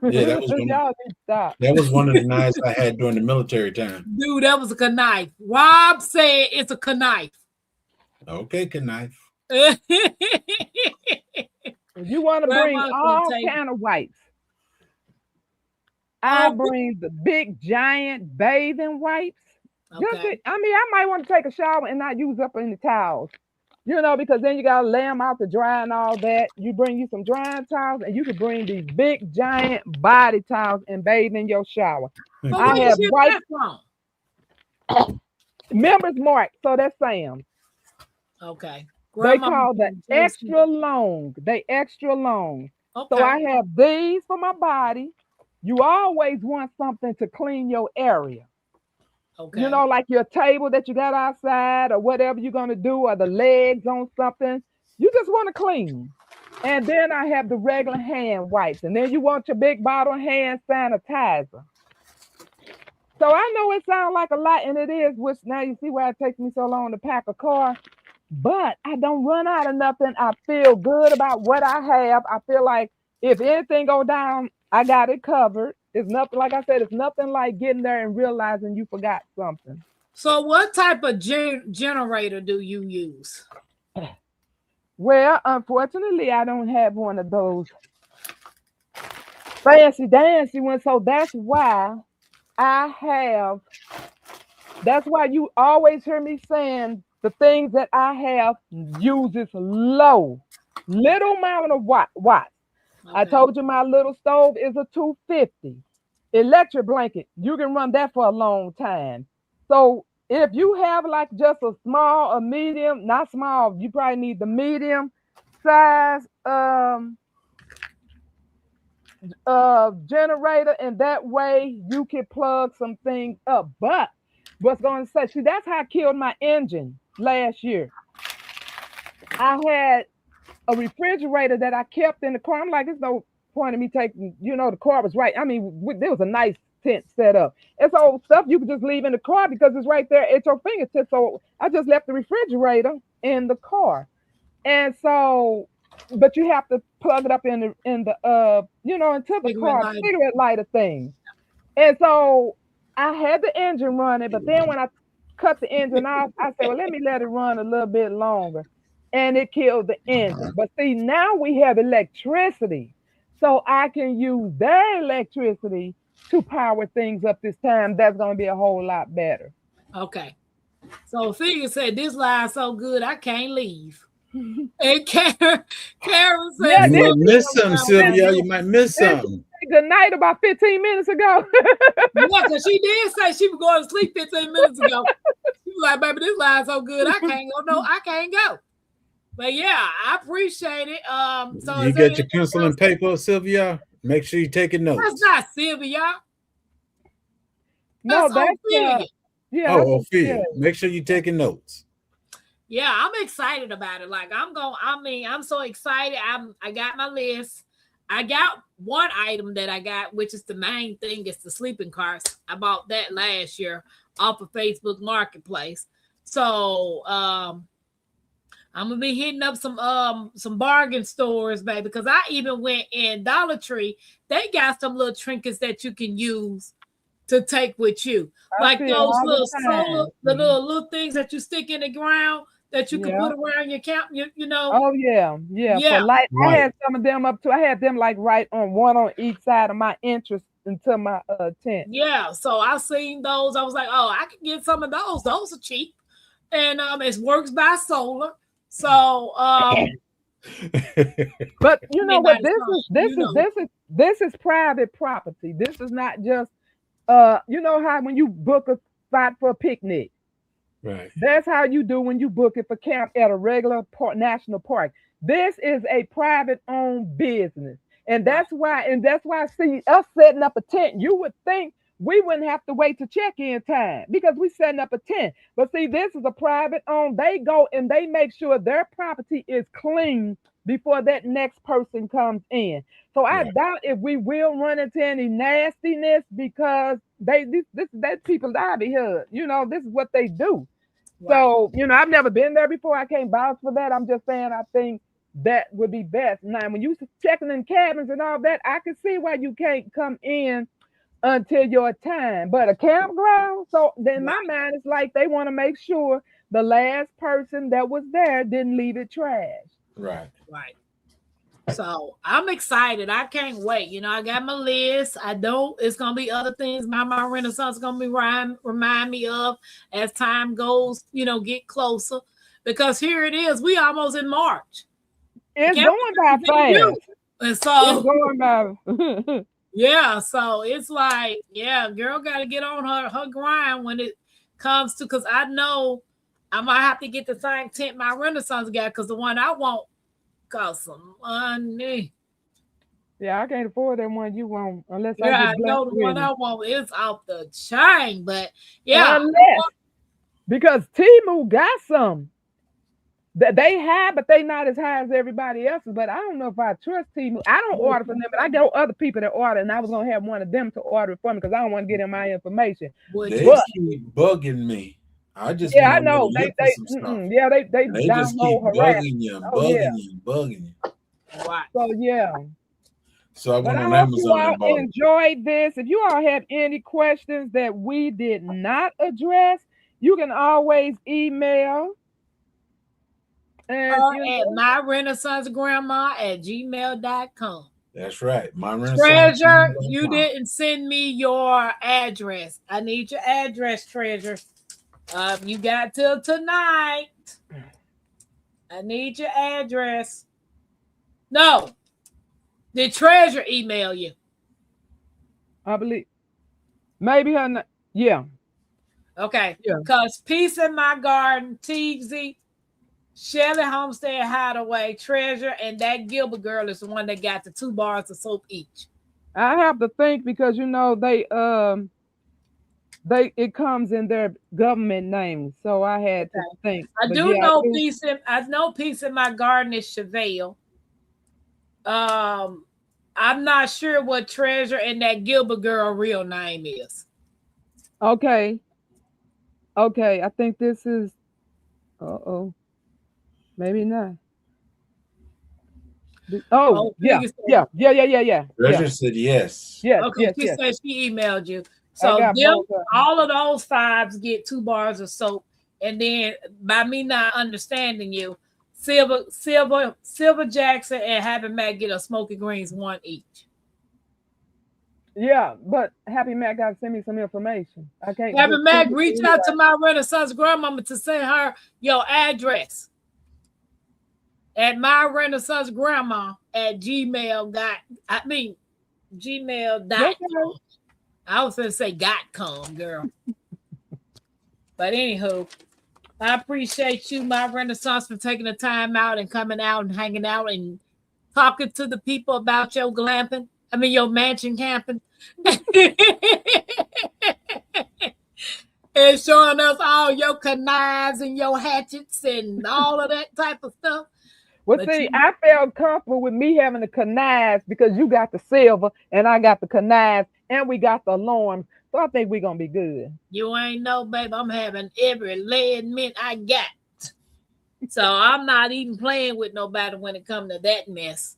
Yeah, that was one. Y'all need to stop. That was one of the knives I had during the military time. Dude, that was a knife. Rob said it's a knife. Okay, knife. If you want to bring Grandma's gonna all take- kind of wipes, I Oh, bring the big giant bathing wipes. Just Okay. to- I mean, I might want to take a shower and not use up any towels, you know, because then you gotta lay them out to dry and all that. You bring you some drying towels, and you can bring these big giant body towels and bathe in your shower. But I where have you get white- that from? Members Mark, so that's Sam. Okay. They Grandma call the was- extra long. They extra long. Okay. So I have these for my body. You always want something to clean your area. okay. You know, like your table that you got outside or whatever you're going to do, or the legs on something. You just want to clean. And then I have the regular hand wipes. And then you want your big bottle hand sanitizer. So I know it sounds like a lot, and it is, which now you see why it takes me so long to pack a car. But I don't run out of nothing. I feel good about what I have. I feel like if anything go down, I got it covered. It's nothing, like I said, it's nothing like getting there and realizing you forgot something. So what type of generator do you use? Well, unfortunately, I don't have one of those fancy dancy ones. So that's why you always hear me saying the things that I have uses little amount of watts. I Okay. told you my little stove is a 250. Electric blanket, you can run that for a long time. So if you have like just a small, a medium, not small, you probably need the medium size generator, and that way you can plug some things up. But what's going to say, see, that's how I killed my engine last year. I had a refrigerator that I kept in the car. I'm like, there's no point in me taking, the car was right. I mean, there was a nice tent set up. It's old stuff you could just leave in the car because it's right there at your fingertips. So I just left the refrigerator in the car. And so, but you have to plug it up in the into the Cigarette car, lighter. cigarette lighter thing. And so I had the engine running, but then when I cut the engine off, I said, well, let me let it run a little bit longer. And it killed the engine. But see, now we have electricity. So I can use their electricity to power things up this time. That's going to be a whole lot better. Okay. So Figure said this line so good I can't leave. And Karen said, Yeah, You might this- miss something, Sylvia. You might miss something. Good night about 15 minutes ago. yeah, because she did say she was going to sleep 15 minutes ago. She was like, baby, this line so good I can't go. No, I can't go. But yeah, I appreciate it. So You is there get your anything pencil else? and paper, Sylvia. Make sure you're taking notes. That's not Sylvia. No, That's that's Ophelia. yeah. Oh, that's- Ophelia. yeah. Make sure you're taking notes. Yeah, I'm excited about it. Like I'm so excited. I got my list. I got one item that I got, which is the main thing, is the sleeping cars. I bought that last year off of Facebook Marketplace. So I'm gonna be hitting up some bargain stores, baby, because I even went in Dollar Tree. They got some little trinkets that you can use to take with you, I like see it those all the little time. solar, the little things that you stick in the ground that you can Yeah. put around your camp. You know, Oh yeah. Yeah. For light, I Right. had some of them up too. I had them like right on one on each side of my entrance into my tent. yeah. So I seen those. I was like, oh, I can get some of those. Those are cheap, and it works by solar. So But you know what? Midnight This is private property. This is not just you know how when you book a spot for a picnic, Right. That's how you do when you book it for camp at a regular national park. This is a private owned business. And that's why see us setting up a tent, you would think we wouldn't have to wait to check-in time because we setting up a tent. But see, this is a private owned. They go and they make sure their property is clean before that next person comes in. So I doubt if we will run into any nastiness because that's people's livelihood. You know, this is what they do. Right. So, you know, I've never been there before. I can't vouch for that. I'm just saying I think that would be best. Now, when you checking in cabins and all that, I can see why you can't come in until your time. But a campground, so then my mind is like they want to make sure the last person that was there didn't leave it trash. Right. Right. So I'm excited. I can't wait. You know, I got my list. I know it's gonna be other things my Renaissance is gonna be remind me of as time goes, you know, get closer. Because here it is, we almost in March. It's going by fast. And so it's going by yeah, so it's like, yeah, girl got to get on her grind when it comes to, because I know I might have to get the same tent my Renaissance got, because the one I want costs some money. Yeah, I can't afford that one you want unless I know the one I want is off the chain, but yeah. Unless, because Temu got some that they have, but they not as high as everybody else's. But I don't know if I trust Temu. I don't order from them, but I know other people that order, and I was gonna have one of them to order it for me because I don't want to get in my information. They keep bugging me. I just I know they just keep bugging you. Right. So yeah. So I went on I hope you Amazon and bought all enjoyed this. If you all have any questions that we did not address, you can always email. And at my Renaissance grandma at gmail.com. That's right. My Renaissance Treasure, you didn't send me your address. I need your address, Treasure. You got till tonight. I need your address. No. Did Treasure email you? I believe maybe her. Yeah. Okay. Yeah. Because Peace in My Garden, TZ, Shelly Homestead Hideaway, Treasure, and that Gilbert girl is the one that got the 2 bars of soap each. I have to think because you know it comes in their government names, so I had to think. I know Peace in My Garden is Chevelle. I'm not sure what Treasure and that Gilbert girl real name is. Okay, I think this is. Maybe not. Yeah. Treasure said yes. Yes. Okay, she said she emailed you. So all of those 5s get 2 bars of soap, and then by me not understanding you, Silver Jackson and Happy Mac get a Smoky Greens 1 each. Yeah, but Happy Mac got to send me some information. I can't. Happy Mac, reach out to my Renaissance grandmama to send her your address at my Renaissance grandma at gmail.com. I was going to say .com, girl. But anywho, I appreciate you, my Renaissance, for taking the time out and coming out and hanging out and talking to the people about your glamping. I mean, your mansion camping. And showing us all your knives and your hatchets and all of that type of stuff. Well, see, I felt comfortable with me having the knives because you got the silver and I got the knives and we got the alarms. So I think we're going to be good. You ain't know, babe. I'm having every lead mint I got. So I'm not even playing with nobody when it comes to that mess.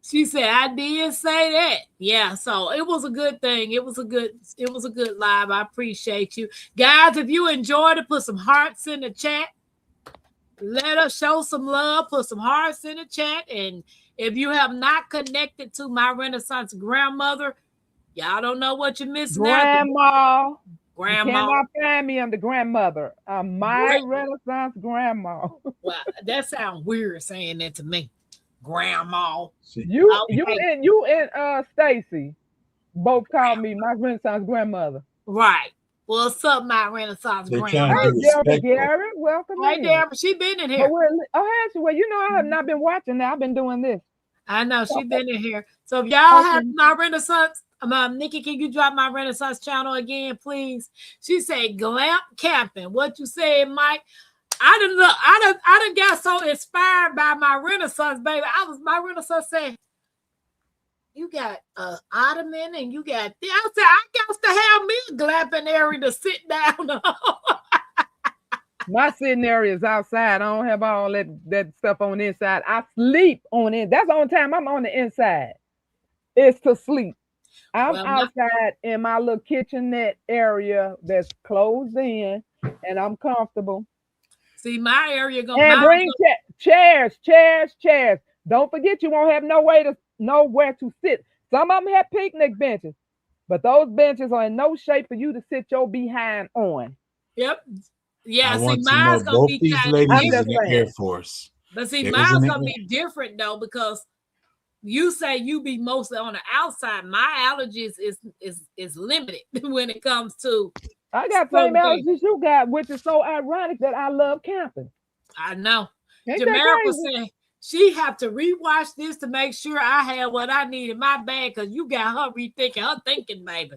She said, I did say that. Yeah, so it was a good thing. It was a good live. I appreciate you. Guys, if you enjoyed it, put some hearts in the chat. Let us show some love. Put some hearts in the chat. And if you have not connected to my Renaissance grandmother, y'all don't know what you're missing Grandma. out. You cannot find me. I'm the grandmother. I'm my Renaissance grandma. Well, that sounds weird saying that to me. Grandma. You and Stacy both called me my Renaissance grandmother. Right. What's up, my Renaissance They're grandma? trying to Hey, be Deborah respectful. Garrett, welcome Right in. there, she been in But here. has she? Well, you know, I have not been watching that. I've been doing this. I know she been in here. So if y'all Okay. have my Renaissance, Nikki, can you drop my Renaissance channel again, please? She said glamp camping. What you said, Mike? I done got so inspired by my Renaissance, baby. My Renaissance said, you got ottoman and you got this. I said, I got to have me a glamping area to sit down on. My sitting area is outside. I don't have all that stuff on the inside. I sleep on it. That's the only time I'm on the inside. It's to sleep. I'm Well, outside in my little kitchenette area that's closed in, and I'm comfortable. See, my area And gonna bring chairs. Don't forget, you won't have nowhere to sit. Some of them have picnic benches, but those benches are in no shape for you to sit your behind on. Yep. Yeah, I see, want to know mine's gonna both be these kind ladies I'm of is just in different. the saying. Air Force. But see, There mine's isn't gonna any- be different though, because you say you be mostly on the outside. My allergies is limited when it comes to I got certain same things. allergies you got, which is so ironic that I love camping. I know. Ain't that Jamaica crazy? said she have to rewatch this to make sure I have what I need in my bag, because you got her rethinking her thinking, baby.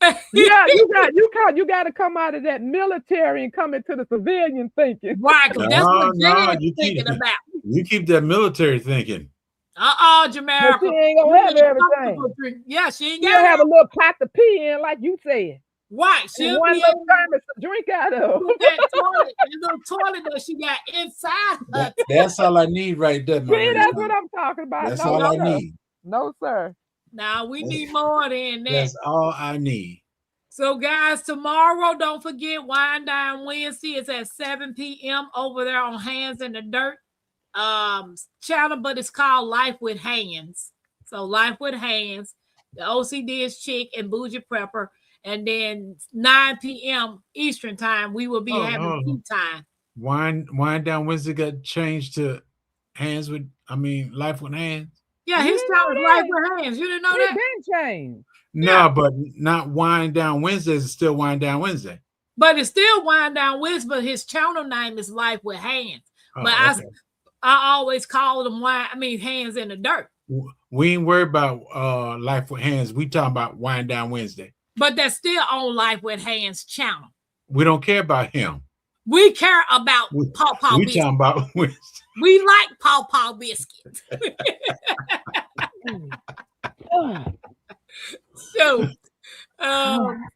Yeah, you got to come out of that military and come into the civilian thinking. Right, because that's what No, Jan you is thinking keep- about. You keep that military thinking. But Jamaica. she ain't gonna have everything. Yeah, she ain't She'll got have a little pot to pee in, like you said. right. And She'll one be little able thermos to drink out of. to that toilet, that little toilet that she got inside her. That's all I need right there, my See, that's Renaissance. what I'm talking about. That's No, all I sir. need. No, sir. Now we need more than that. That's all I need. So, guys, tomorrow, don't forget Wine Down Wednesday. It's at 7 p.m. over there on Hands in the Dirt channel, but it's called Life with Hands. So, Life with Hands. The OCD is Chick and Bougie Prepper. And then 9 p.m. Eastern time, we will be having tea time. Wine Down Wednesday got changed to Life with Hands. Yeah, his didn't channel is know Life that. with Hands. You didn't know It that? been changed. No, but not Wine Down Wednesdays. It's still Wine Down Wednesday. But it's still Wine Down Wednesday, but his channel name is Life with Hands. Oh, But okay. I always call them Hands in the Dirt. We ain't worried about Life with Hands. We talking about Wine Down Wednesday. But that's still on Life with Hands channel. We don't care about him. We care about Paw Paw We biscuits. talking about Wednesday. We like Paw Paw biscuits. So,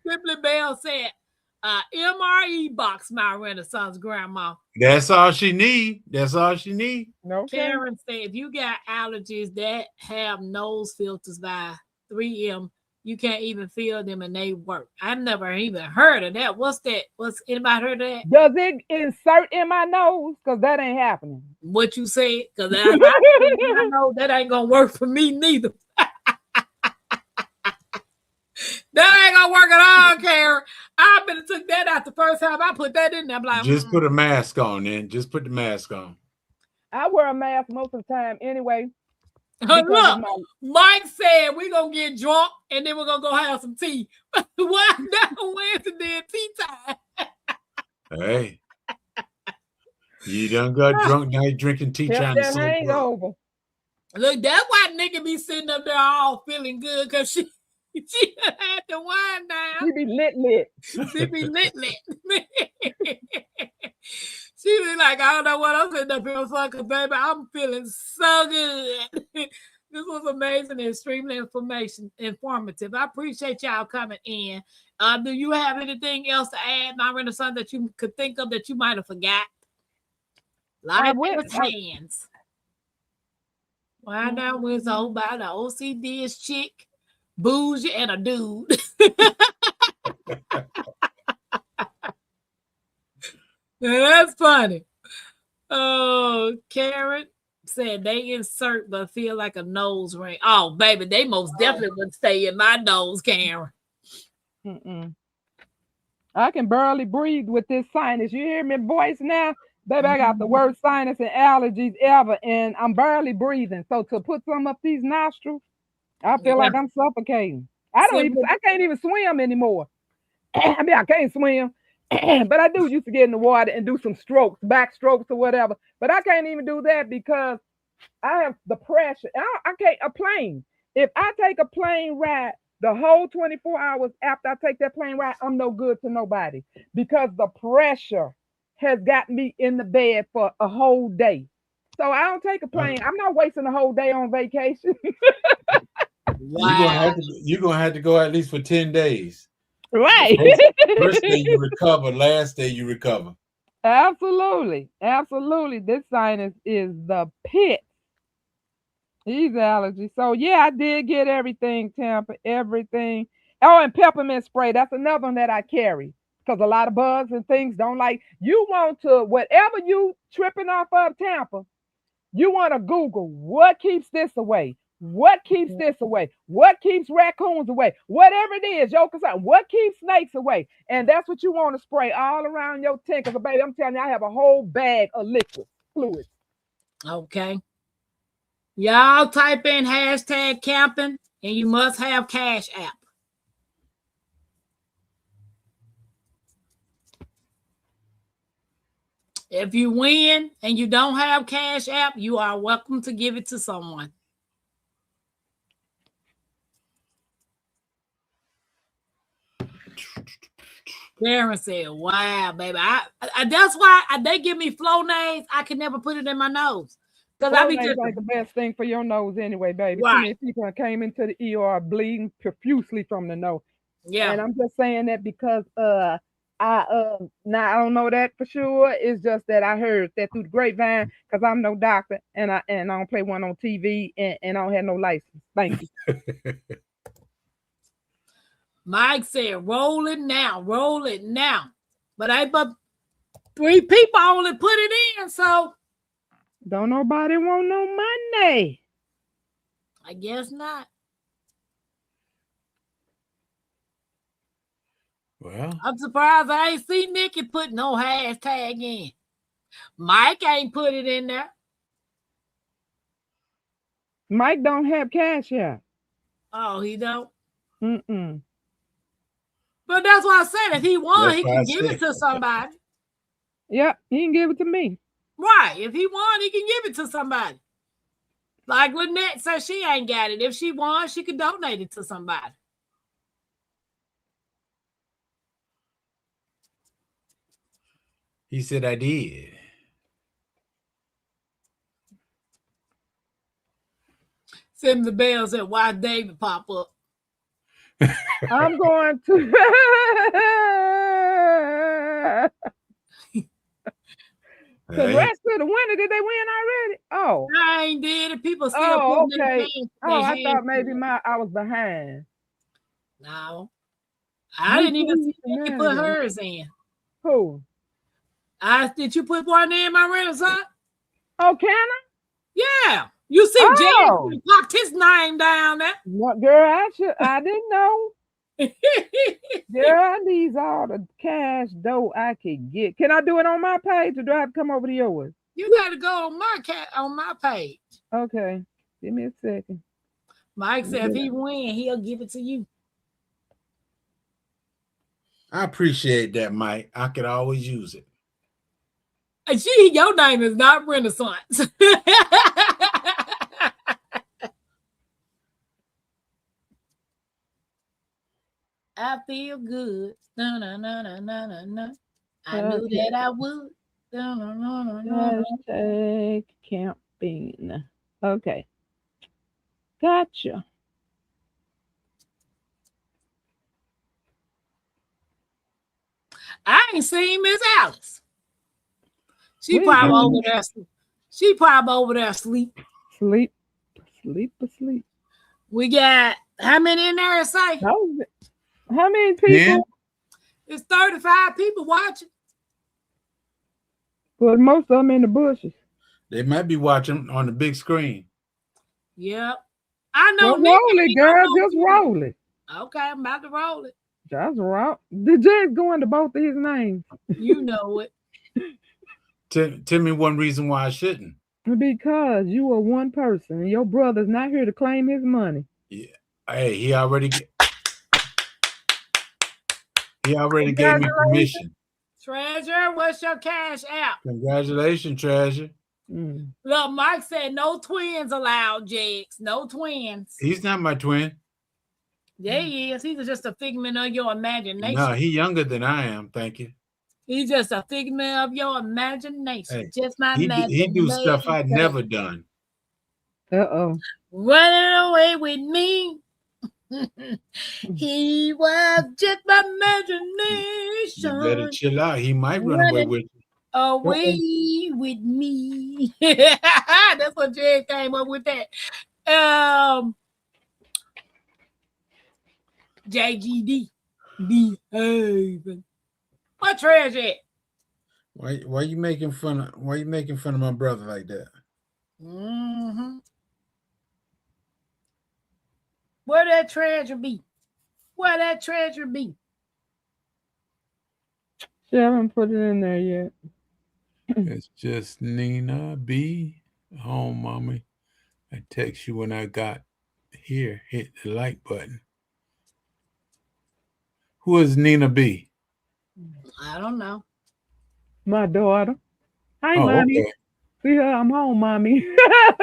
Simply Bell said, MRE box, my Renaissance grandma. That's all she need. That's all she need. No, Karen said, if you got allergies that have nose filters by 3M, you can't even feel them and they work. I've never even heard of that. What's that? What's anybody heard of that? Does it insert in my nose? Because that ain't happening. What you said? Because I know that ain't gonna work for me neither. That ain't gonna work at all, Karen. I been took that out the first time I put that in there. I'm like, Just put a mask on then. Just put the mask on. I wear a mask most of the time anyway. Look, because of Mike said we're gonna get drunk and then we're gonna go have some tea. Why not Wednesday at tea time? Hey. You done got drunk, now you're drinking tea Help trying to that sober up. hangover. Look, that's why nigga be sitting up there all feeling good, because she had to wind down. She be lit. She be lit. She be like, I don't know what I'm sitting up here for, because baby, I'm feeling so good. This was amazing and extremely informative. I appreciate y'all coming in. Do you have anything else to add, my Renaissance, that you could think of that you might have forgot? Life with hands. Wind down with old by the OCD is Chick, Bougie, and a dude. That's funny. Oh, Karen said they insert but feel like a nose ring. Oh, baby, they most definitely would stay in my nose, Karen. I can barely breathe with this sinus. You hear me voice now? Baby, I got the worst sinus and allergies ever, and I'm barely breathing. So to put some up these nostrils, I feel like I'm suffocating. I can't even swim anymore. I mean, I can't swim, but I do used to get in the water and do some strokes, back strokes or whatever. But I can't even do that because I have the pressure. I can't a plane. If I take a plane ride the whole 24 hours after I take that plane ride, I'm no good to nobody because the pressure has got me in the bed for a whole day. So I don't take a plane. I'm not wasting a whole day on vacation. Wow. You're gonna have to go at least for 10 days. Right. First day you recover, last day you recover. Absolutely. Absolutely. This sinus is the pit. These allergies. So yeah, I did get everything, Tampa, everything. Oh, and peppermint spray. That's another one that I carry because a lot of bugs and things don't like. You want to, whatever you tripping off of, Tampa, you want to Google what keeps this away. What keeps this away? What keeps raccoons away? Whatever it is, your concern. What keeps snakes away? And that's what you want to spray all around your tent. Because, baby, I'm telling you, I have a whole bag of liquid fluid. Okay. Y'all type in hashtag camping and you must have Cash App. If you win and you don't have Cash App, you are welcome to give it to someone. Karen said, wow, baby. I that's why they give me Flonase. I can never put it in my nose. Because I be just like the best thing for your nose anyway, baby. Right. Too many people came into the ER bleeding profusely from the nose. Yeah. And I'm just saying that because now I don't know that for sure. It's just that I heard that through the grapevine because I'm no doctor and I don't play one on TV and I don't have no license. Thank you. Mike said, roll it now. But but 3 people only put it in, so don't nobody want no money. I guess not. Well, I'm surprised I ain't seen Nikki put no hashtag in. Mike ain't put it in there. Mike don't have cash yet. Oh, he don't? Mm-mm. But that's what I said. If he won, That's he what can I give it said. to somebody. Yep, he can give it to me. Right. If he won, he can give it to somebody. Like Lynette said, she ain't got it. If she won, she could donate it to somebody. he said I did. Send the bell said, why David pop up? I'm going to congrats to the winner. Did they win already? Oh. I ain't did it. People still Oh, putting their okay. hands- Oh, their I hands thought maybe in it. I was behind. No. I didn't even see Nikki put shenanigans. hers in. Who? Did you put one in my Renaissance? Oh, can I? Yeah. You see Oh. James popped his name down there. What, girl, I didn't know. Girl, I need all the cash dough I can get. Can I do it on my page or do I have to come over to yours? You gotta go on my page. Okay. Give me a second. Mike said if he win, he'll give it to you. I appreciate that, Mike. I could always use it. And your name is not Renaissance. I feel good. No, no, no, no, no, no, no. I knew Okay. that I would. No, no, no, no, no. Hashtag camping. Okay. Gotcha. I ain't seen Miss Alice. She Where's probably Alice? over there. She probably over there asleep. Sleep. We got how many in there? Say How many people? Yeah. it's 35 people watching. Well, most of them in the bushes. They might be watching on the big screen. Yep. I know. Well, Nikki, roll it, we girl. don't know Just you. roll it. Okay, I'm about to roll it. Just roll. The J's going to both of his names You know it. Tell me one reason why I shouldn't. because you are one person and your brother's not here to claim his money. Hey, he already He already gave me permission. Treasure, what's your cash app? Congratulations, Treasure. Look, Mike said no twins allowed, Jakes. No twins. He's not my twin. Yeah, he is. He's just a figment of your imagination. No, he's younger than I am. Thank you. He's just a figment of your imagination. Hey, just my He imagination. do stuff I'd never done. Uh-oh. Running away with me. He was just my imagination. You better chill out. He might run away with you. Away with me. That's what Jay came up with that. JGD. Behaving. What Treasure at? Why you making fun of my brother like that? Mm-hmm. Where that treasure be? Where that treasure be? She haven't put it in there yet. It's just Nina B. Home, mommy. I text you when I got here. Hit the like button. Who is Nina B? I don't know. My daughter. Hi, Oh, mommy. okay. See her? I'm home, mommy. Yeah,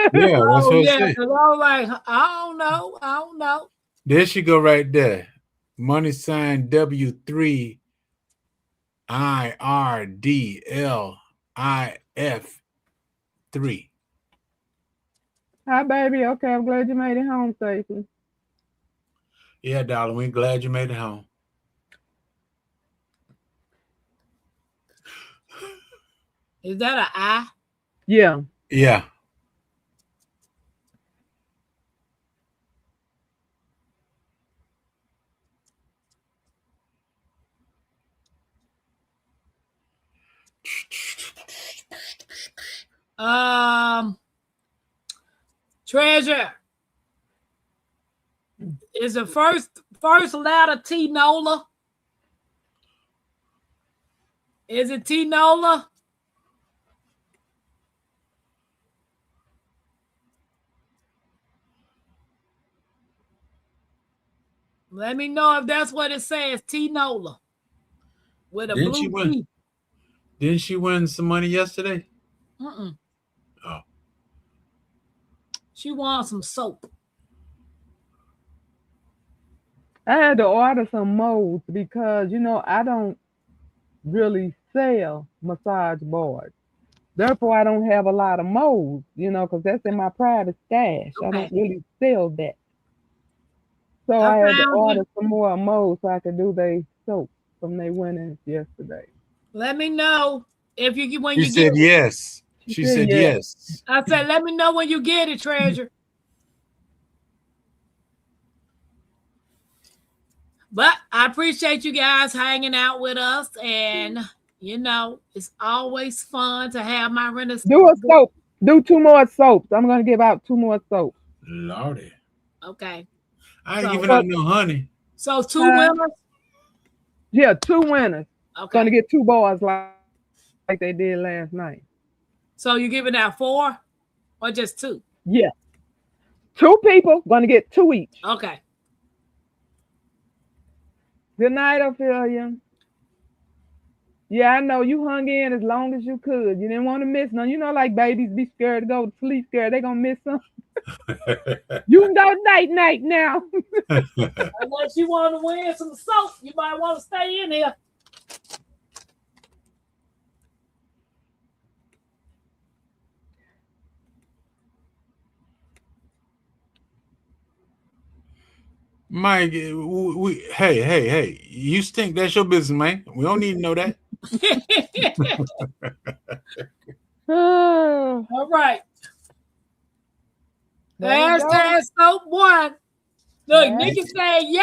that's what I yeah, said. 'cause I was like, I don't know. There she go right there. Money sign W3 IRDLIF 3. Hi, baby. Okay, I'm glad you made it home safely. Yeah, darling, we're glad you made it home. Is that an I? Yeah. Yeah. Treasure. Is the first letter T Nola? Is it T Nola? Let me know if that's what it says, T Nola. With a Didn't she blue win? T. Didn't she win some money yesterday? Mm-mm. Oh. She won some soap. I had to order some molds because, I don't really sell massage boards. Therefore, I don't have a lot of molds, because that's in my private stash. I don't really sell that. So I had to order some more molds so I could do their soap from their winnings yesterday. Let me know if you when She you said get it. yes. She said yes. I said, let me know when you get it, Treasure. But I appreciate you guys hanging out with us, and it's always fun to have my renters. Do a soap. Do 2 more soaps. I'm gonna give out 2 more soaps. Lordy. Okay. I ain't giving out no honey. So 2 winners? Yeah, 2 winners. Okay. Gonna get 2 bars like they did last night. So you giving out 4 or just 2? Yeah. 2 people gonna get 2 each. Okay. Good night, Ophelia. Yeah, I know you hung in as long as you could. You didn't want to miss none. Like babies be scared to go to sleep, scared they gonna miss some. You can go night now. Unless you want to win some soap, you might want to stay in here. Mike, hey, you stink. That's your business, man. We don't need to know that. All right. Hashtag soap 1. Look, Nikki said, yay!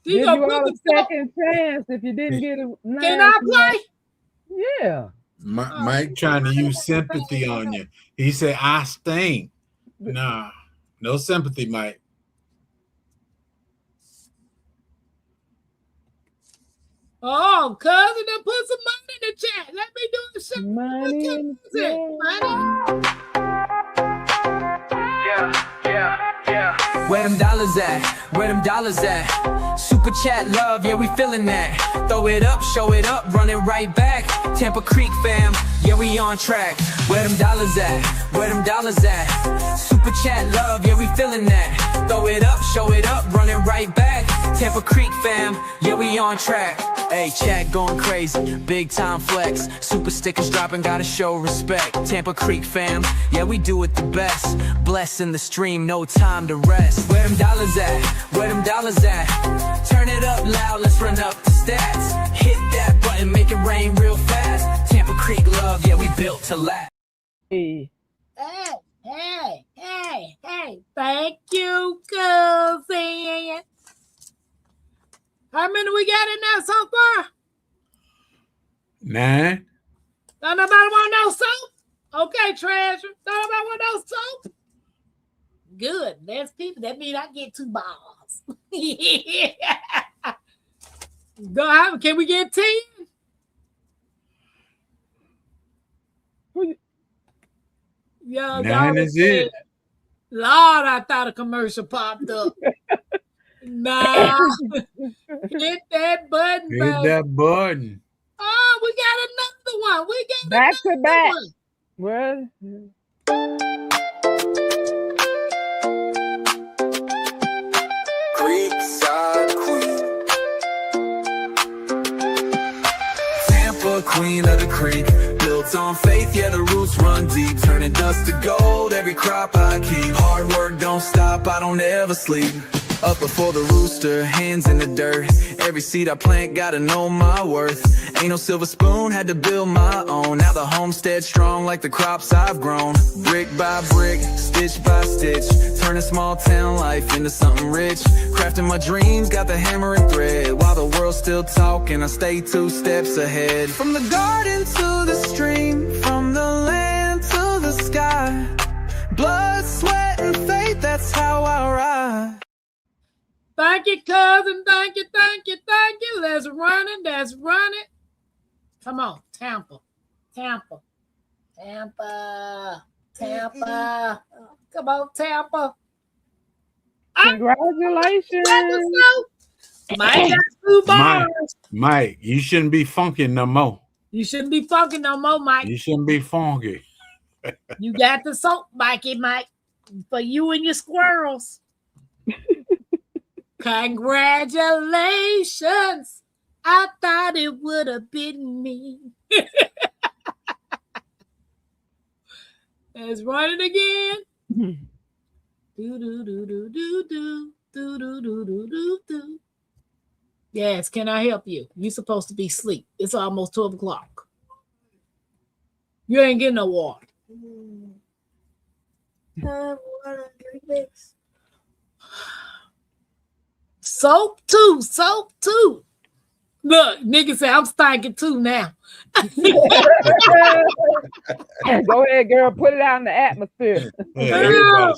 Give you all a second chance if you didn't get it. Can I play? Yeah. Mike trying to use sympathy on you. He said, I stink. Nah, no sympathy, Mike. Oh, cousin, then put some money in the chat. Let me do the show. Money in the chat. Money. Yeah. Where them dollars at? Where them dollars at? Super chat love, yeah, we feeling that. Throw it up, show it up, run it right back. Tampa Creek fam, yeah, we on track. Where them dollars at? Where them dollars at? Super chat love, yeah, we feeling that. Throw it up, show it up, run it right back. Tampa Creek fam, yeah, we on track. Hey, chat going crazy, big time flex. Super stickers dropping, gotta show respect. Tampa Creek fam, yeah, we do it the best. Blessing the stream, no time to rest. Where them dollars at? Where them dollars at? Turn it up loud, let's run up the stats. Hit that button, make it rain real fast. Tampa Creek love, yeah, we built to last. Hey. Hey. Thank you, cousin. How many we got in there so far? 9. Don't nobody want no soap? Okay, treasure. Don't nobody want no soap? Good. There's people. That means I get 2 balls. Go ahead. Can we get 10? Yo, 9 is it. Lord, I thought a commercial popped up. Nah. Hit that button, Hit baby. that button. Oh, we got another one. We got Back to another back. one. Well, Creekside Queen. Tampa, queen of the creek. Built on faith, yeah, the roots run deep. Turning dust to gold, every crop I keep. Hard work don't stop, I don't ever sleep. Up before the rooster, hands in the dirt. Every seed I plant, gotta know my worth. Ain't no silver spoon, had to build my own. Now the homestead strong like the crops I've grown. Brick by brick, stitch by stitch. Turning small town life into something rich. Crafting my dreams, got the hammer and thread. While the world's still talking, I stay 2 steps ahead. From the garden to the stream, from the land to the sky. Blood, sweat, and faith, that's how I ride. Thank you, cousin. Thank you. Let's run it. Come on, Tampa. Come on, Tampa. congratulations. Mike got 2 bars. Mike, you shouldn't be funky no more. You shouldn't be funky no more, Mike. You shouldn't be funky. You got the soap, Mikey, Mike, for you and your squirrels. Congratulations. I thought it would have been me. Let's run it again. Do. Yes, can I help you? You're supposed to be asleep. It's almost 12 o'clock. You ain't getting no water. Water, 3 bits. Soap too. Look, nigga said I'm stinking too now. Go ahead, girl. Put it out in the atmosphere. Yeah,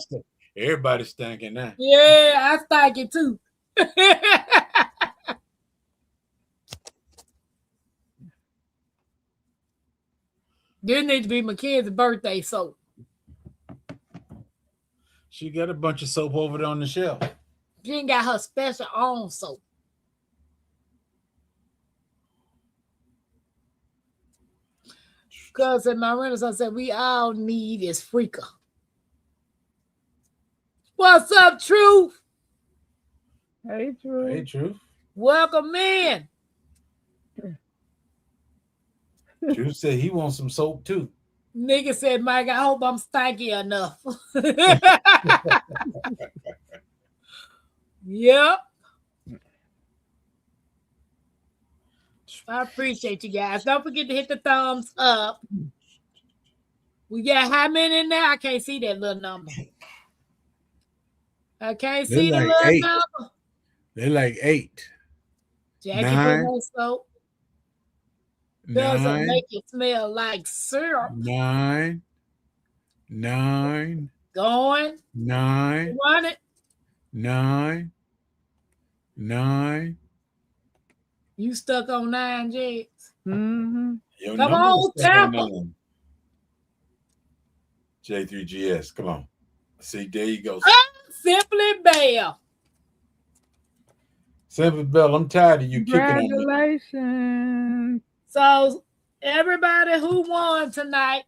everybody's stinking now. Yeah, I stinking too. There needs to be Mackenzie's birthday soap. She got a bunch of soap over there on the shelf. She ain't got her special own soap. Because in my Renaissance said, we all need is freaker. What's up, Truth? Hey, Drew. Hey, Truth. Welcome in. Truth said he wants some soap too. Nigga said, Mike, I hope I'm stanky enough. Yep. I appreciate you guys. Don't forget to hit the thumbs up. We got how many in there? I can't see that little number. I can't see the like little 8. number. They're like 8. Jackie, 9. put more soap. Doesn't 9. make it smell like syrup. 9. 9. Going. 9. Run it. 9. 9. You stuck on 9, Jigs. Mm-hmm. Your Come number on, was stuck on Tampa. 9. J3GS, come on. See, there you go. Simply Bell. Simply Bell, I'm tired of you kicking on me. Congratulations. So everybody who won tonight,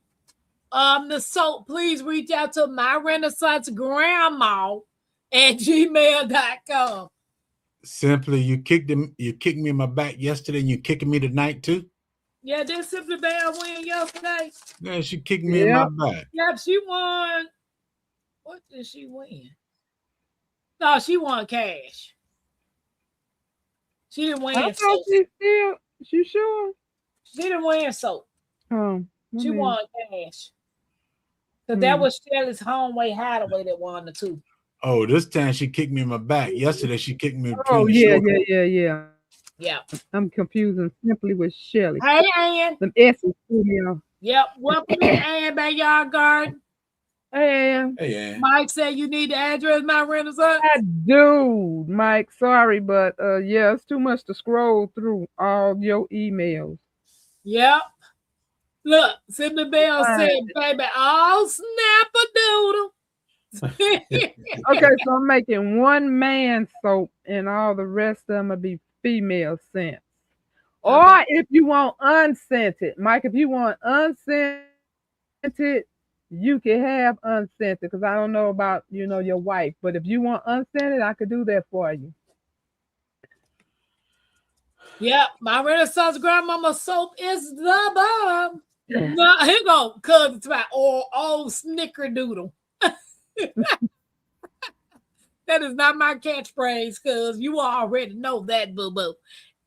the soap, please reach out to my Renaissance Grandma at gmail.com. Simply, you kicked me in my back yesterday, and you kicking me tonight too. Yeah, did Simply Bell win yesterday? Yeah, she kicked me in my back. Yep, she won. What did she win? No, she won cash. She didn't win I thought soap. she sure? She didn't win soap. She Okay. won cash. Because that was Shelly's Homeway Hideaway that won the two. Oh, this time she kicked me in my back. Yesterday she kicked me between Oh, the yeah, shoulders. yeah. Yeah. I'm confusing Simply with Shelly. Hey, Ann. Them S's studio. Yep. Welcome in, Ann Backyard Garden. Hey, Ann. Hey, Ann. Mike said you need the address, my Renaissance. I do, Mike. Sorry, but yeah, it's too much to scroll through all your emails. Yep. Look, Simply Bell said, baby, all snap-a-doodle. Okay, so I'm making one man soap and all the rest of them will be female scents. Or if you want unscented, Mike, if you want unscented, you can have unscented because I don't know about, your wife. But if you want unscented, I could do that for you. Yep, my Renaissance Grandmama soap is the bomb. No, here go, cuz it's my old snickerdoodle. That is not my catchphrase, cuz you already know that, boo-boo.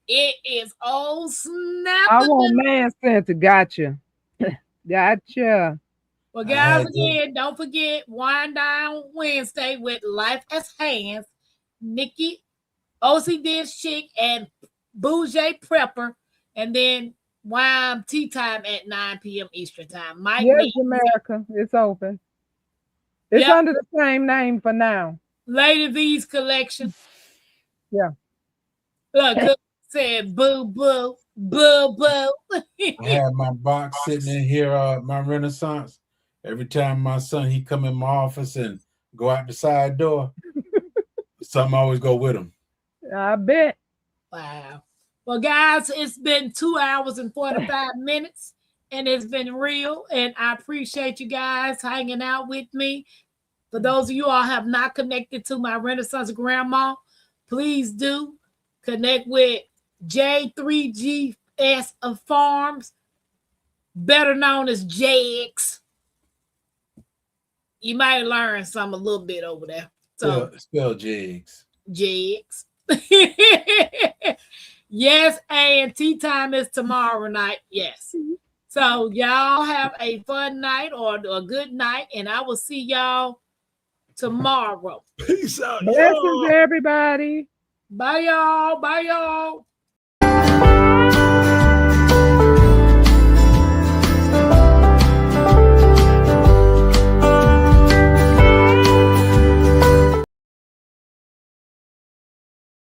It is old snap. I want man scented. Gotcha. Gotcha. Well, guys, again, don't forget Wind Down Wednesday with Life as Hands, Nikki, OC Dish Chick, and Bougie Prepper, and then Wine Tea Time at 9 p.m. Eastern Time. Mike, Yes, America. It's open. It's Yep. under the same name for now. Lady V's collection. Yeah. Look, Cook said boo boo, boo boo. I have my box sitting in here, my Renaissance. Every time my son he come in my office and go out the side door, something always go with him. I bet. Wow. Well, guys, it's been 2 hours and 45 minutes, and it's been real. And I appreciate you guys hanging out with me. For those of you all have not connected to my Renaissance Grandma, please do connect with J3GS of Farms, better known as JX. You might learn some a little bit over there. So Spell Jigs. JX. Yes, and tea time is tomorrow night. Yes. So y'all have a fun night or a good night, and I will see y'all tomorrow. Peace out. Blessings, everybody. Bye, y'all. Bye, y'all.